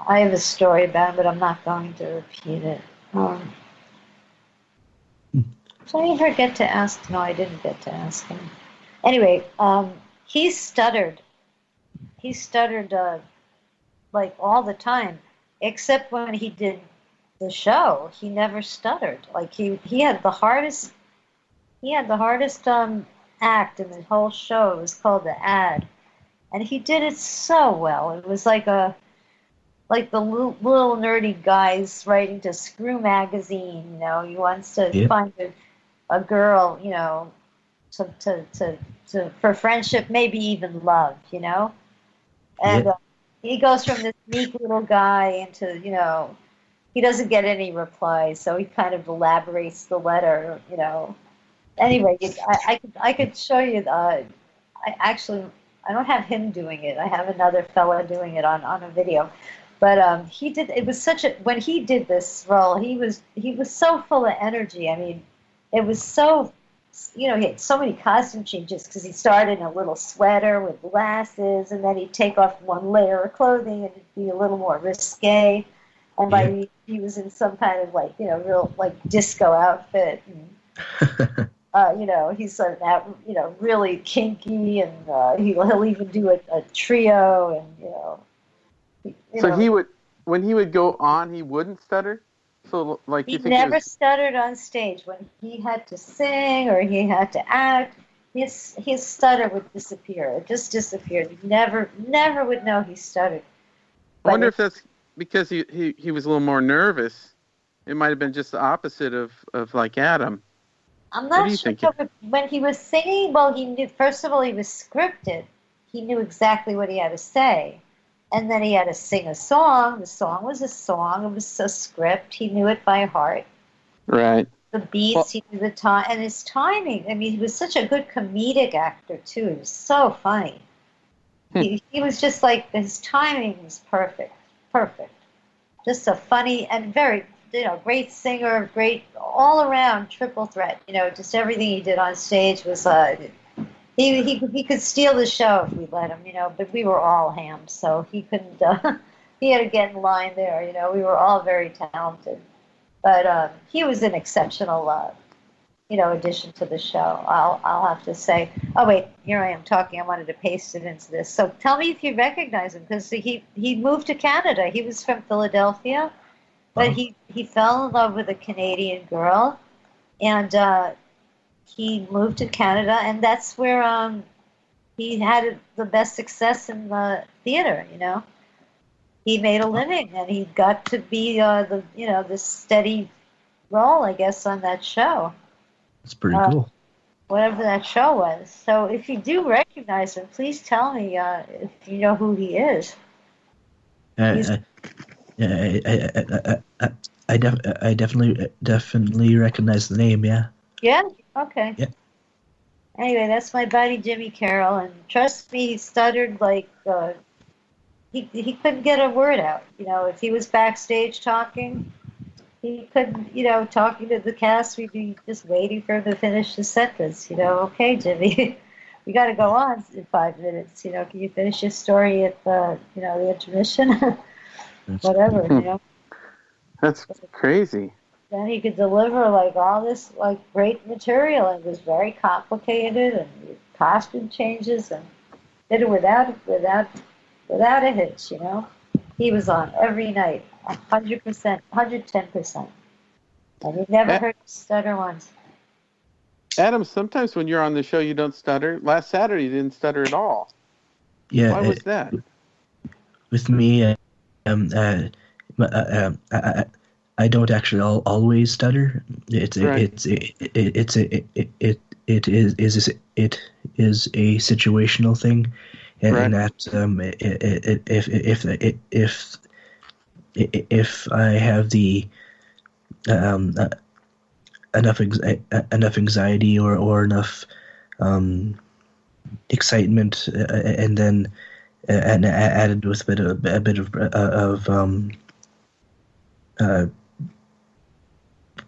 I have a story about him, but I'm not going to repeat it. Did I ever get to ask? No, I didn't get to ask him. Anyway, he stuttered. He stuttered like all the time, except when he did the show. He never stuttered. Like he had the hardest. He had the hardest act in the whole show. It was called The Ad, and he did it so well. It was like the little nerdy guys writing to Screw magazine. You know, he wants to find a girl. You know, to for friendship, maybe even love. You know. And he goes from this meek little guy into, you know, he doesn't get any replies, so he kind of elaborates the letter, you know. Anyway, I could show you. I don't have him doing it. I have another fella doing it on a video. But he did. It was such a when he did this role, he was so full of energy. I mean, it was so. You know, he had so many costume changes because he started in a little sweater with glasses, and then he'd take off one layer of clothing and it'd be a little more risque. And like he was in some kind of like, you know, real like disco outfit. And, you know, he's sort of, you know, really kinky, and he'll even do a trio, and So he would, when he would go on, he wouldn't stutter. So, like, he never stuttered on stage. When he had to sing or he had to act, his stutter would disappear. It just disappeared. You never would know he stuttered. I wonder if that's because he was a little more nervous. It might have been just the opposite of like Adam. I'm not sure. When he was singing, well, he knew. First of all, he was scripted. He knew exactly what he had to say. And then he had to sing a song. The song was a song. It was a script. He knew it by heart. Right. The beats, he knew the time. And his timing. I mean, he was such a good comedic actor, too. He was so funny. He was just like, his timing was perfect. Perfect. Just a funny and very, you know, great singer, great all-around triple threat. You know, just everything he did on stage was... He could steal the show if we let him, you know, but we were all hams, so he couldn't, he had to get in line there, you know, we were all very talented. But he was an exceptional, you know, addition to the show, I'll have to say. Oh, wait, here I am talking, I wanted to paste it into this. So tell me if you recognize him, because he moved to Canada. He was from Philadelphia, but he fell in love with a Canadian girl, and he moved to Canada, and that's where he had the best success in the theater. You know, he made a living, and he got to be the steady role, I guess, on that show. That's pretty cool. Whatever that show was. So, if you do recognize him, please tell me if you know who he is. I definitely recognize the name. Yeah. Yeah. Okay. Yeah. Anyway, that's my buddy Jimmy Carroll, and trust me, he stuttered like he couldn't get a word out. You know, if he was backstage talking, he couldn't. You know, talking to the cast, we'd be just waiting for him to finish the sentence. You know, okay, Jimmy, we got to go on in 5 minutes. You know, can you finish your story at the intermission? Whatever. You know. That's crazy. Then he could deliver like all this like great material, and it was very complicated, and costume changes, and did it without a hitch. You know, he was on every night, 100%, 110%. And you never A- heard me stutter once. Adam, sometimes when you're on the show, you don't stutter. Last Saturday, you didn't stutter at all. Yeah. Why was that? With me, I don't actually always stutter. It is a situational thing, and that if I have the enough anxiety or enough excitement, and then and added with a bit of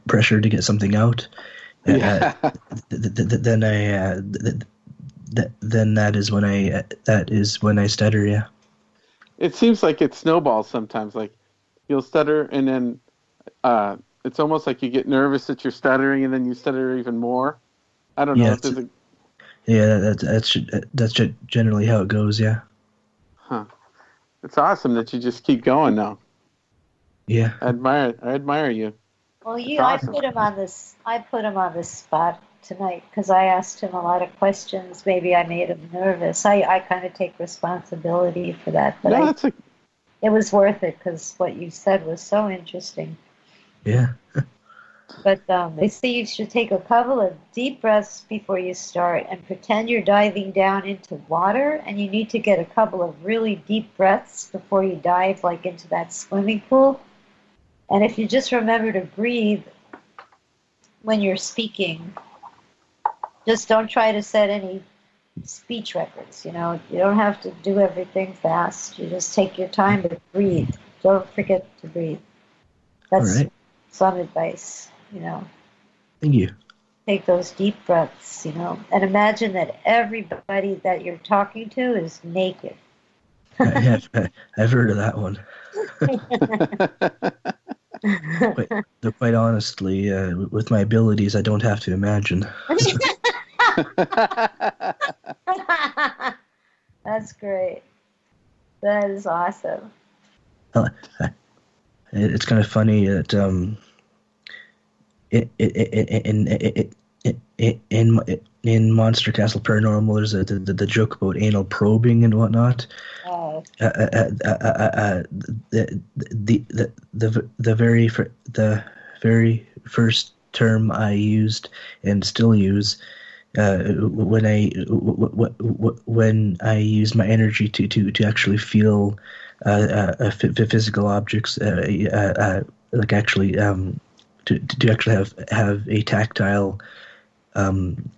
pressure to get something out, then that is when I stutter. Yeah. It seems like it snowballs sometimes. Like you'll stutter, and then it's almost like you get nervous that you're stuttering, and then you stutter even more. I don't know. Yeah, If there's that's generally how it goes. Yeah. Huh. It's awesome that you just keep going now. Yeah. I admire you. Well, Awesome. I put him on this. I put him on the spot tonight because I asked him a lot of questions. Maybe I made him nervous. I kind of take responsibility for that, but No, it was worth it because what you said was so interesting. Yeah. But they say you should take a couple of deep breaths before you start and pretend you're diving down into water, and you need to get a couple of really deep breaths before you dive like into that swimming pool. And if you just remember to breathe when you're speaking, just don't try to set any speech records. You don't have to do everything fast. You just take your time to breathe. Don't forget to breathe. That's All right. some advice, Thank you. Take those deep breaths, and imagine that everybody that you're talking to is naked. I've heard of that one. Quite honestly, with my abilities, I don't have to imagine. That's great. That is awesome. It's kind of funny that in Monster Castle Paranormal, there's the joke about anal probing and whatnot. Oh. The very first term I used and still use when I use my energy to actually feel physical objects, like actually to actually have a tactile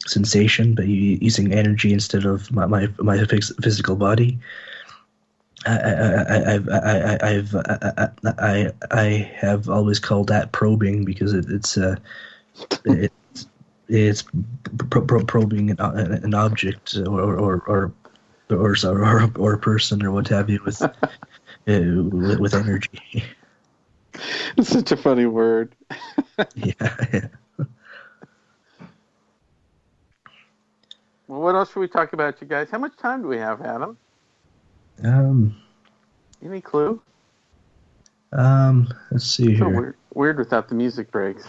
sensation, but using energy instead of my physical body. I have always called that probing because it's probing an object or a person or what have you with energy. It's such a funny word. Yeah. Well, what else should we talk about, you guys? How much time do we have, Adam? Any clue? Let's see So here. weird without the music breaks.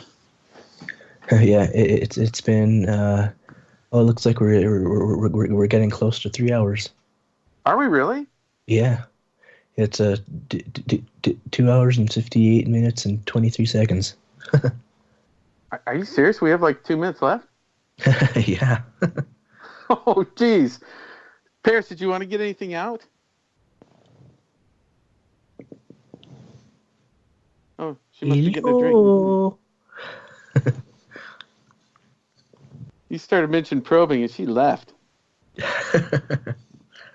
Yeah, it's been. It looks like we're getting close to 3 hours. Are we really? Yeah, it's 2 hours and 58 minutes and 23 seconds. Are you serious? We have like 2 minutes left? Yeah. Oh, geez. Paris, did you want to get anything out? Oh, she must be getting a drink. You started mentioning probing and she left.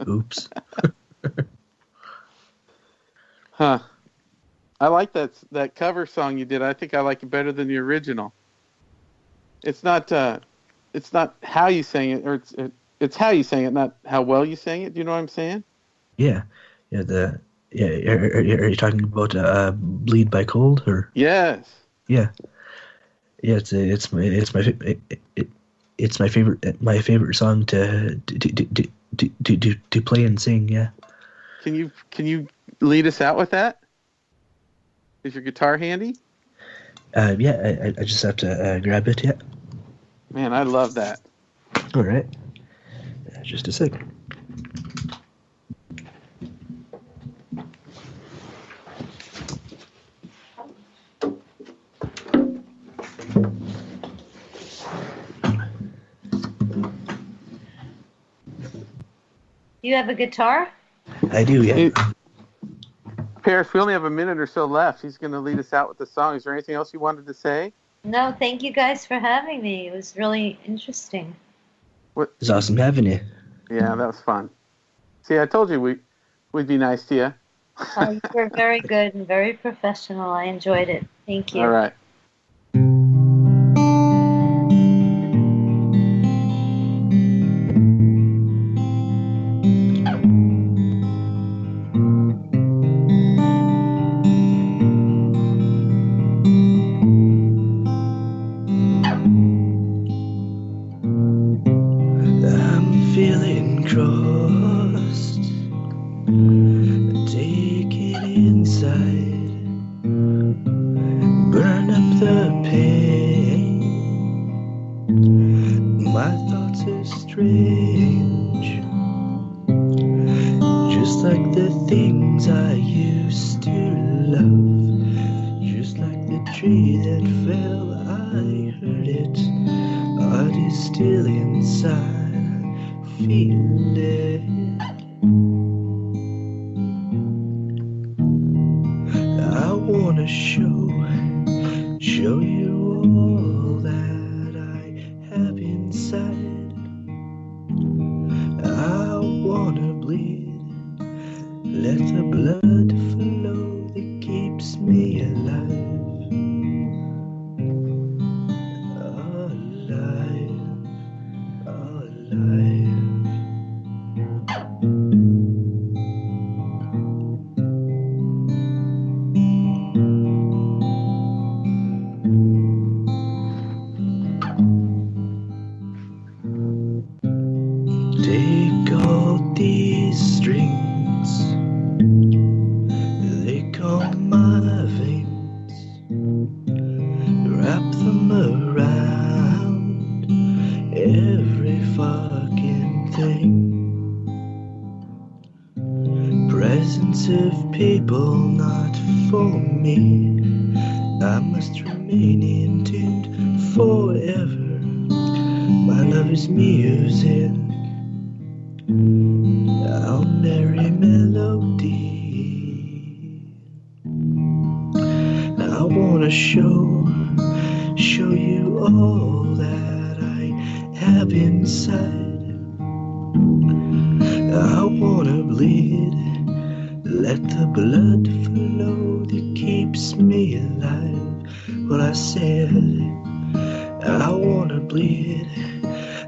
Oops. Huh. I like that cover song you did. I think I like it better than the original. It's not how you sang it, or it's how you sang it, not how well you sang it. Do you know what I'm saying? Yeah. Yeah. Are you talking about "Bleed by Cold" or? Yes. Yeah. Yeah. It's my favorite song to play and sing. Yeah. Can you lead us out with that? Is your guitar handy? Yeah, I just have to grab it. Yeah. Man, I love that. All right. Just a second. You have a guitar? I do, yeah. Hey, Paris, we only have a minute or so left. He's going to lead us out with the song. Is there anything else you wanted to say? No, thank you guys for having me. It was really interesting. What? It's awesome having you. Yeah, that was fun. See, I told you we'd be nice to you. You were very good and very professional. I enjoyed it. Thank you. All right. I'm feeling crossed. Take it inside. Burn up the pain. My thoughts are strange. Just like the things I used to love. Just like the tree that fell, I heard it. Heart is still inside. I feel it. I wanna show you all that I have inside. I wanna bleed, let the blood flow that keeps me alive. Alive, alive. Take all these strings, they calm my veins, wrap them around every fucking thing. Presence of people not for me, I must remain in tune forever. My love is music, our merry melody. I wanna show you all that I have inside. I wanna bleed, let the blood flow that keeps me alive. What I said, I wanna bleed,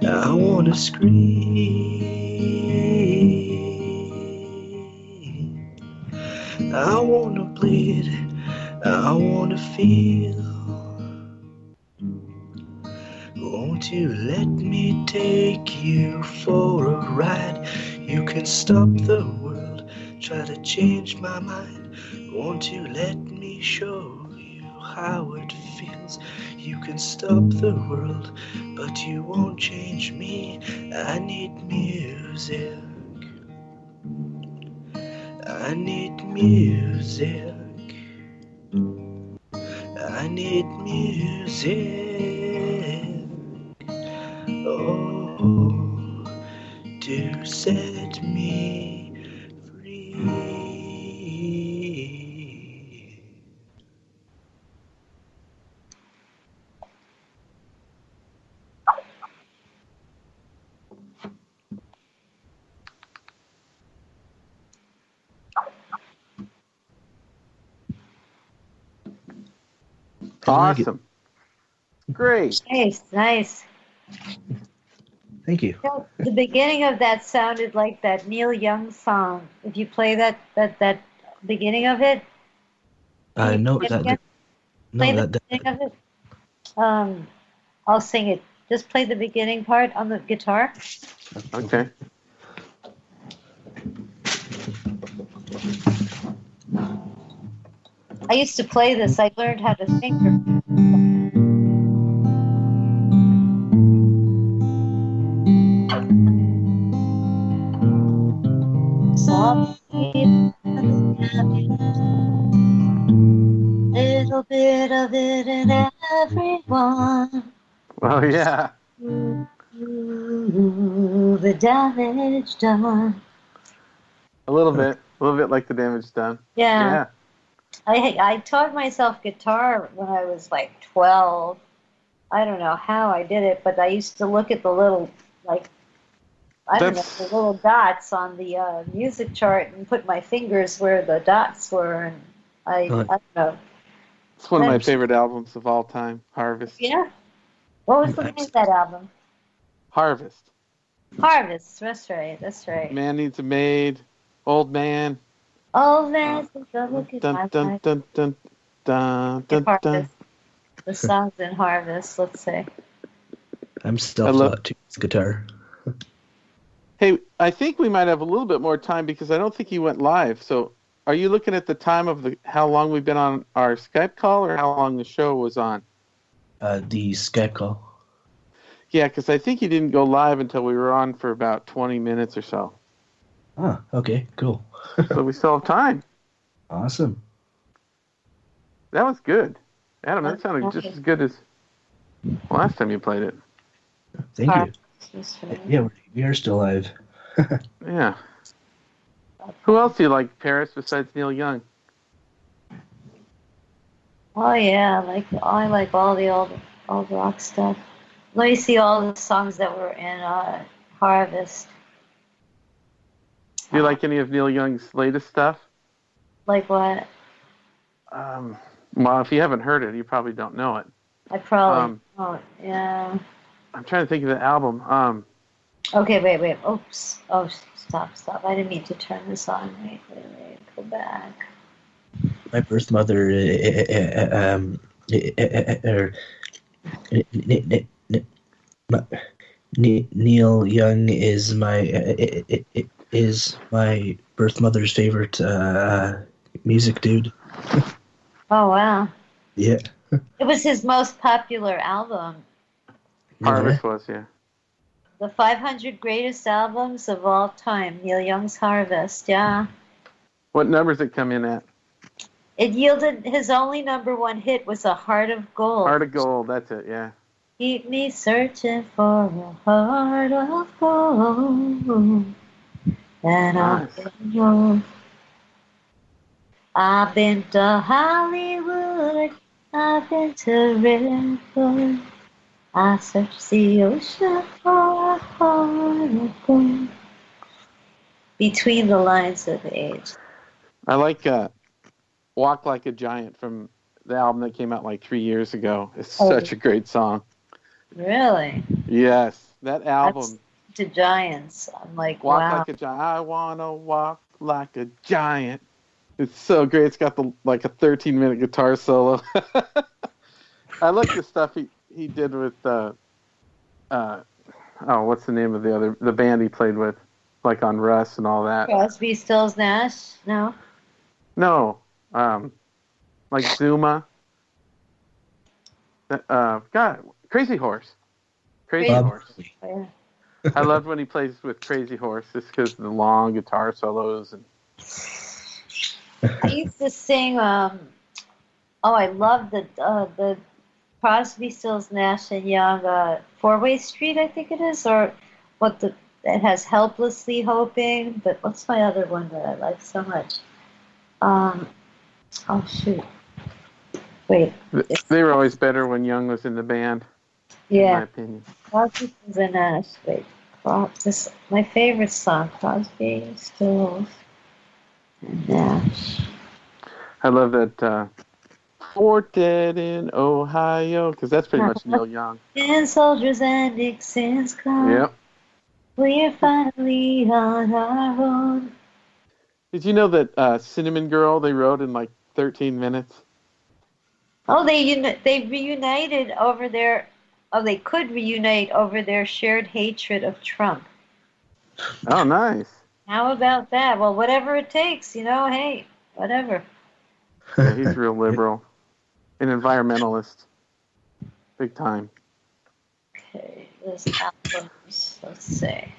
I wanna scream. I wanna bleed, I wanna feel. Won't you let me take you for a ride? You can stop the world, try to change my mind. Won't you let me show you how it feels? You can stop the world, but you won't change me. I need music. I need music. I need music. Oh, to set me free. Awesome. Great. Nice. Thank you. So the beginning of that sounded like that Neil Young song. If you play that beginning of it, No, play that, the beginning of it. I'll sing it. Just play the beginning part on the guitar. Okay. I used to play this. I learned how to sing. everyone. Oh yeah. Ooh, the damage done. A little bit like the damage done. Yeah. I taught myself guitar when I was like 12. I don't know how I did it, but I used to look at the little, like, I don't know, the little dots on the music chart and put my fingers where the dots were, and I don't know. It's one of my favorite albums of all time, Harvest. Yeah? What was the name of that album? Harvest. Harvest, that's right. Man Needs a Maid, Old Man. Old Man, look at my life. Harvest. The songs in Harvest, let's say. I'm self-taught to use guitar. Hey, I think we might have a little bit more time because I don't think he went live. So are you looking at the time of how long we've been on our Skype call or how long the show was on? The Skype call. Yeah, because I think he didn't go live until we were on for about 20 minutes or so. Ah, okay, cool. So we still have time. Awesome. That was good. Adam, that sounded just as good as last time you played it. Thank you. Yeah, we are still live. Yeah. Who else do you like, Paris, besides Neil Young? Oh yeah, I like all the old rock stuff. Let me see all the songs that were in Harvest. Do you like any of Neil Young's latest stuff? Like what? Well, if you haven't heard it, you probably don't know it. I probably don't. Yeah. I'm trying to think of the album. Okay, wait. Oops. Oh, stop. I didn't mean to turn this on. Wait. Go back. My birth mother, Neil Young is my birth mother's favorite music dude. Oh wow. Yeah. It was his most popular album. Harvest was, yeah. The 500 greatest albums of all time. Neil Young's Harvest. Yeah. What numbers it come in at? It yielded his only number one hit was A Heart of Gold. Heart of Gold, that's it, yeah. Keep me searching for a heart of gold. And I've been to Hollywood, I've been to Redwood, I searched the ocean for a heart of gold. Between the Lines of Age. I like Walk Like a Giant from the album that came out like 3 years ago. It's such a great song. Really? Yes, that album. To Giants. I'm like, Walk wow. Like a Giant. I want to walk like a giant. It's so great. It's got a 13-minute guitar solo. I like the stuff he did with what's the name of the band he played with, like on Russ and all that. Crosby, Stills, Nash? No. No, like Zuma. Crazy Horse. Crazy Horse. Yeah. I loved when he plays with Crazy Horse, just because of the long guitar solos and. I used to sing. I love the Crosby, Stills, Nash and Young Four-Way Street, I think it is, or it has Helplessly Hoping. But what's my other one that I like so much? Oh shoot! Wait. They were always better when Young was in the band. Yeah. In my opinion. Crosby, Stills, and Nash. Wait. My favorite song, Crosby, Stills, and Nash. I love that Fort Dead in Ohio, because that's pretty much Neil Young. And soldiers and Dixon's come. Yep. We're finally on our own. Did you know that Cinnamon Girl they wrote in like 13 minutes? Oh, they reunited over their. Oh, they could reunite over their shared hatred of Trump. Oh, nice. How about that? Well, whatever it takes, hey, whatever. Yeah, he's real liberal. An environmentalist. Big time. Okay, this albums, let's see.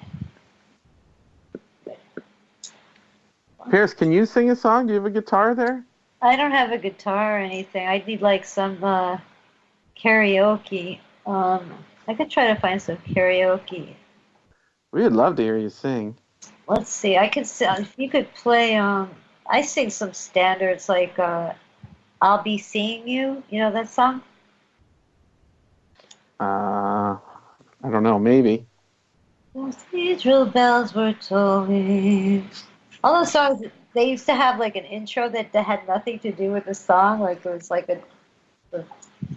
Paris, can you sing a song? Do you have a guitar there? I don't have a guitar or anything. I need like some karaoke. I could try to find some karaoke. We would love to hear you sing. Let's see. I could if you could play. I sing some standards like "I'll Be Seeing You." You know that song? I don't know, maybe. Cathedral bells were tolling. All those songs, they used to have like an intro that had nothing to do with the song. Like it was like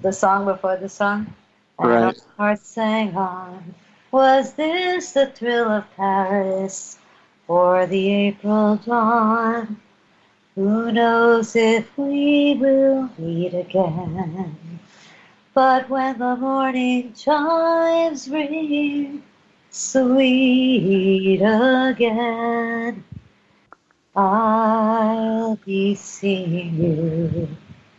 the song before the song. And Right. our hearts sang on. Was this the thrill of Paris or the April dawn? Who knows if we will meet again? But when the morning chimes ring sweet again, I'll be seeing you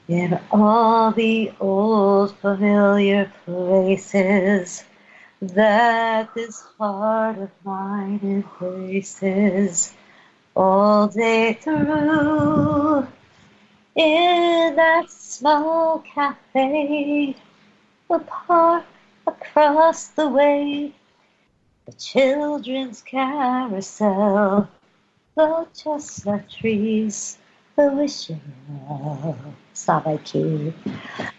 in all the old familiar places that this heart of mine embraces all day through. In that small cafe, the park across the way, the children's carousel, the chestnut trees, the wishing well. It's not my key.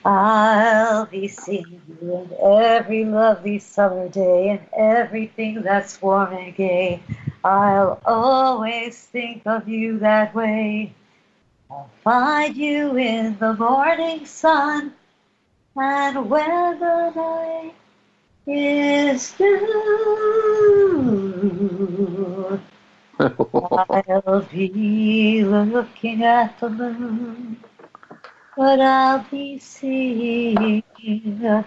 I'll be seeing you in every lovely summer day and everything that's warm and gay. I'll always think of you that way. I'll find you in the morning sun, and when the night is through, I'll be looking at the moon, but I'll be seeing you.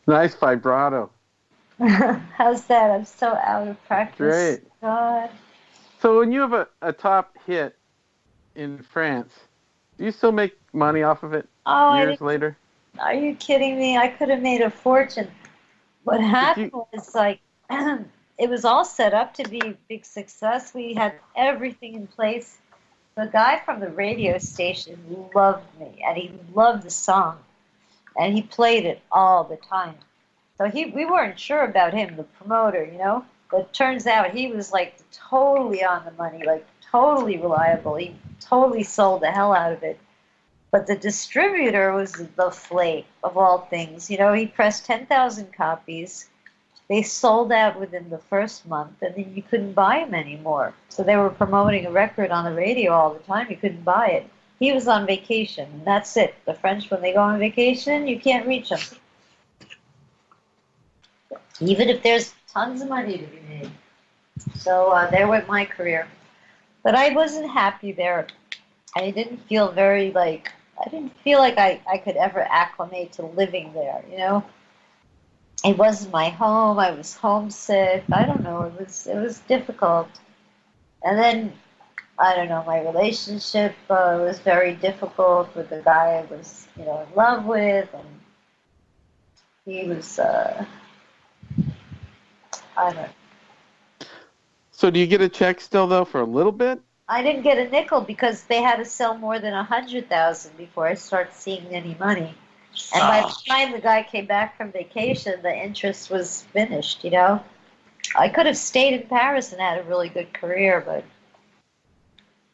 Nice vibrato. How's that? I'm so out of practice. Great. God. So when you have a top hit in France, do you still make money off of it years later? Are you kidding me? I could have made a fortune. What happened was like, it was all set up to be a big success. We had everything in place. The guy from the radio station loved me, and he loved the song, and he played it all the time. So we weren't sure about him, the promoter, you know. But it turns out he was like totally on the money, like totally reliable. He totally sold the hell out of it. But the distributor was the flake of all things. You know, he pressed 10,000 copies. They sold out within the first month, and then you couldn't buy them anymore. So they were promoting a record on the radio all the time. You couldn't buy it. He was on vacation, and that's it. The French, when they go on vacation, you can't reach them. Even if there's tons of money to be made. So there went my career. But I wasn't happy there. I didn't feel I didn't feel like I could ever acclimate to living there, you know? It wasn't my home. I was homesick. I don't know. It was difficult. And then, I don't know, my relationship was very difficult with the guy I was, you know, in love with. And he was, I don't know. So do you get a check still, though, for a little bit? I didn't get a nickel because they had to sell more than 100,000 before I started seeing any money. And by the time the guy came back from vacation, the interest was finished, you know. I could have stayed in Paris and had a really good career, but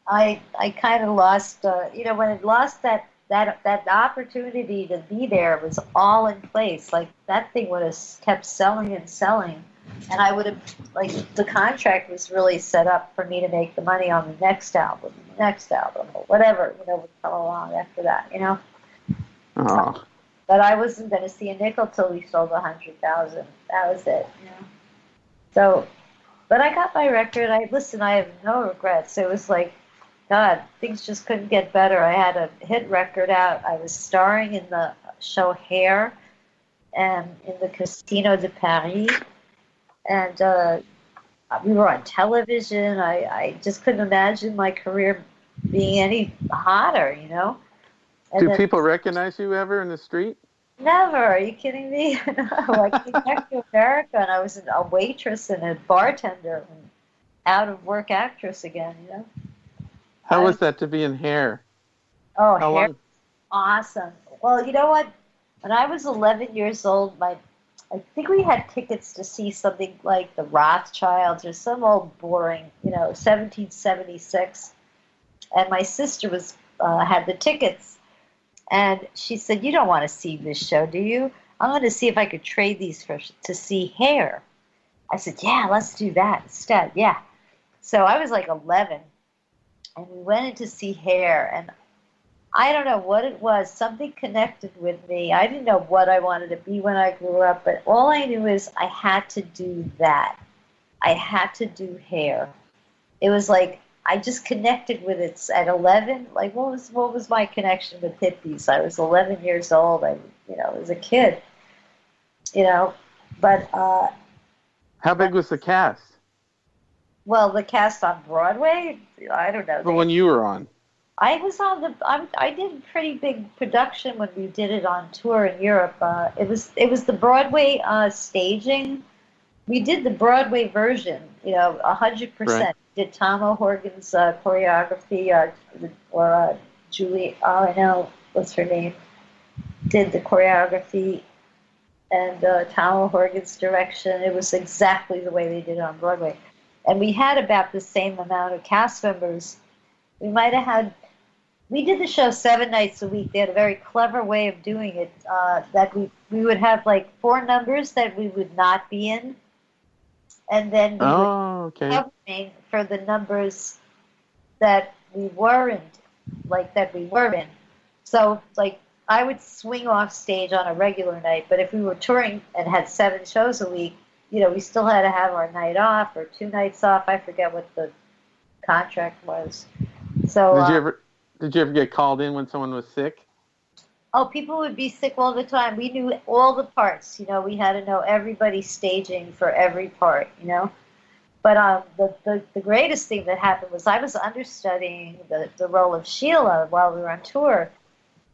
I kind of lost, you know, when it lost that opportunity to be there, it was all in place. Like, that thing would have kept selling and selling. And I would have, like, the contract was really set up for me to make the money on the next album, or whatever, you know, would come along after that, you know. Oh. But I wasn't going to see a nickel till we sold 100,000. That was it, you know. So, but I got my record. I have no regrets. It was like, God, things just couldn't get better. I had a hit record out. I was starring in the show Hair and in the Casino de Paris. And we were on television. I just couldn't imagine my career being any hotter, you know. And Do then, people recognize you ever in the street? Never. Are you kidding me? No. I came back to America and I was a waitress and a bartender and out of work actress again, you know. How was that to be in Hair? Oh, How hair, long? awesome. Well, you know what? When I was 11 years old, I think we had tickets to see something like the Rothschilds or some old boring, 1776. And my sister was had the tickets, and she said, "You don't want to see this show, do you? I'm going to see if I could trade these for to see Hair." I said, "Yeah, let's do that instead." Yeah. So I was like 11, and we went in to see Hair, and I don't know what it was. Something connected with me. I didn't know what I wanted to be when I grew up, but all I knew is I had to do that. I had to do Hair. It was like I just connected with it at 11. Like what was my connection with hippies? I was 11 years old. I was a kid. You know, but How big was the cast? well, the cast on Broadway. I don't know. The one you were on. I was on I did a pretty big production when we did it on tour in Europe. It was the Broadway staging. We did the Broadway version, 100%. Right. Did Tom O'Horgan's choreography, or Julie, oh, I know, what's her name, did the choreography, and Tom O'Horgan's direction. It was exactly the way they did it on Broadway. And we had about the same amount of cast members. We did the show 7 nights a week. They had a very clever way of doing it, that we would have like 4 numbers that we would not be in, and then we would Okay. covering for the numbers that we weren't, that we were in. So, like, I would swing off stage on a regular night, but if we were touring and had 7 shows a week, we still had to have our night off or 2 nights off. I forget what the contract was. So, Did you ever get called in when someone was sick? oh, people would be sick all the time. We knew all the parts. We had to know everybody's staging for every part. But the greatest thing that happened was I was understudying the role of Sheila while we were on tour.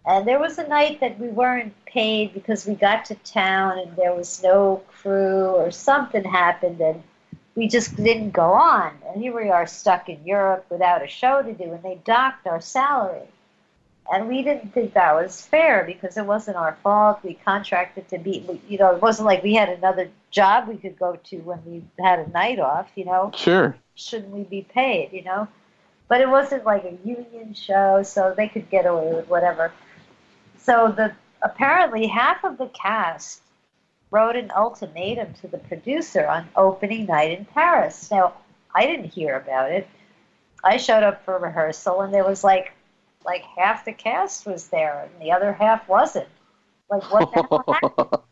And there was a night that we weren't paid because we got to town and there was no crew or something happened and we just didn't go on. And here we are stuck in Europe without a show to do, and they docked our salary. And we didn't think that was fair because it wasn't our fault. We contracted to be, it wasn't like we had another job we could go to when we had a night off, Sure. Shouldn't we be paid, But it wasn't like a union show, so they could get away with whatever. So apparently half of the cast wrote an ultimatum to the producer on opening night in Paris. Now, I didn't hear about it. I showed up for rehearsal, and there was like half the cast was there, and the other half wasn't. Like, what the hell happened?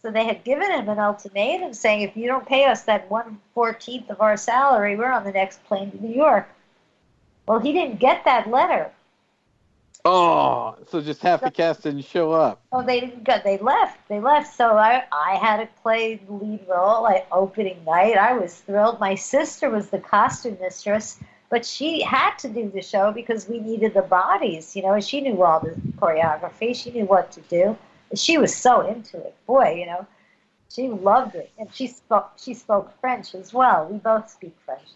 So they had given him an ultimatum saying, if you don't pay us that 1/14 of our salary, we're on the next plane to New York. Well, he didn't get that letter. Oh, so just half the cast didn't show up. Oh, they didn't go. They left. So I had to play the lead role like opening night. I was thrilled. My sister was the costume mistress, but she had to do the show because we needed the bodies, She knew all the choreography. She knew what to do. She was so into it. Boy, she loved it. And she spoke French as well. We both speak French.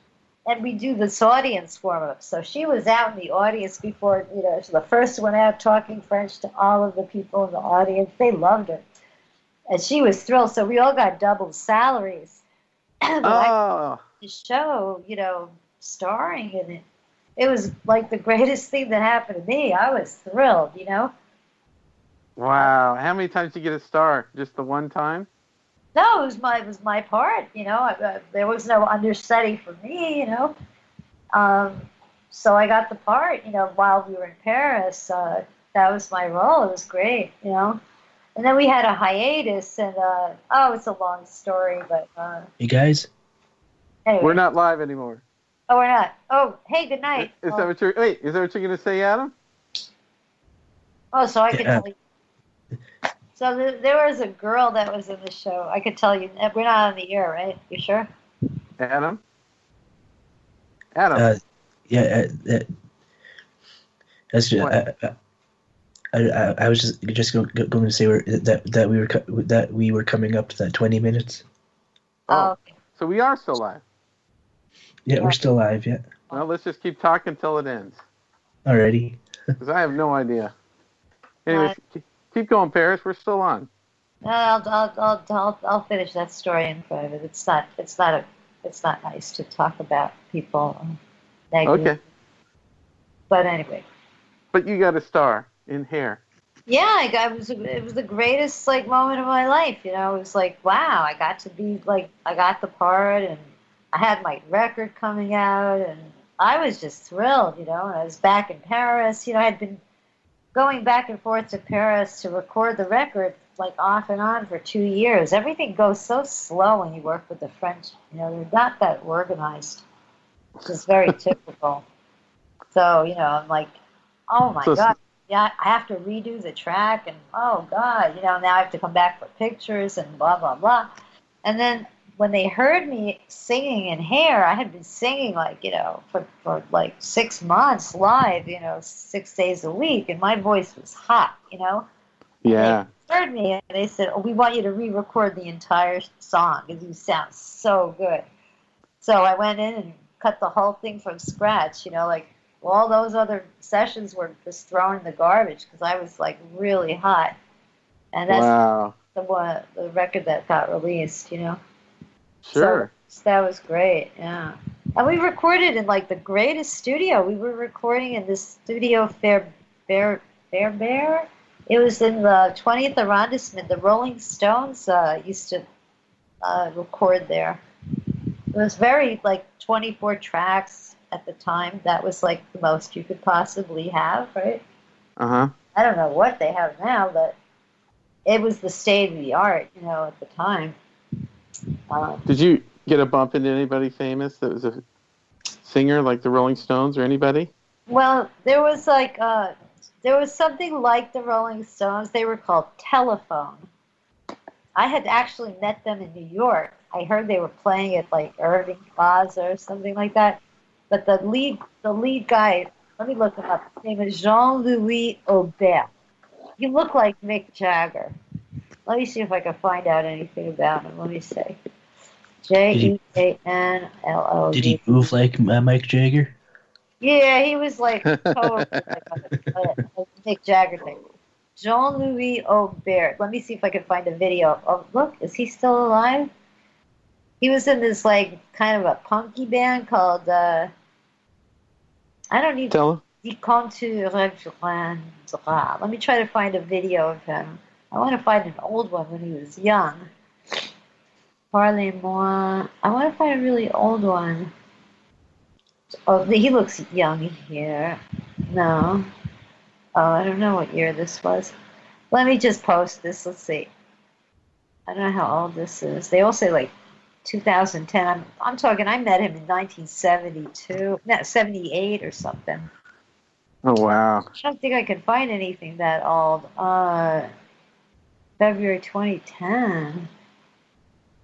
And we do this audience warm-up. So she was out in the audience before, she the first one out talking French to all of the people in the audience. They loved her. And she was thrilled. So we all got double salaries. The show, starring in it. It was like the greatest thing that happened to me. I was thrilled, Wow. How many times did you get a star? Just the one time? No, it was my part, there was no understudy for me, so I got the part, while we were in Paris. That was my role. It was great, And then we had a hiatus, and it's a long story, but You guys? anyway. We're not live anymore. Oh, we're not. Oh, hey, good night. Is that what you're going to say, Adam? Oh, so I could Yeah. tell you. So there was a girl that was in the show. I could tell you. We're not on the air, right? You sure? Adam? Yeah. That's What? I was just going to say that we were coming up to that 20 minutes. Oh, okay. So we are still live. Yeah, we're still live. Yeah. Well, let's just keep talking till it ends. Alrighty. Because I have no idea. Anyway, keep going, Paris. We're still on. I'll finish that story in private. It's not nice to talk about people negative. Okay. But anyway. But you got a star in Hair. Yeah, it was the greatest like moment of my life. You know, it was like, wow, I got to be like, I got the part, and I had my record coming out, and I was just thrilled. You know, and I was back in Paris. You know, I had been going back and forth to Paris to record the record, like off and on for 2 years. Everything goes so slow when you work with the French. You know, they're not that organized, which is very typical. So, you know, I'm like, oh my God, yeah, I have to redo the track, and oh God, you know, now I have to come back for pictures and blah, blah, blah. And then when they heard me singing in Hair, I had been singing like, you know, for like 6 months live, you know, 6 days a week, and my voice was hot, you know. Yeah. They heard me and they said, oh, we want you to re-record the entire song because you sound so good. So I went in and cut the whole thing from scratch, you know, like all those other sessions were just thrown in the garbage because I was like really hot. And that's the record that got released, you know. Sure. So that was great, yeah. And we recorded in like the greatest studio. We were recording in this studio, Fairbear. It was in the 20th arrondissement. The Rolling Stones used to record there. It was very like 24 tracks at the time. That was like the most you could possibly have, right? Uh-huh. I don't know what they have now, but it was the state of the art, you know, at the time. Did you get a bump into anybody famous that was a singer like the Rolling Stones or anybody? Well, there was like there was something like the Rolling Stones. They were called Telephone. I had actually met them in New York. I heard they were playing at like Irving Plaza or something like that. But the lead guy, let me look him up. His name is Jean-Louis Aubert. He looked like Mick Jagger. Let me see if I can find out anything about him. Let me see. Jeanllo. Did he move like Mike Jagger? Yeah, he was like totally like Mick Jagger thing. Jean-Louis Aubert. Let me see if I can find a video. Oh, look, is he still alive? He was in this like kind of a punky band called I don't need Die Contour Reviendra. Let me try to find a video of him. I want to find an old one when he was young. Parlez-moi. I want to find a really old one. Oh, he looks young here. No. Oh, I don't know what year this was. Let me just post this. Let's see. I don't know how old this is. They all say like 2010. I'm talking, I met him in 1972. No, 78 or something. Oh, wow. I don't think I can find anything that old. February 2010.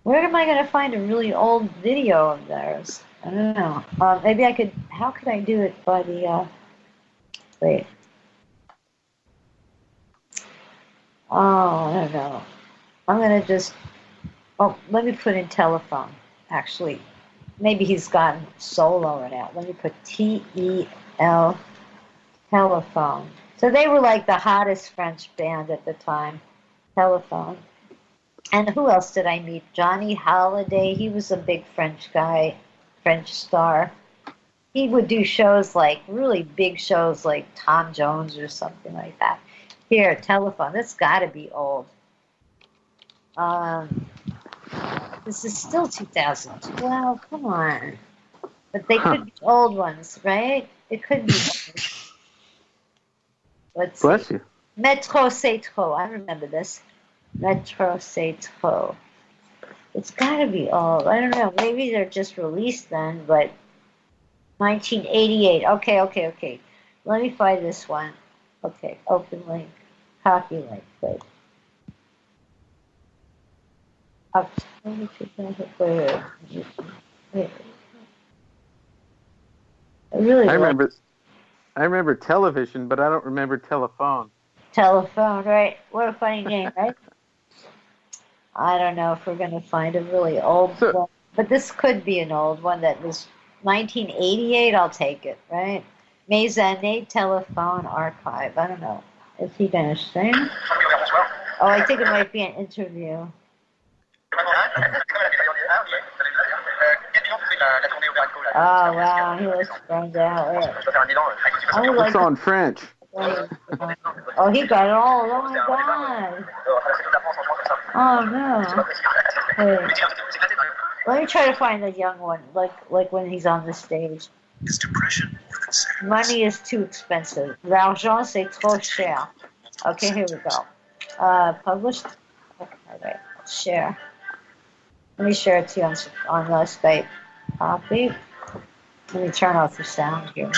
Where am I going to find a really old video of theirs? I don't know. Maybe I could. How could I do it by the? Wait. Oh, I don't know. I'm going to just. Oh, let me put in Telephone. Actually, maybe he's gotten solo now. Let me put T-E-L Telephone. So they were like the hottest French band at the time. Telephone. And who else did I meet? Johnny Hallyday. He was a big French guy, French star. He would do shows like, really big shows like Tom Jones or something like that. Here, Telephone. That's got to be old. This is still 2012. Come on. But they could be old ones, right? It could be old. Let's see. Bless you. Métro c'est trop. I remember this. Métro c'est trop. It's got to be old. I don't know. Maybe they're just released then, but 1988. Okay. Let me find this one. Okay, open link. Copy link. Wait. October 2000. Wait. I remember television, but I don't remember telephone. Telephone, right? What a funny name, right? I don't know if we're going to find a really old one, but this could be an old one that was 1988. I'll take it, right? Mes années téléphone archive. I don't know. Is he gonna sing? Oh, I think it might be an interview. Oh wow, he looks burned out. It's on French. Oh, he got it all. Oh my god. Oh no. Wait. Let me try to find the young one, like when he's on the stage. Is depression Money is too expensive. L'argent c'est trop cher. Okay, here we go. Published. Okay, wait. Share. Let me share it to you on Skype. Copy. Let me turn off the sound here.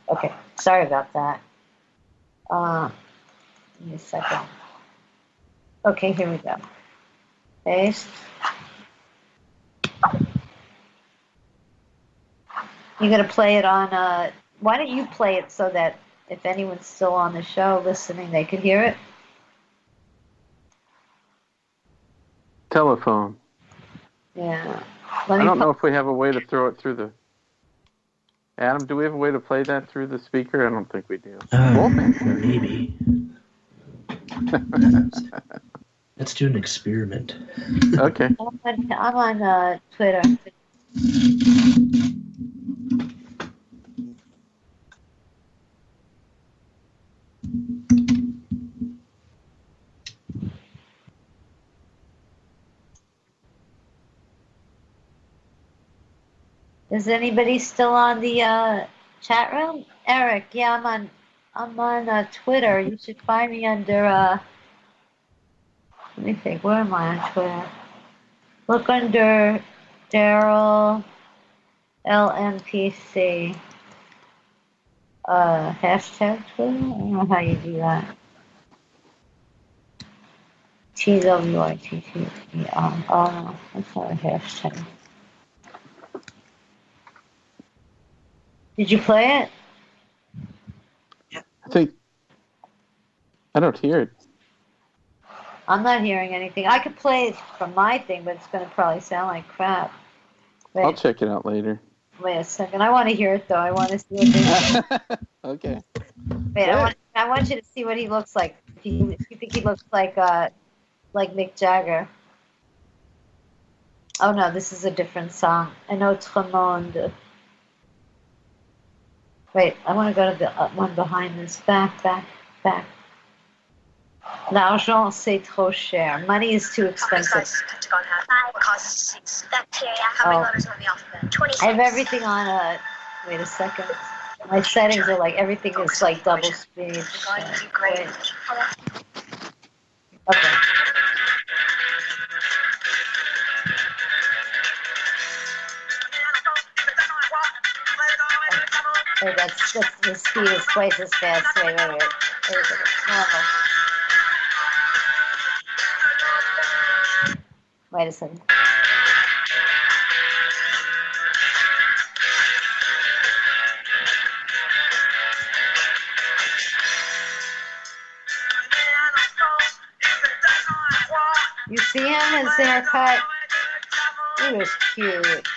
Okay, sorry about that. Give me a second. Okay, here we go. Paste. You're gonna play it on. Why don't you play it so that if anyone's still on the show listening, they could hear it? Telephone. Yeah. I don't know if we have a way to throw it through the... Adam, do we have a way to play that through the speaker? I don't think we do. Maybe. Let's do an experiment. Okay. I'm on Twitter. Is anybody still on the chat room? Eric, yeah, I'm on Twitter. You should find me under let me think, where am I on Twitter? Look under Daryl LMPC. Hashtag Twitter? I don't know how you do that. TWITTER. Oh no, that's not a hashtag. Did you play it? I think... I don't hear it. I'm not hearing anything. I could play it from my thing, but it's going to probably sound like crap. I'll check it out later. Wait a second. I want to hear it, though. I want to see what they Okay. Wait, I want you to see what he looks like. If you think he looks like Mick Jagger. Oh, no, this is a different song. Un autre monde. Wait, I want to go to the one behind this. Back. L'argent, c'est trop cher. Money is too expensive. Oh. I have everything on wait a second. My settings are like, everything is like double speed. Wait. Okay. Wait, that's the speed is twice as fast. Wait. Normal. Wait a second. You see him, his haircut? He was cute.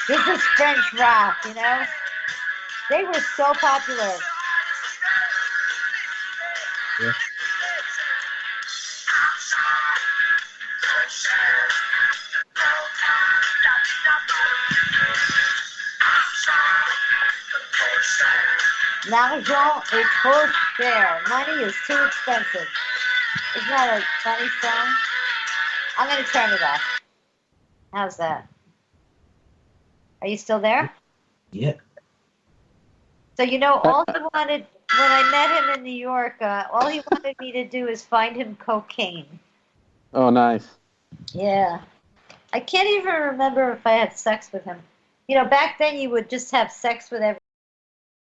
This is French rock, you know? They were so popular. Yeah. L'argent est trop cher. Money is too expensive. Isn't that a funny song? I'm going to turn it off. How's that? Are you still there? Yeah. So, you know, all he wanted, when I met him in New York, all he wanted me to do is find him cocaine. Oh, nice. Yeah. I can't even remember if I had sex with him. You know, back then you would just have sex with everyone.